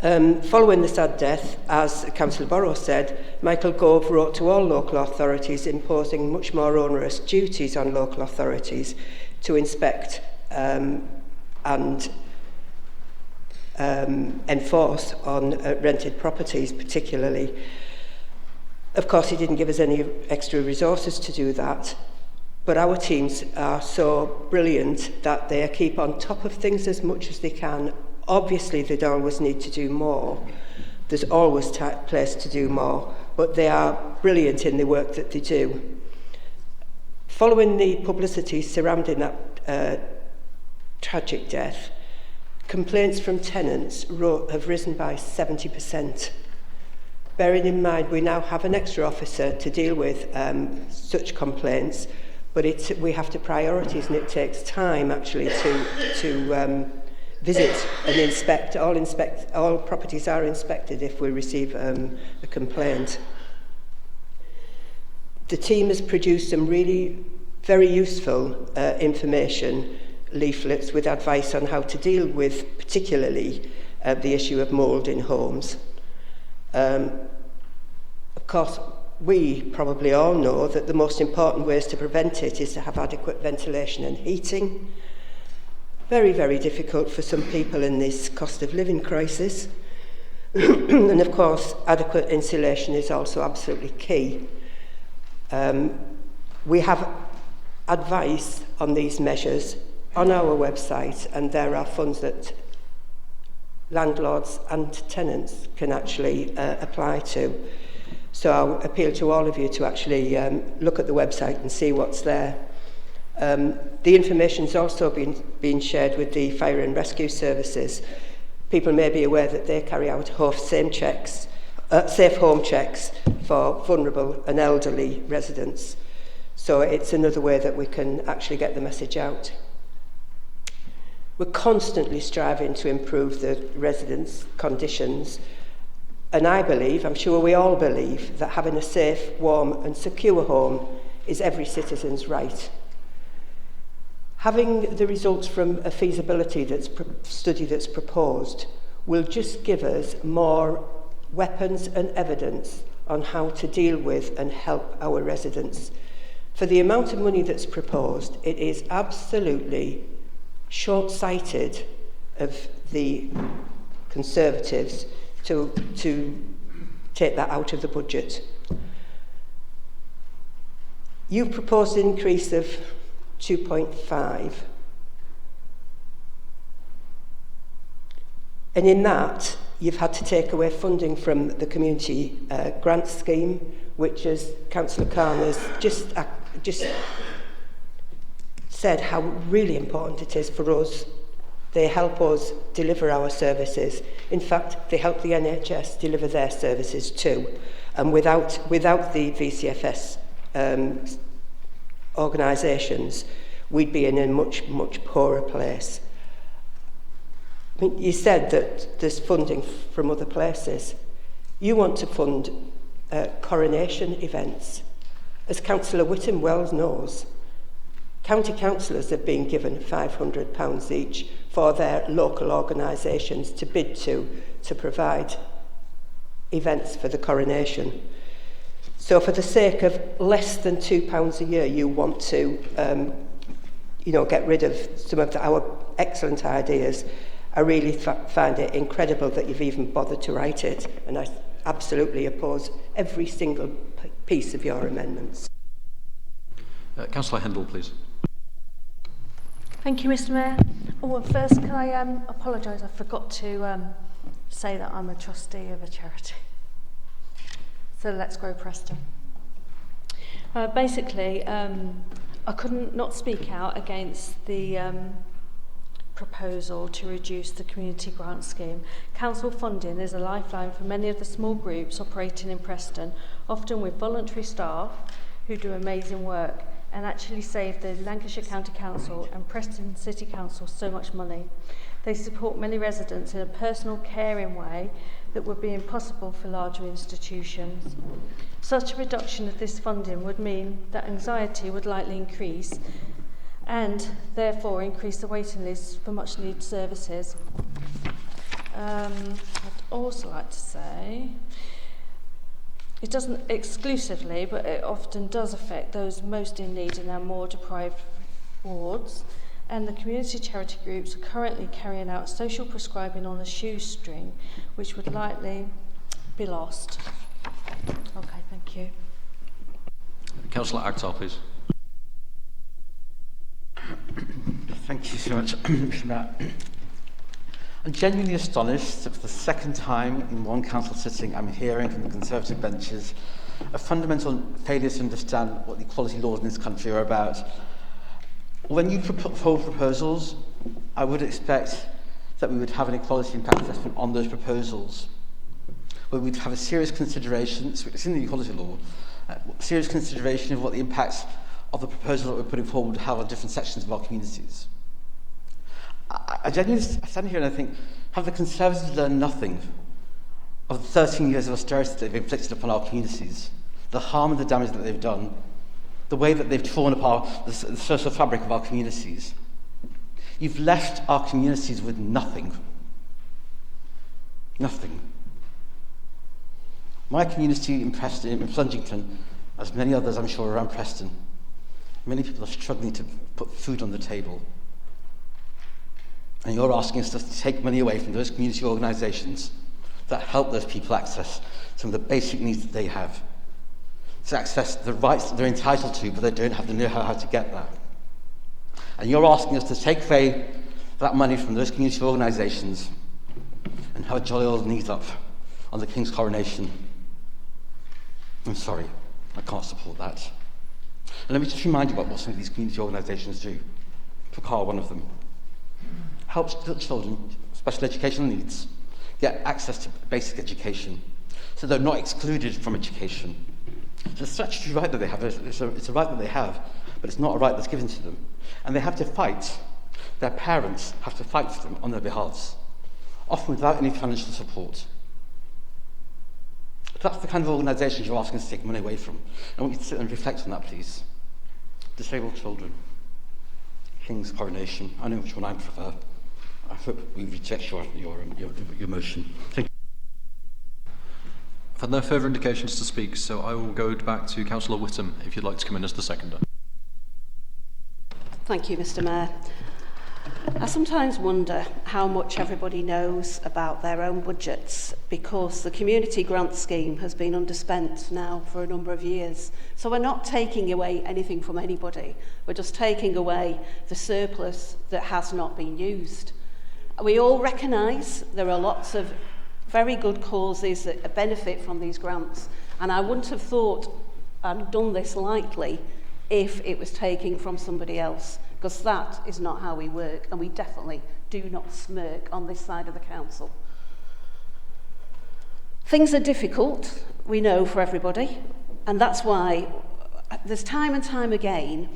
S19: Following the sad death, as Councillor Borrow said, Michael Gove wrote to all local authorities imposing much more onerous duties on local authorities to inspect and enforce on rented properties particularly. Of course, he didn't give us any extra resources to do that, but our teams are so brilliant that they keep on top of things as much as they can. Obviously, they'd always need to do more. There's always place to do more, but they are brilliant in the work that they do. Following the publicity surrounding that tragic death, complaints from tenants have risen by 70%. Bearing in mind we now have an extra officer to deal with such complaints, but we have to prioritise, and it takes time actually to visit and inspect. All properties are inspected if we receive a complaint. The team has produced some really very useful information leaflets with advice on how to deal with particularly the issue of mould in homes. Of course, we probably all know that the most important ways to prevent it is to have adequate ventilation and heating. Very difficult for some people in this cost of living crisis. And of course, adequate insulation is also absolutely key. We have advice on these measures on our website, and there are funds that landlords and tenants can actually apply to. So I'll appeal to all of you to actually look at the website and see what's there. The information is also being shared with the fire and rescue services. People may be aware that they carry out safe home checks for vulnerable and elderly residents. So it's another way that we can actually get the message out. We're constantly striving to improve the residents' conditions, and I believe, I'm sure we all believe, that having a safe, warm and secure home is every citizen's right. Having the results from a feasibility study that's proposed will just give us more weapons and evidence on how to deal with and help our residents. For the amount of money that's proposed, it is absolutely short-sighted of the Conservatives to take that out of the budget. You've proposed an increase of 2.5. And in that, you've had to take away funding from the community grant scheme, which, as Councillor Khan has just said how really important it is for us. They help us deliver our services. In fact, they help the NHS deliver their services too. And without the VCFS organisations, we'd be in a much, much poorer place. I mean, you said that there's funding from other places. You want to fund coronation events. As Councillor Whittam well knows, county councillors have been given £500 each for their local organisations to bid to provide events for the coronation. So for the sake of less than £2 a year, you want to get rid of some of our excellent ideas. I really find it incredible that you've even bothered to write it, and I absolutely oppose every single piece of your amendments.
S2: Councillor Hendel, please.
S1: Thank you, Mr. Mayor. Well, first, can I apologise? I forgot to say that I'm a trustee of a charity. So Let's Grow Preston. Basically, I couldn't not speak out against the proposal to reduce the community grant scheme. Council funding is a lifeline for many of the small groups operating in Preston, often with voluntary staff who do amazing work and actually save the Lancashire County Council and Preston City Council so much money. They support many residents in a personal, caring way that would be impossible for larger institutions. Such a reduction of this funding would mean that anxiety would likely increase and therefore increase the waiting list for much needed services. I'd also like to say, it doesn't exclusively, but it often does affect those most in need in our more deprived wards, and the community charity groups are currently carrying out social prescribing on a shoestring, which would likely be lost. Okay, thank you.
S2: Councillor Akhtar, please.
S18: Thank you so much, Mr. Mayor. I'm genuinely astonished that for the second time in one council sitting I'm hearing from the Conservative benches a fundamental failure to understand what the equality laws in this country are about. When you forward proposals, I would expect that we would have an equality impact assessment on those proposals, where we'd have a serious consideration, it's in the equality law, serious consideration of what the impacts of the proposal that we're putting forward would have on different sections of our communities. I genuinely stand here and I think, have the Conservatives learned nothing of the 13 years of austerity that they've inflicted upon our communities, the harm and the damage that they've done, the way that they've torn apart the social fabric of our communities? You've left our communities with nothing. Nothing. My community in Preston, in Plungington, as many others I'm sure around Preston, many people are struggling to put food on the table. And you're asking us to take money away from those community organisations that help those people access some of the basic needs that they have, to access the rights that they're entitled to, but they don't have the know-how how to get that. And you're asking us to take away that money from those community organisations and have a jolly old knees up on the King's coronation. I'm sorry, I can't support that. And let me just remind you about what some of these community organisations do. Pakar, one of them, helps children with special educational needs get access to basic education, so they're not excluded from education. It's a statutory right that they have. It's a right that they have, but it's not a right that's given to them. And they have to fight. Their parents have to fight for them on their behalves, often without any financial support. That's the kind of organisations you're asking us to take money away from. I want you to sit and reflect on that, please. Disabled children, King's coronation. I know which one I prefer. I hope we reject your motion. Thank you.
S2: I've had no further indications to speak, so I will go back to Councillor Whittam, if you'd like to come in as the seconder.
S21: Thank you, Mr. Mayor. I sometimes wonder how much everybody knows about their own budgets, because the community grant scheme has been underspent now for a number of years. So we're not taking away anything from anybody. We're just taking away the surplus that has not been used. We all recognise there are lots of very good causes that benefit from these grants, and I wouldn't have thought I'd done this lightly if it was taking from somebody else, because that is not how we work, and we definitely do not smirk on this side of the council. Things are difficult, we know, for everybody, and that's why there's time and time again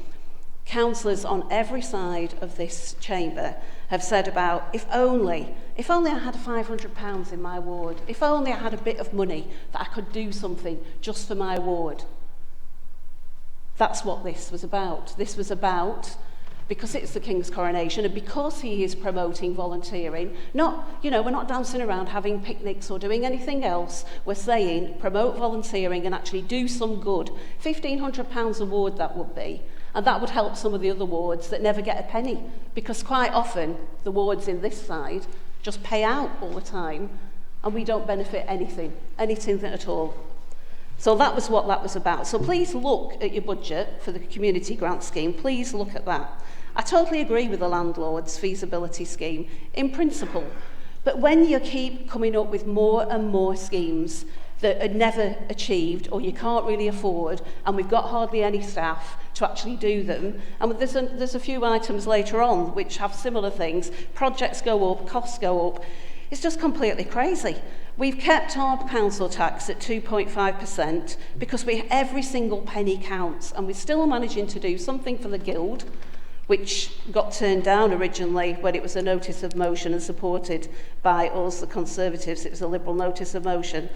S21: councillors on every side of this chamber have said about, if only I had £500 in my ward, if only I had a bit of money that I could do something just for my ward. That's what this was about. This was about, because it's the King's coronation and because he is promoting volunteering, we're not dancing around having picnics or doing anything else. We're saying promote volunteering and actually do some good. £1,500 a ward that would be. And that would help some of the other wards that never get a penny, because quite often the wards in this side just pay out all the time and we don't benefit anything at all. So that was what that was about. So please look at your budget for the community grant scheme. Please look at that. I totally agree with the landlord's feasibility scheme in principle, but when you keep coming up with more and more schemes that are never achieved or you can't really afford, and we've got hardly any staff to actually do them, and there's a few items later on which have similar things, projects go up, costs go up, it's just completely crazy. We've kept our council tax at 2.5% because every single penny counts, and we're still managing to do something for the Guild, which got turned down originally when it was a notice of motion and supported by us, the Conservatives. It was a Liberal notice of motion.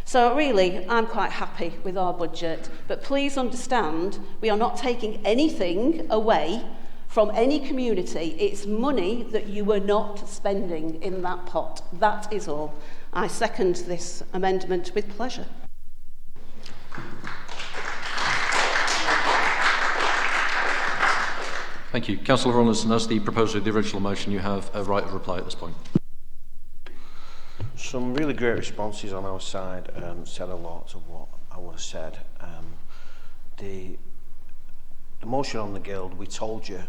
S21: So really, I'm quite happy with our budget, but please understand, we are not taking anything away from any community. It's money that you were not spending in that pot. That is all. I second this amendment with pleasure.
S2: Thank you. Councillor Ronaldson, as the proposer of the original motion, you have a right of reply at this point.
S14: Some really great responses on our side, said a lot of what I would have said. The motion on the Guild, we told you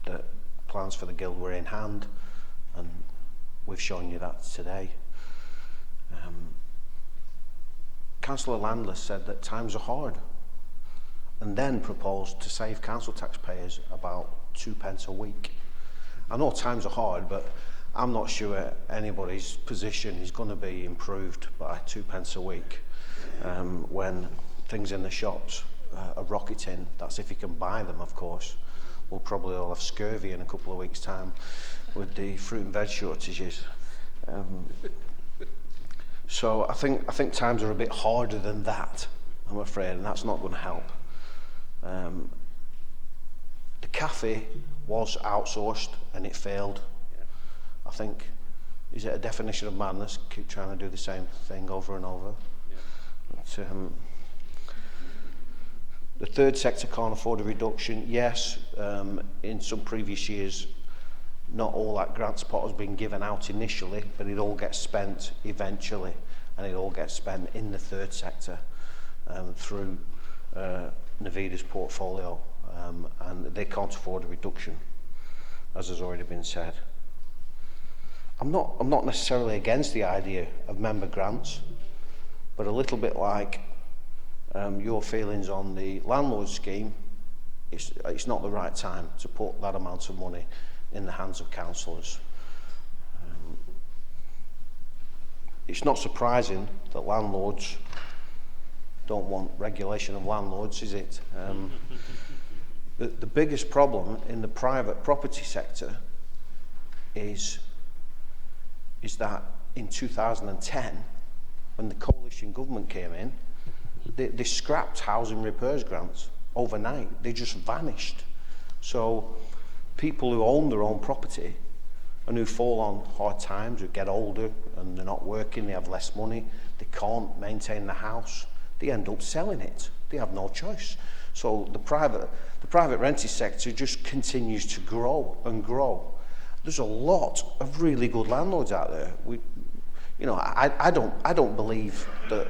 S14: that plans for the Guild were in hand, and we've shown you that today. Councillor Landless said that times are hard, and then proposed to save council taxpayers about 2p a week. I know times are hard, but I'm not sure anybody's position is going to be improved by 2p a week when things in the shops are rocketing. That's if you can buy them, of course. We'll probably all have scurvy in a couple of weeks' time with the fruit and veg shortages. So I think times are a bit harder than that, I'm afraid, and that's not going to help. The cafe was outsourced and it failed. I think, is it a definition of madness? Keep trying to do the same thing over and over. But, the third sector can't afford a reduction. Yes, in some previous years, not all that grants pot has been given out initially, but it all gets spent eventually. and it all gets spent in the third sector through Navida's portfolio, and they can't afford a reduction, as has already been said. I'm not necessarily against the idea of member grants, but a little bit like your feelings on the landlord scheme, it's not the right time to put that amount of money in the hands of councillors. It's not surprising that landlords don't want regulation of landlords, is it? The biggest problem in the private property sector is that in 2010, when the coalition government came in, they scrapped housing repairs grants overnight. They just vanished. So people who own their own property and who fall on hard times, who get older and they're not working, they have less money, they can't maintain the house, they end up selling it. They have no choice. So the private rented sector just continues to grow and grow. There's a lot of really good landlords out there. I don't believe that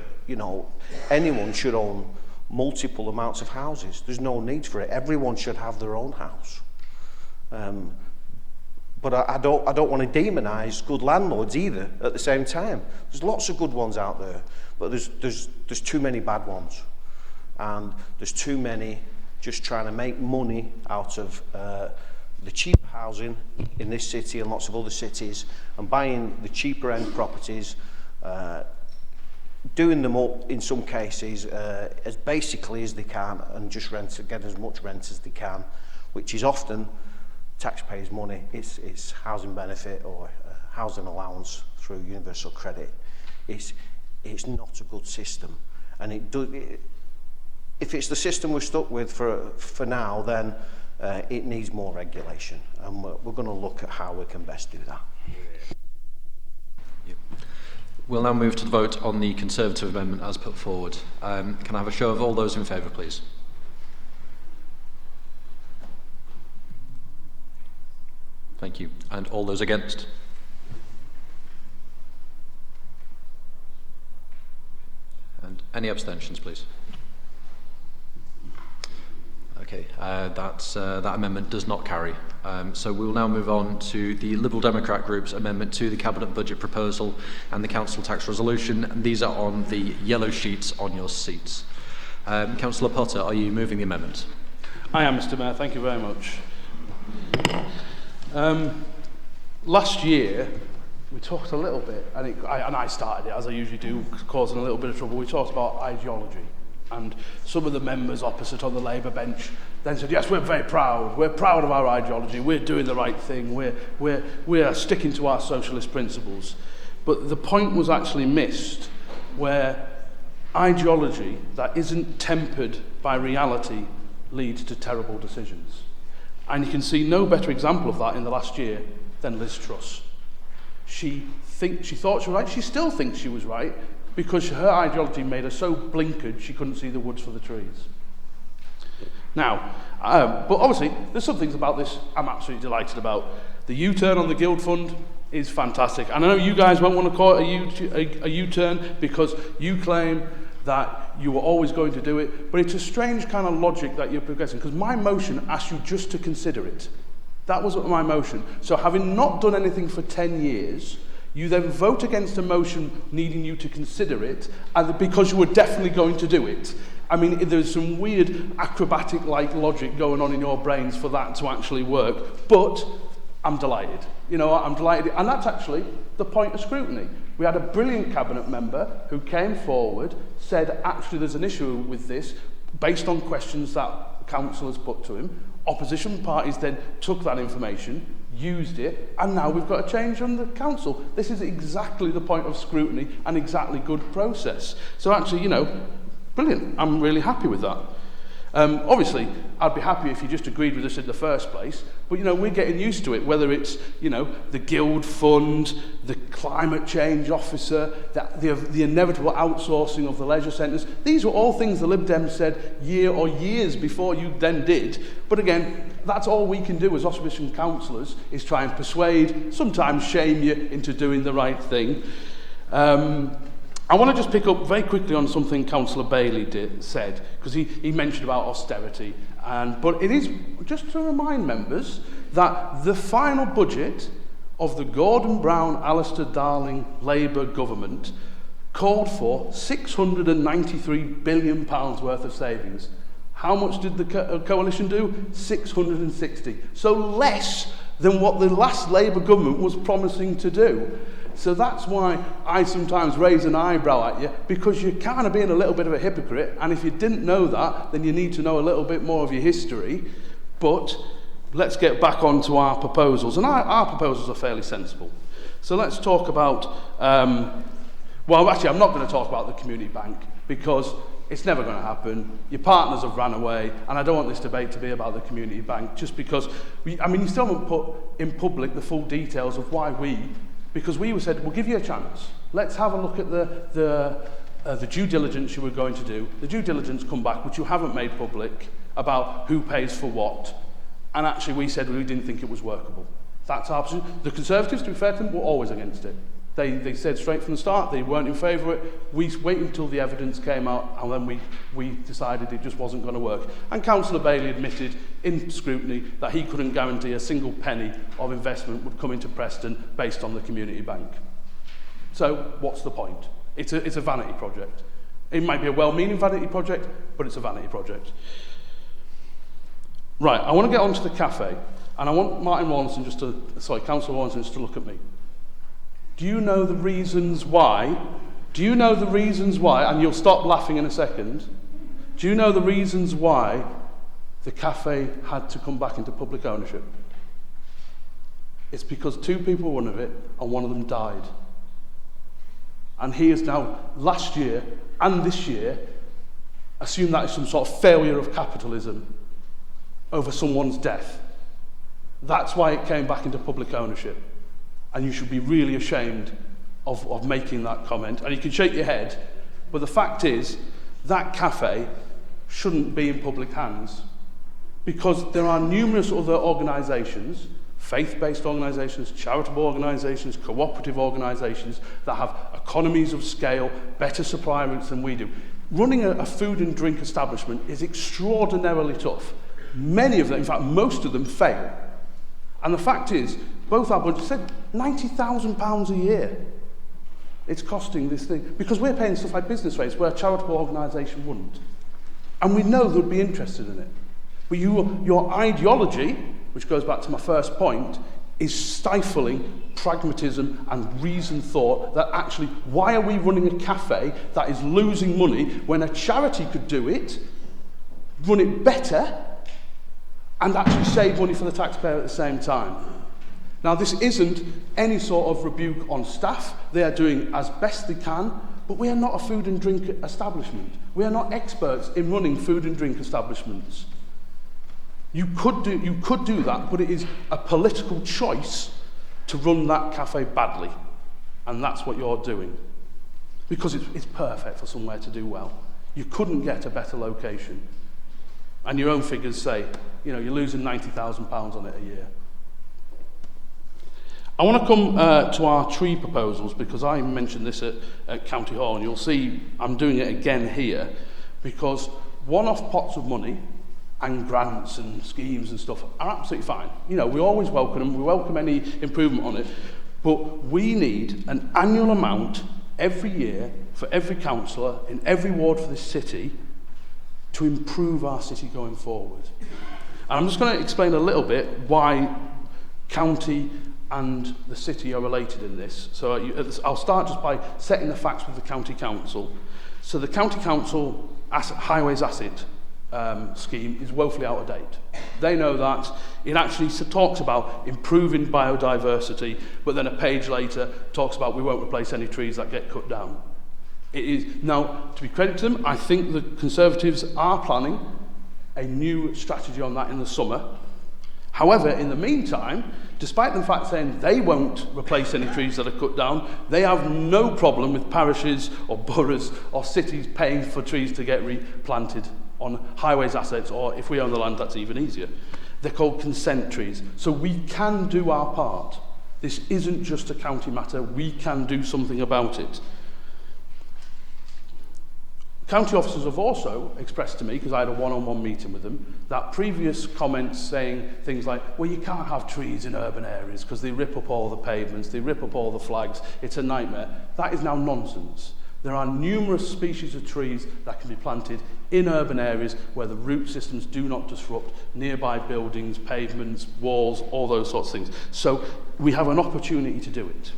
S14: anyone should own multiple amounts of houses. There's no need for it. Everyone should have their own house. But I don't want to demonise good landlords either. At the same time, there's lots of good ones out there, but there's too many bad ones, and there's too many just trying to make money out of the cheap housing in this city and lots of other cities, and buying the cheaper end properties, doing them up in some cases as basically as they can, and just get as much rent as they can, which is often taxpayers' money. It's housing benefit or housing allowance through universal credit. It's not a good system, and if it's the system we're stuck with for now, then it needs more regulation, and we're going to look at how we can best do that.
S2: Yep. We'll now move to the vote on the Conservative amendment as put forward. Can I have a show of all those in favour, please? Thank you. And all those against? And any abstentions, please? Okay, that amendment does not carry. So we will now move on to the Liberal Democrat Group's amendment to the Cabinet Budget Proposal and the Council Tax Resolution. And these are on the yellow sheets on your seats. Councillor Potter, are you moving the amendment?
S3: I am, Mr. Mayor. Thank you very much. Last year, we talked a little bit, and I started it, as I usually do, causing a little bit of trouble. We talked about ideology. And some of the members opposite on the Labour bench then said, yes, we're very proud. We're proud of our ideology. We're doing the right thing. We are sticking to our socialist principles. But the point was actually missed, where ideology that isn't tempered by reality leads to terrible decisions. And you can see no better example of that in the last year than Liz Truss. She thought she was right. She still thinks she was right, because her ideology made her so blinkered she couldn't see the woods for the trees. Now, but obviously, there's some things about this I'm absolutely delighted about. The U-turn on the Guild Fund is fantastic. And I know you guys won't want to call it a U-turn because you claim that you were always going to do it, but it's a strange kind of logic that you're progressing, because my motion asked you just to consider it. That was my motion. So having not done anything for 10 years, you then vote against a motion needing you to consider it, and because you were definitely going to do it. I mean, there's some weird acrobatic-like logic going on in your brains for that to actually work, but I'm delighted. I'm delighted, and that's actually the point of scrutiny. We had a brilliant cabinet member who came forward, said, actually, there's an issue with this, based on questions that councillors put to him. Opposition parties then took that information, used it, and now we've got a change on the council. This is exactly the point of scrutiny and exactly good process. So actually, brilliant. I'm really happy with that. Obviously, I'd be happy if you just agreed with us in the first place, but we're getting used to it, whether it's the Guild Fund, the climate change officer, the inevitable outsourcing of the leisure centres. These were all things the Lib Dems said years before you then did. But again, that's all we can do as opposition councillors, is try and persuade, sometimes shame you into doing the right thing. I want to just pick up very quickly on something Councillor Bailey said, because he mentioned about austerity. But it is just to remind members that the final budget of the Gordon Brown, Alistair Darling Labour government called for £693 billion worth of savings. How much did the coalition do? 660. So less than what the last Labour government was promising to do. So that's why I sometimes raise an eyebrow at you, because you're kind of being a little bit of a hypocrite, and if you didn't know that, then you need to know a little bit more of your history. But let's get back onto our proposals, and our proposals are fairly sensible. So let's talk about, well actually I'm not going to talk about the community bank, because it's never going to happen. Your partners have ran away, and I don't want this debate to be about the community bank, just because, you still haven't put in public the full details of why because we said, we'll give you a chance. Let's have a look at the due diligence you were going to do. The due diligence come back, which you haven't made public, about who pays for what. And actually we said we didn't think it was workable. That's our position. The Conservatives, to be fair to them, were always against it. They said straight from the start they weren't in favour of it. We waited until the evidence came out, and then we decided it just wasn't going to work. And Councillor Bailey admitted in scrutiny that he couldn't guarantee a single penny of investment would come into Preston based on the community bank. So what's the point? It's a vanity project. It might be a well-meaning vanity project, but it's a vanity project. Right, I want to get on to the cafe, and I want Councillor Rawlinson just to look at me. Do you know the reasons why? And you'll stop laughing in a second. Do you know the reasons why the cafe had to come back into public ownership? It's because 2 people were one of it, and one of them died. And he is now, last year and this year, assumed that is some sort of failure of capitalism over someone's death. That's why it came back into public ownership. And you should be really ashamed of making that comment. And you can shake your head, but the fact is, that cafe shouldn't be in public hands, because there are numerous other organisations, faith-based organisations, charitable organisations, cooperative organisations, that have economies of scale, better supply routes than we do. Running a food and drink establishment is extraordinarily tough. Many of them, in fact most of them, fail. And the fact is, both our budgets said £90,000 a year it's costing this thing, because we're paying stuff like business rates where a charitable organisation wouldn't. And we know they'd be interested in it. But your ideology, which goes back to my first point, is stifling pragmatism and reasoned thought that actually, why are we running a cafe that is losing money when a charity could do it, run it better, and actually save money for the taxpayer at the same time? Now, this isn't any sort of rebuke on staff. They are doing as best they can, but we are not a food and drink establishment. We are not experts in running food and drink establishments. You could do that, but it is a political choice to run that cafe badly. And that's what you're doing. Because it's perfect for somewhere to do well. You couldn't get a better location. And your own figures say, you're losing £90,000 on it a year. I want to come to our tree proposals, because I mentioned this at County Hall, and you'll see I'm doing it again here, because one-off pots of money and grants and schemes and stuff are absolutely fine. We always welcome them, we welcome any improvement on it, but we need an annual amount every year for every councillor in every ward for this city to improve our city going forward. And I'm just going to explain a little bit why county and the city are related in this. So I'll start just by setting the facts with the county council. So the county council highways asset scheme is woefully out of date. They know that. It actually talks about improving biodiversity, but then a page later talks about we won't replace any trees that get cut down. It is now, to be credited to them, I think the Conservatives are planning a new strategy on that in the summer. However, in the meantime, despite the fact saying they won't replace any trees that are cut down, they have no problem with parishes or boroughs or cities paying for trees to get replanted on highways assets, or if we own the land, that's even easier. They're called consent trees. So we can do our part. This isn't just a county matter. We can do something about it. County officers have also expressed to me, because I had a one-on-one meeting with them, that previous comments saying things like, well, you can't have trees in urban areas because they rip up all the pavements, they rip up all the flags, it's a nightmare. That is now nonsense. There are numerous species of trees that can be planted in urban areas where the root systems do not disrupt nearby buildings, pavements, walls, all those sorts of things. So we have an opportunity to do it.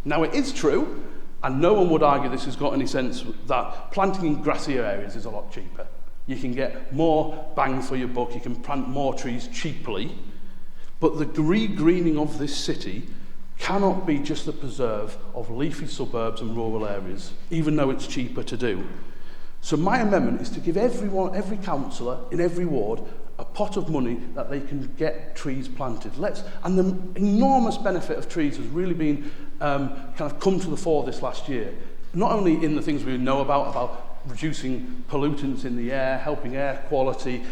S3: Now, it is true, and no one would argue this has got any sense, that planting in grassy areas is a lot cheaper. You can get more bang for your buck, you can plant more trees cheaply, but the re-greening of this city cannot be just the preserve of leafy suburbs and rural areas, even though it's cheaper to do. So my amendment is to give every councillor in every ward a pot of money that they can get trees planted. And the enormous benefit of trees has really been kind of come to the fore this last year. Not only in the things we know about reducing pollutants in the air, helping air quality.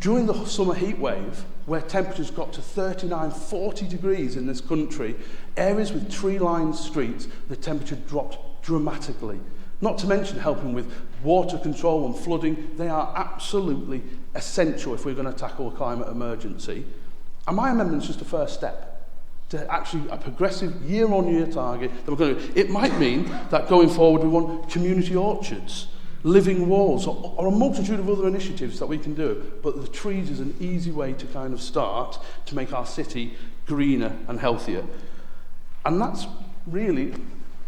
S3: During the summer heat wave, where temperatures got to 39, 40 degrees in this country, areas with tree-lined streets, the temperature dropped dramatically. Not to mention helping with water control and flooding. They are absolutely essential if we're going to tackle a climate emergency. And my amendment is just a first step to actually a progressive year-on-year target that we're going to do. It might mean that going forward we want community orchards, living walls, or a multitude of other initiatives that we can do. But the trees is an easy way to kind of start to make our city greener and healthier. And that's really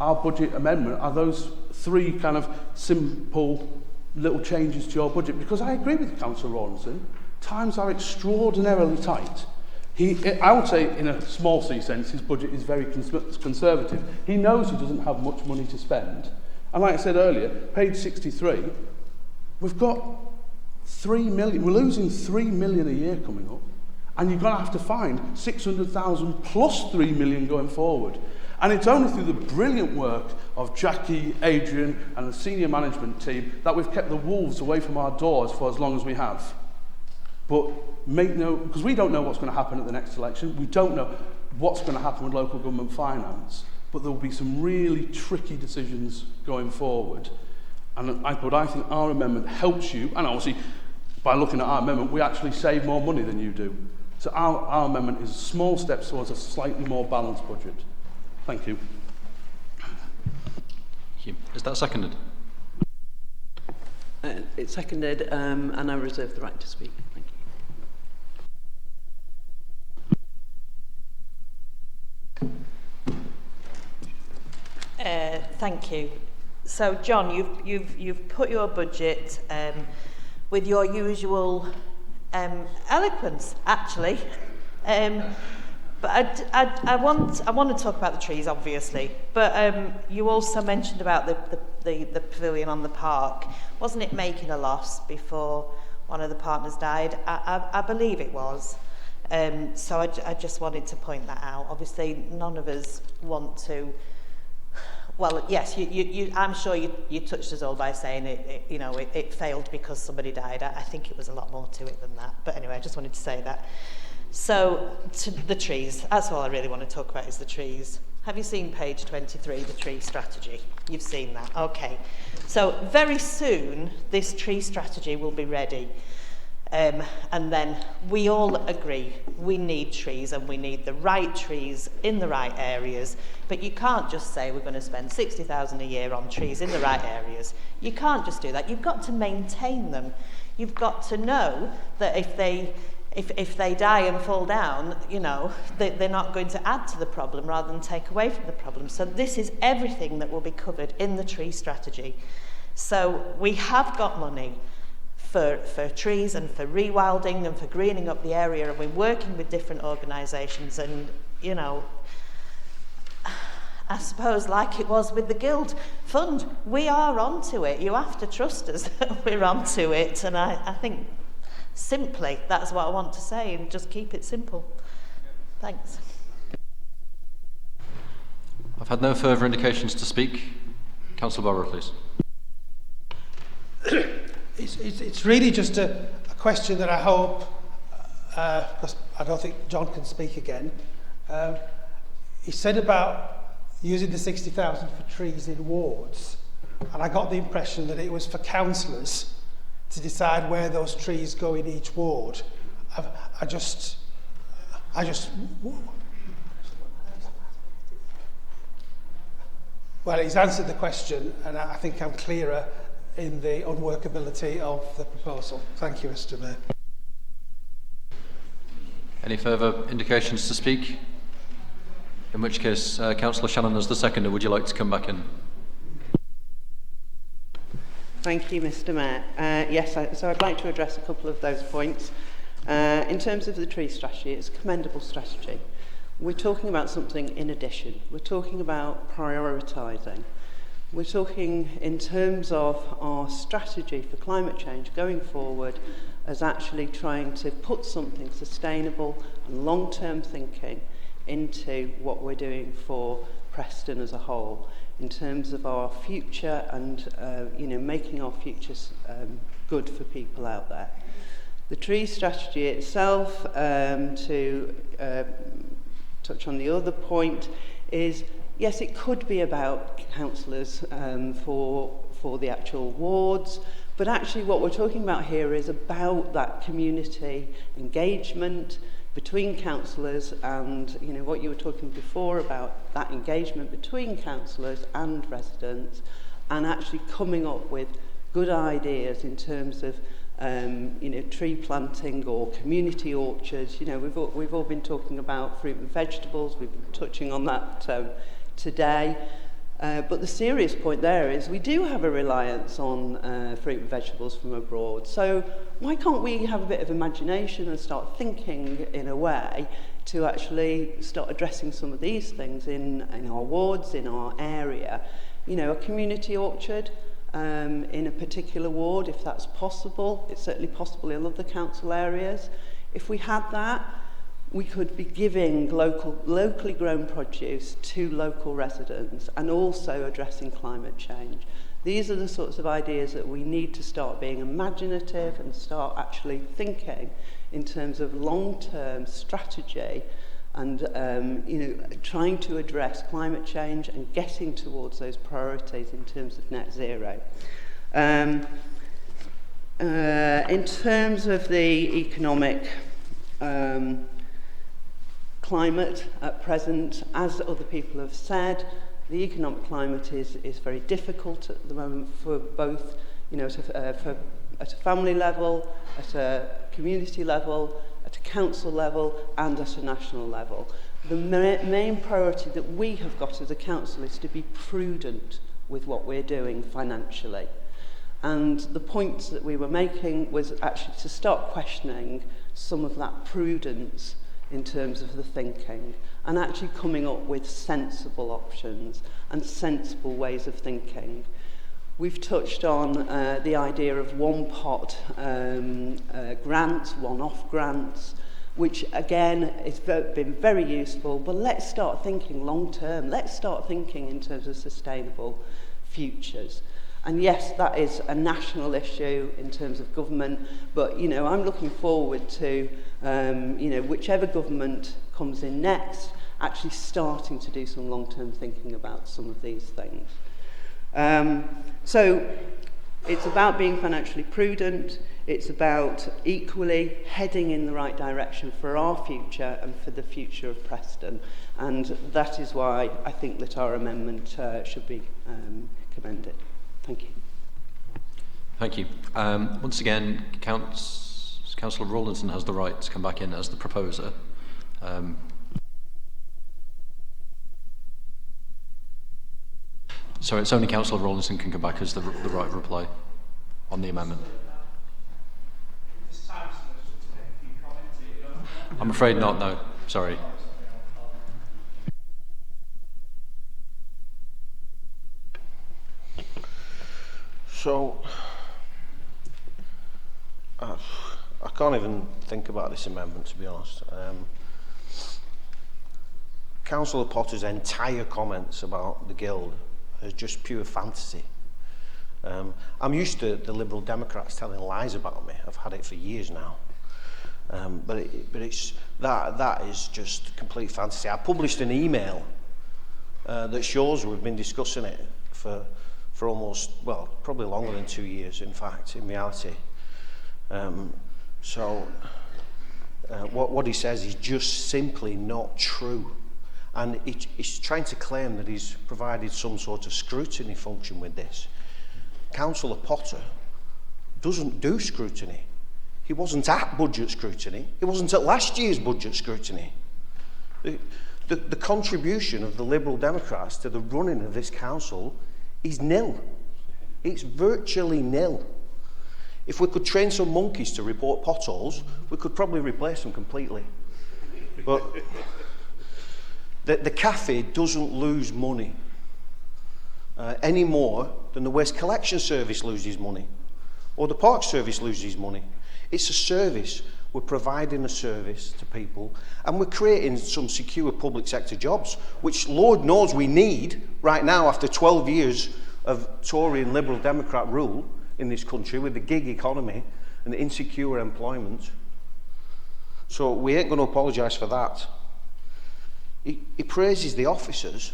S3: our budget amendment, are those three kind of simple little changes to your budget. Because I agree with Councillor Rawlinson, times are extraordinarily tight. I would say, in a small c sense, his budget is very conservative. He knows he doesn't have much money to spend. And like I said earlier, page 63, we've got 3 million, we're losing 3 million a year coming up, and you're going to have to find 600,000 plus 3 million going forward. And it's only through the brilliant work of Jackie, Adrian, and the senior management team that we've kept the wolves away from our doors for as long as we have. But make no, because we don't know what's going to happen at the next election, we don't know what's going to happen with local government finance, but there will be some really tricky decisions going forward. And I think our amendment helps you, and obviously by looking at our amendment, we actually save more money than you do. So our amendment is small steps towards a slightly more balanced budget. Thank you.
S2: Thank you. Is that seconded?
S5: It's seconded, and I reserve the right to speak. Thank you.
S12: Thank you. So, John, you've put your budget with your usual eloquence, actually. But I want to talk about the trees, obviously. But you also mentioned about the pavilion on the park. Wasn't it making a loss before one of the partners died? I believe it was. So I just wanted to point that out. Obviously, none of us want to. Well, yes, I'm sure you touched us all by saying it failed because somebody died. I think it was a lot more to it than that. But anyway, I just wanted to say that. So, to the trees. That's all I really want to talk about is the trees. Have you seen page 23, the tree strategy? You've seen that. Okay. So, very soon, this tree strategy will be ready. And then we all agree we need trees and we need the right trees in the right areas. But you can't just say we're going to spend 60,000 a year on trees in the right areas. You can't just do that. You've got to maintain them. You've got to know that if they die and fall down, they're not going to add to the problem rather than take away from the problem. So this is everything that will be covered in the tree strategy. So we have got money for trees and for rewilding and for greening up the area, and we're working with different organisations, and I suppose like it was with the Guild Fund, we are onto it. You have to trust us that we're onto it, and I think simply that's what I want to say, and just keep it simple. Thanks.
S2: I've had no further indications to speak. Councillor Barrow, please.
S8: It's really just a question that I hope, because I don't think John can speak again. He said about using the 60,000 for trees in wards. and I got the impression that it was for councillors to decide where those trees go in each ward. I just well, he's answered the question, and I think I'm clearer in the unworkability of the proposal. Thank you, Mr. Mayor.
S2: Any further indications to speak? In which case, Councillor Shannon as the seconder, would you like to come back in?
S5: Thank you, Mr. Mayor. Yes, so I'd like to address a couple of those points. In terms of the tree strategy, it's a commendable strategy. We're talking about something in addition. We're talking about prioritising. We're talking in terms of our strategy for climate change going forward as actually trying to put something sustainable and long-term thinking into what we're doing for Preston as a whole in terms of our future and making our futures good for people out there. The tree strategy itself, to touch on the other point, is yes, it could be about councillors for the actual wards, but actually what we're talking about here is about that community engagement between councillors and what you were talking before about that engagement between councillors and residents, and actually coming up with good ideas in terms of tree planting or community orchards. We've all been talking about fruit and vegetables. We've been touching on that today. But the serious point there is we do have a reliance on fruit and vegetables from abroad. So why can't we have a bit of imagination and start thinking in a way to actually start addressing some of these things in our wards, in our area? A community orchard in a particular ward, if that's possible. It's certainly possible in other council areas. If we had that, we could be giving locally grown produce to local residents and also addressing climate change. These are the sorts of ideas that we need to start being imaginative and start actually thinking in terms of long-term strategy and trying to address climate change and getting towards those priorities in terms of net zero. In terms of the economic climate at present, as other people have said, the economic climate is very difficult at the moment for both, at a family level, at a community level, at a council level, and at a national level. The main priority that we have got as a council is to be prudent with what we're doing financially. And the points that we were making was actually to start questioning some of that prudence in terms of the thinking and actually coming up with sensible options and sensible ways of thinking. We've touched on the idea of one-pot grants, one-off grants, which again has been very useful, but let's start thinking long-term. Let's start thinking in terms of sustainable futures. And yes, that is a national issue in terms of government, but I'm looking forward to whichever government comes in next, actually starting to do some long-term thinking about some of these things. So it's about being financially prudent. It's about equally heading in the right direction for our future and for the future of Preston. And that is why I think that our amendment should be commended. Thank you.
S2: Thank you. Once again, Councillor Rawlinson has the right to come back in as the proposer. Sorry, it's only Councillor Rawlinson can come back as the right reply on the amendment. I'm afraid not, no. Sorry.
S14: So, I can't even think about this amendment, to be honest. Councillor Potter's entire comments about the Guild are just pure fantasy. I'm used to the Liberal Democrats telling lies about me. I've had it for years now. But it's that is just complete fantasy. I published an email that shows we've been discussing it for for almost, well, probably longer than 2 years, in fact, in reality. What he says is just simply not true. And he's trying to claim that he's provided some sort of scrutiny function with this. Councillor Potter doesn't do scrutiny. He wasn't at budget scrutiny. He wasn't at last year's budget scrutiny. The contribution of the Liberal Democrats to the running of this council is nil. It's virtually nil. If we could train some monkeys to report potholes, we could probably replace them completely. But the cafe doesn't lose money any more than the Waste Collection Service loses money or the Park Service loses money. It's a service. We're providing a service to people, and we're creating some secure public sector jobs, which Lord knows we need right now after 12 years of Tory and Liberal Democrat rule in this country with the gig economy and insecure employment. So we ain't going to apologise for that. He praises the officers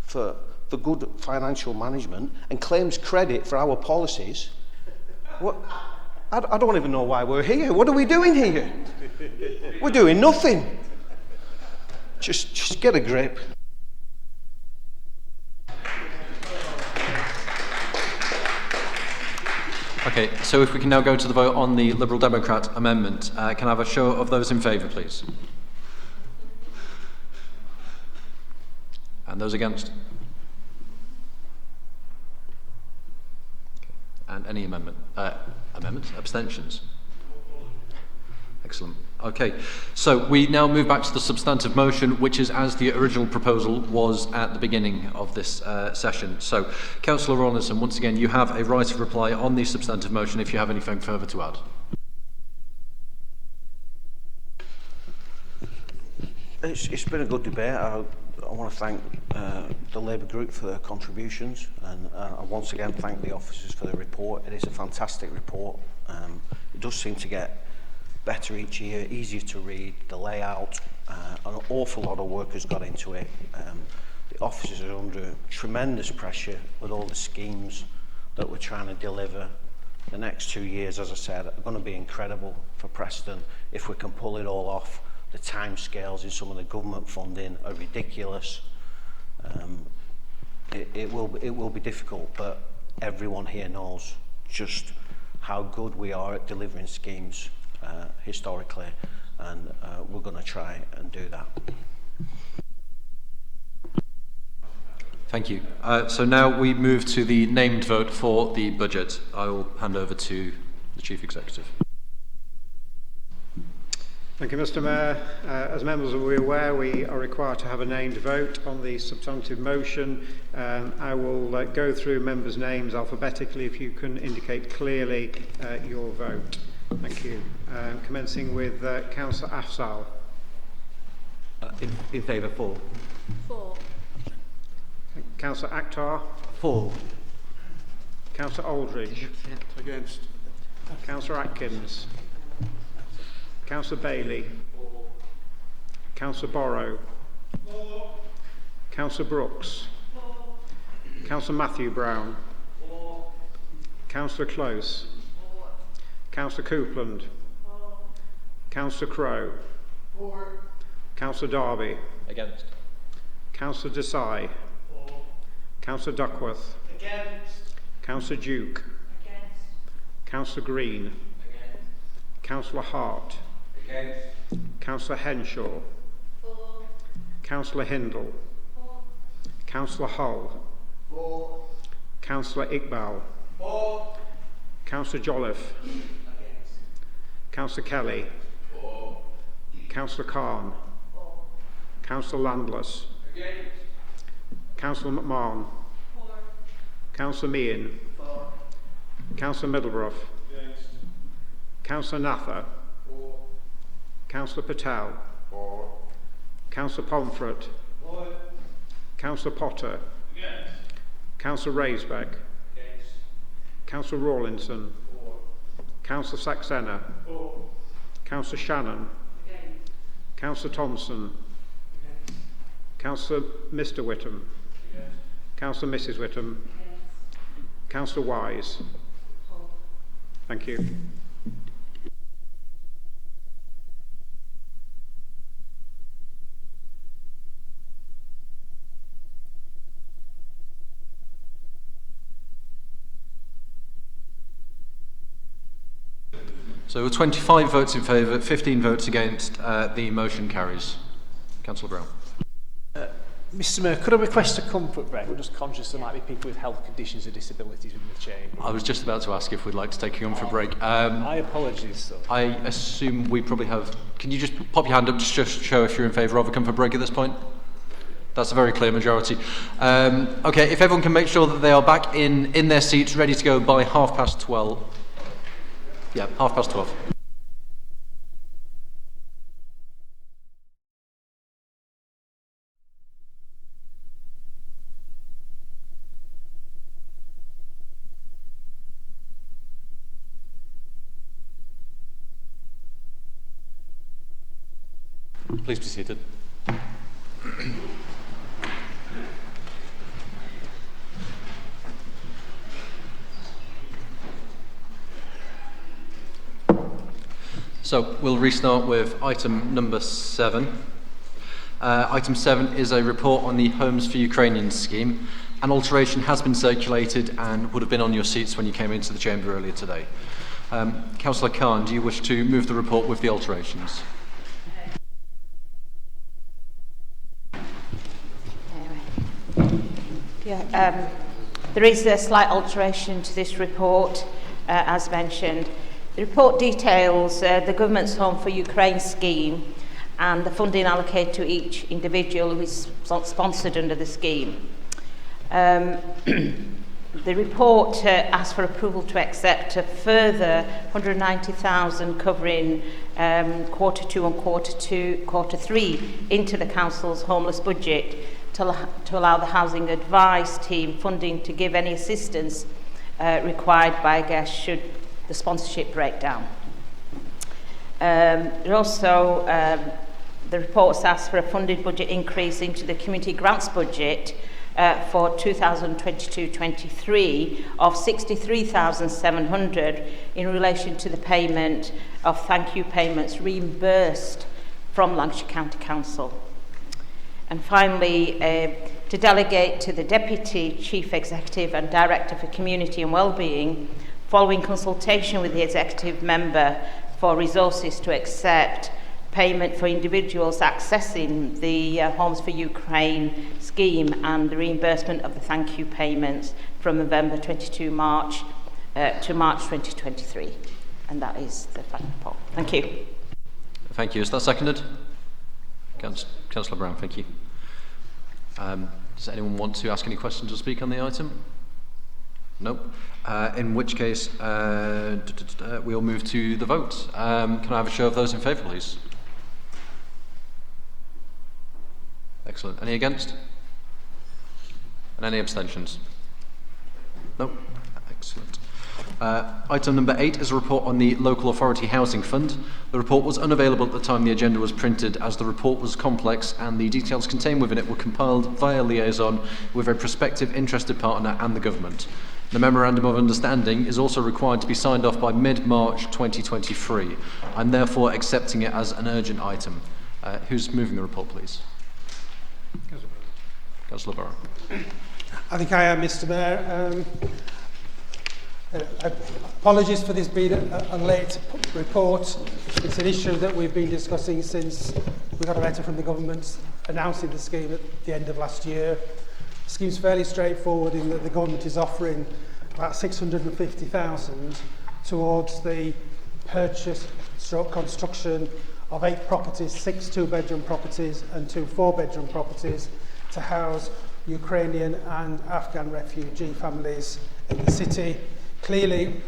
S14: for good financial management and claims credit for our policies. What? I don't even know why we're here. What are we doing here? We're doing nothing. Just get a grip.
S2: Okay, so if we can now go to the vote on the Liberal Democrat amendment. Can I have a show of those in favour, please? And those against? And any amendments? Abstentions? Excellent. Okay, so we now move back to the substantive motion, which is as the original proposal was at the beginning of this session. So, Councillor Rawlinson, once again, you have a right of reply on the substantive motion if you have anything further to add.
S14: It's been a good debate. I want to thank the Labour group for their contributions, and I once again thank the officers for the report. It is a fantastic report. It does seem to get better each year, easier to read, the layout, an awful lot of work has got into it. The officers are under tremendous pressure with all the schemes that we're trying to deliver. The next 2 years, as I said, are going to be incredible for Preston if we can pull it all off. The timescales in some of the government funding are ridiculous. It will be difficult, but everyone here knows just how good we are at delivering schemes historically, and we're going to try and do that.
S2: Thank you. So now we move to the named vote for the budget. I will hand over to the Chief Executive.
S7: Thank you, Mr. Mayor. As members will be aware, we are required to have a named vote on the substantive motion. I will go through members' names alphabetically if you can indicate clearly your vote. Thank you. Commencing with Councillor Afzal.
S22: In favour, 4.
S21: 4.
S7: Councillor Akhtar.
S22: 4.
S7: Councillor Aldridge.
S3: Against.
S7: Councillor Atkins. Councillor Bailey.
S3: 4.
S7: Councillor Borrow.
S3: 4.
S7: Councillor Brooks.
S3: 4.
S7: Councillor Matthew Brown.
S3: 4.
S7: Councillor Close.
S3: 4.
S7: Councillor Coupland.
S3: 4.
S7: Councillor Crowe.
S3: 4.
S7: Councillor Darby.
S2: Against.
S7: Councillor Desai.
S3: 4.
S7: Councillor Duckworth.
S3: Against.
S7: Councillor Duke.
S3: Against.
S7: Councillor Green.
S3: Against.
S7: Councillor Hart.
S3: Against.
S7: Councillor Henshaw.
S3: 4.
S7: Councillor Hindle.
S3: 4.
S7: Councillor Hull.
S3: 4.
S7: Councillor Iqbal.
S3: 4.
S7: Councillor Jolliffe.
S3: Against.
S7: Councillor Kelly.
S3: 4.
S7: Councillor Khan.
S3: 4.
S7: Councillor Landless.
S3: Against.
S7: Councillor McMahon.
S3: 4.
S7: Councillor Meehan.
S3: 4.
S7: Councillor Middlebroof.
S3: Against.
S7: Councillor Natha.
S3: 4.
S7: Councillor Patel.
S3: 4.
S7: Councillor Pomfret.
S3: 4.
S7: Councillor Potter.
S3: Against.
S7: Councillor Raisbeck.
S3: Against.
S7: Councillor Rawlinson.
S3: 4.
S7: Councillor Saxena.
S3: 4.
S7: Councillor Shannon.
S3: Against.
S7: Councillor Thompson.
S3: Against.
S7: Councillor Mr Whittam.
S3: Against.
S7: Councillor Mrs Whittam.
S3: Against.
S7: Councillor Wise. Thank you.
S2: So 25 votes in favour, 15 votes against, the motion carries. Councillor Brown.
S11: Mr Mayor, could I request a comfort break? I'm just conscious there might be people with health conditions or disabilities within the chamber.
S2: I was just about to ask if we'd like to take a comfort break.
S11: My apologies, sir.
S2: I assume we probably have... Can you just pop your hand up to just show if you're in favour of a comfort break at this point? That's a very clear majority. Okay, if everyone can make sure that they are back in their seats, ready to go by 12:30. Yeah, 12:30. Please be seated. So we'll restart with item number 7. Item 7 is a report on the Homes for Ukrainians scheme. An alteration has been circulated and would have been on your seats when you came into the chamber earlier today. Councillor Khan, do you wish to move the report with the alterations?
S12: Yeah, there is a slight alteration to this report, as mentioned. The report details the government's Home for Ukraine scheme and the funding allocated to each individual who is sponsored under the scheme. The report asks for approval to accept a further 190,000 covering quarter 2 and quarter 3 into the council's homeless budget to allow the housing advice team funding to give any assistance required by guests should the sponsorship breakdown. Also, the report asks for a funded budget increase into the community grants budget for 2022-23 of 63,700 in relation to the payment of thank you payments reimbursed from Lancashire County Council. And finally, to delegate to the Deputy Chief Executive and Director for Community and Wellbeing, following consultation with the Executive Member, for resources to accept payment for individuals accessing the Homes for Ukraine scheme and the reimbursement of the thank you payments from November 22 March to March 2023. And that is the final report. Thank you.
S2: Thank you. Is that seconded? Councillor Brown, thank you. Does anyone want to ask any questions or speak on the item? No. In which case, we'll move to the vote. Can I have a show of those in favour, please? Excellent. Any against? And any abstentions? No. Excellent. Item number 8 is a report on the Local Authority Housing Fund. The report was unavailable at the time the agenda was printed, as the report was complex and the details contained within it were compiled via liaison with a prospective interested partner and the government. The Memorandum of Understanding is also required to be signed off by mid-March 2023. I'm therefore accepting it as an urgent item. Who's moving the report, please? Councillor Burrow.
S8: I think I am, Mr Mayor. Apologies for this being a late report. It's an issue that we've been discussing since we got a letter from the government announcing the scheme at the end of last year. The scheme's fairly straightforward in that the government is offering about 650,000 towards the purchase / construction of 8 properties, 6 2-bedroom properties and 2 4-bedroom properties to house Ukrainian and Afghan refugee families in the city. Clearly,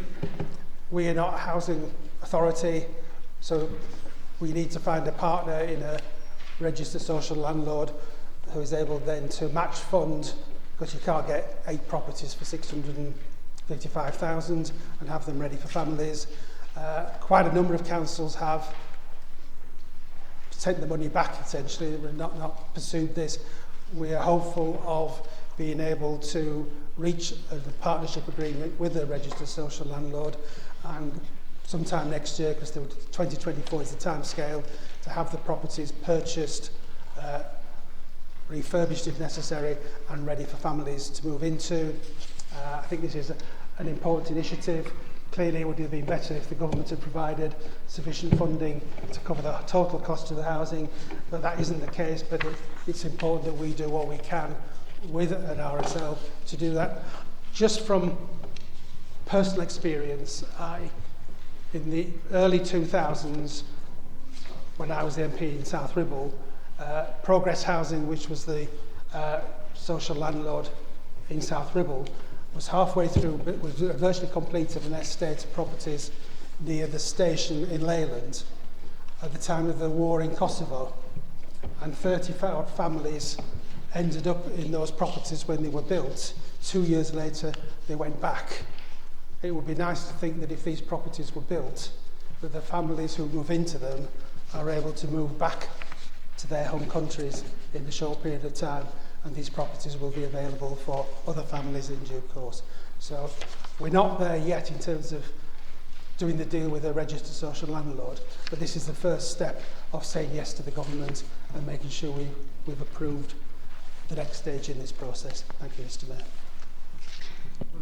S8: we are not a housing authority, so we need to find a partner in a registered social landlord who is able then to match fund, because you can't get 8 properties for 655,000 and have them ready for families. Quite a number of councils have sent the money back, essentially. We've not pursued this. We are hopeful of being able to reach a partnership agreement with a registered social landlord, and sometime next year, because 2024 is the time scale, to have the properties purchased, refurbished if necessary, and ready for families to move into. I think this is an important initiative. Clearly, it would have been better if the government had provided sufficient funding to cover the total cost of the housing, but that isn't the case. But it's important that we do what we can with an RSL to do that. Just from personal experience, in the early 2000s, when I was the MP in South Ribble, Progress Housing, which was the social landlord in South Ribble, was halfway through, was virtually completed an estate of properties near the station in Leyland at the time of the war in Kosovo. And 35 families ended up in those properties when they were built. 2 years later, they went back. It would be nice to think that if these properties were built, that the families who move into them are able to move back to their home countries in a short period of time, and these properties will be available for other families in due course. So we're not there yet in terms of doing the deal with a registered social landlord, but this is the first step of saying yes to the government and making sure we've approved the next stage in this process. Thank you, Mr. Mayor.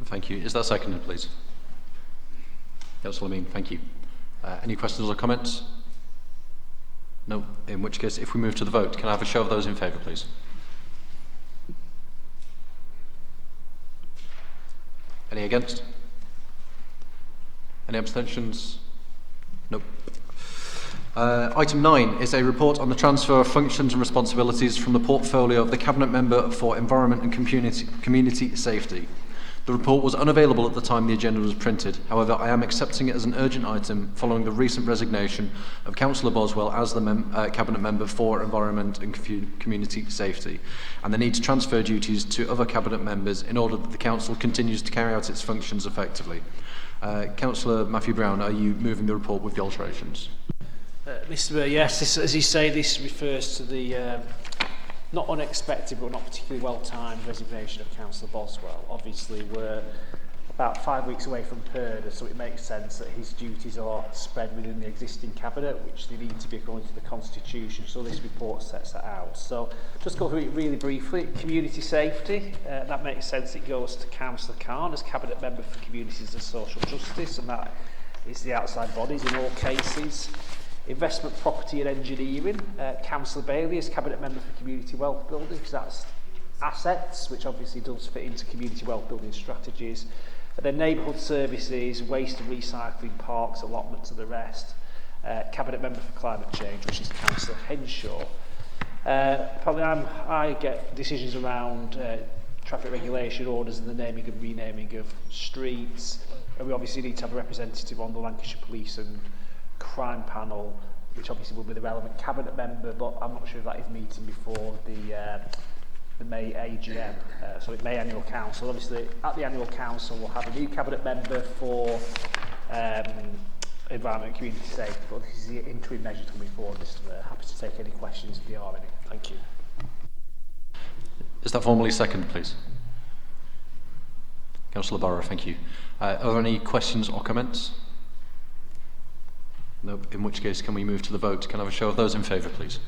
S2: Thank you. Is that seconded, please? Councillor Amin, thank you. Any questions or comments? No. In which case, if we move to the vote, can I have a show of those in favour, please? Any against? Any abstentions? Nope. Item 9 is a report on the transfer of functions and responsibilities from the portfolio of the Cabinet Member for Environment and Community Safety. The report was unavailable at the time the agenda was printed. However, I am accepting it as an urgent item following the recent resignation of Councillor Boswell as the Cabinet Member for Environment and Community Safety, and the need to transfer duties to other Cabinet Members in order that the Council continues to carry out its functions effectively. Councillor Matthew Brown, are you moving the report with the alterations?
S11: Mr. Mayor, yes, this, as you say, this refers to the not unexpected but not particularly well-timed resignation of Councillor Boswell. Obviously, we're about 5 weeks away from Purdah, so it makes sense that his duties are spread within the existing Cabinet, which they need to be according to the Constitution, so this report sets that out. So, just go through it really briefly. Community safety, that makes sense, it goes to Councillor Khan as Cabinet Member for Communities and Social Justice, and that is the outside bodies in all cases. Investment, property and engineering, Councillor Bailey as Cabinet Member for Community Wealth Building, because that's assets, which obviously does fit into community wealth building strategies. And then neighbourhood services, waste and recycling, parks, allotments and the rest. Cabinet Member for Climate Change, which is Councillor Henshaw. I get decisions around traffic regulation orders and the naming and renaming of streets. And we obviously need to have a representative on the Lancashire Police and Crime Panel, which obviously will be the relevant Cabinet Member, but I'm not sure if that is meeting before the May AGM, sorry, May Annual Council. Obviously, at the Annual Council, we'll have a new Cabinet Member for Environment and Community Safety, but this is the interim measure coming forward. Happy to take any questions if there are any. Thank you.
S2: Is that formally seconded, please? Councillor Barrow, thank you. Are there any questions or comments? No, in which case can we move to the vote? Can I have a show of those in favour, please?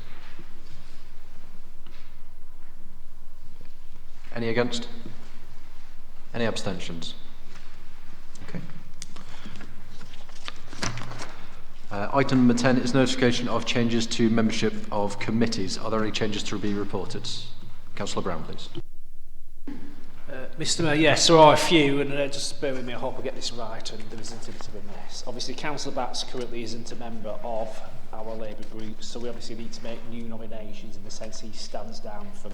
S2: Any against? Any abstentions? Okay. Item number 10 is notification of changes to membership of committees. Are there any changes to be reported? Councillor Brown, please.
S11: Mr. Mayor, yes, there are a few, and just bear with me, I hope I get this right, and there isn't a bit of a mess. Obviously, Councillor Batts currently isn't a member of our Labour group, so we obviously need to make new nominations in the sense he stands down from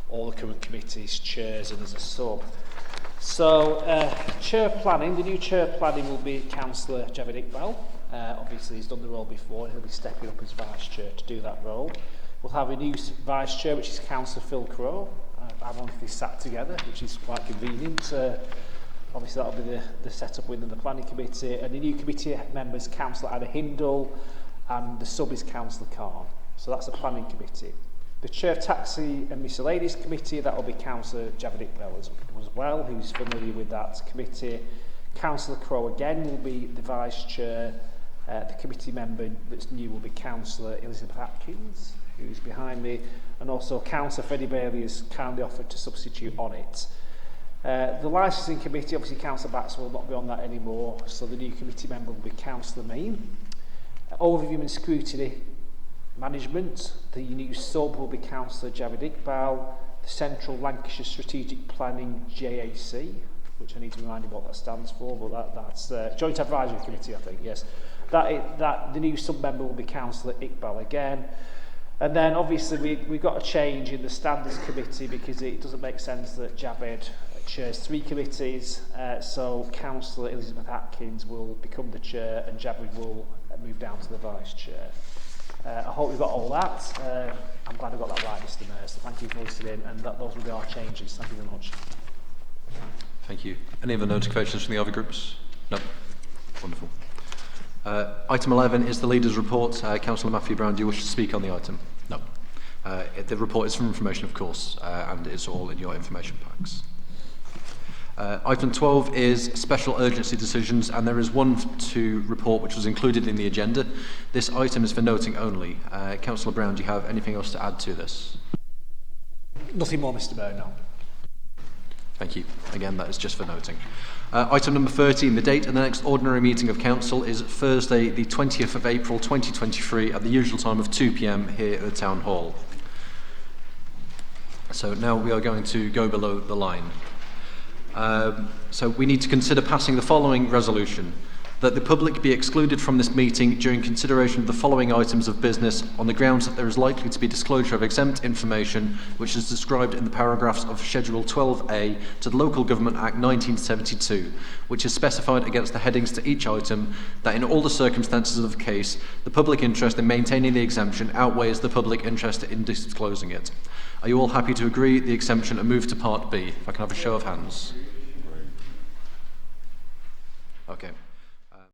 S11: all the current committees, chairs, and as a sub. So, chair planning, the new chair planning will be Councillor Javid Iqbal. Obviously, he's done the role before, he'll be stepping up as vice chair to do that role. We'll have a new vice chair, which is Councillor Phil Crowe. I wanted this sat together, which is quite convenient. Obviously, that'll be the setup within the planning committee. And the new committee members, Councillor Anna Hindle, and the sub is Councillor Khan. So that's the planning committee. The Chair of Taxi and Miscellaneous Committee, that will be Councillor Javed Iqbal as well, who's familiar with that committee. Councillor Crowe again will be the Vice Chair. The committee member that's new will be Councillor Elizabeth Atkins, who's behind me, and also Councillor Freddie Bailey has kindly offered to substitute on it. The Licensing Committee, obviously Councillor Batts will not be on that anymore, so the new committee member will be Councillor Mean. Overview and Scrutiny Management, the new sub will be Councillor Javed Iqbal. The Central Lancashire Strategic Planning JAC, which I need to remind you what that stands for, but that's Joint Advisory Committee, I think, yes. The new sub-member will be Councillor Iqbal again. And then obviously we've got a change in the Standards Committee because it doesn't make sense that Javed chairs 3 committees, so Councillor Elizabeth Atkins will become the chair and Javed will move down to the vice chair. I hope you've got all that. I'm glad I got that right, Mr. Mayor, so thank you for listening, and those will be our changes. Thank you very much.
S2: Thank you. Any other notifications from the other groups? No. Wonderful. Item 11 is the Leader's Report. Councillor Matthew Brown, do you wish to speak on the item? No. The report is for information, of course, and it's all in your information packs. Item 12 is special urgency decisions, and there is one to report which was included in the agenda. This item is for noting only. Councillor Brown, do you have anything else to add to this?
S11: Nothing more, Mr. Mayor, no.
S2: Thank you. Again, that is just for noting. Item number 13, the date of the next ordinary meeting of Council is Thursday, the 20th of April 2023 at the usual time of 2 p.m. here at the Town Hall. So now we are going to go below the line. So we need to consider passing the following resolution: that the public be excluded from this meeting during consideration of the following items of business on the grounds that there is likely to be disclosure of exempt information which is described in the paragraphs of Schedule 12A to the Local Government Act 1972, which is specified against the headings to each item that in all the circumstances of the case, the public interest in maintaining the exemption outweighs the public interest in disclosing it. Are you all happy to agree the exemption and move to Part B? If I can have a show of hands. Okay.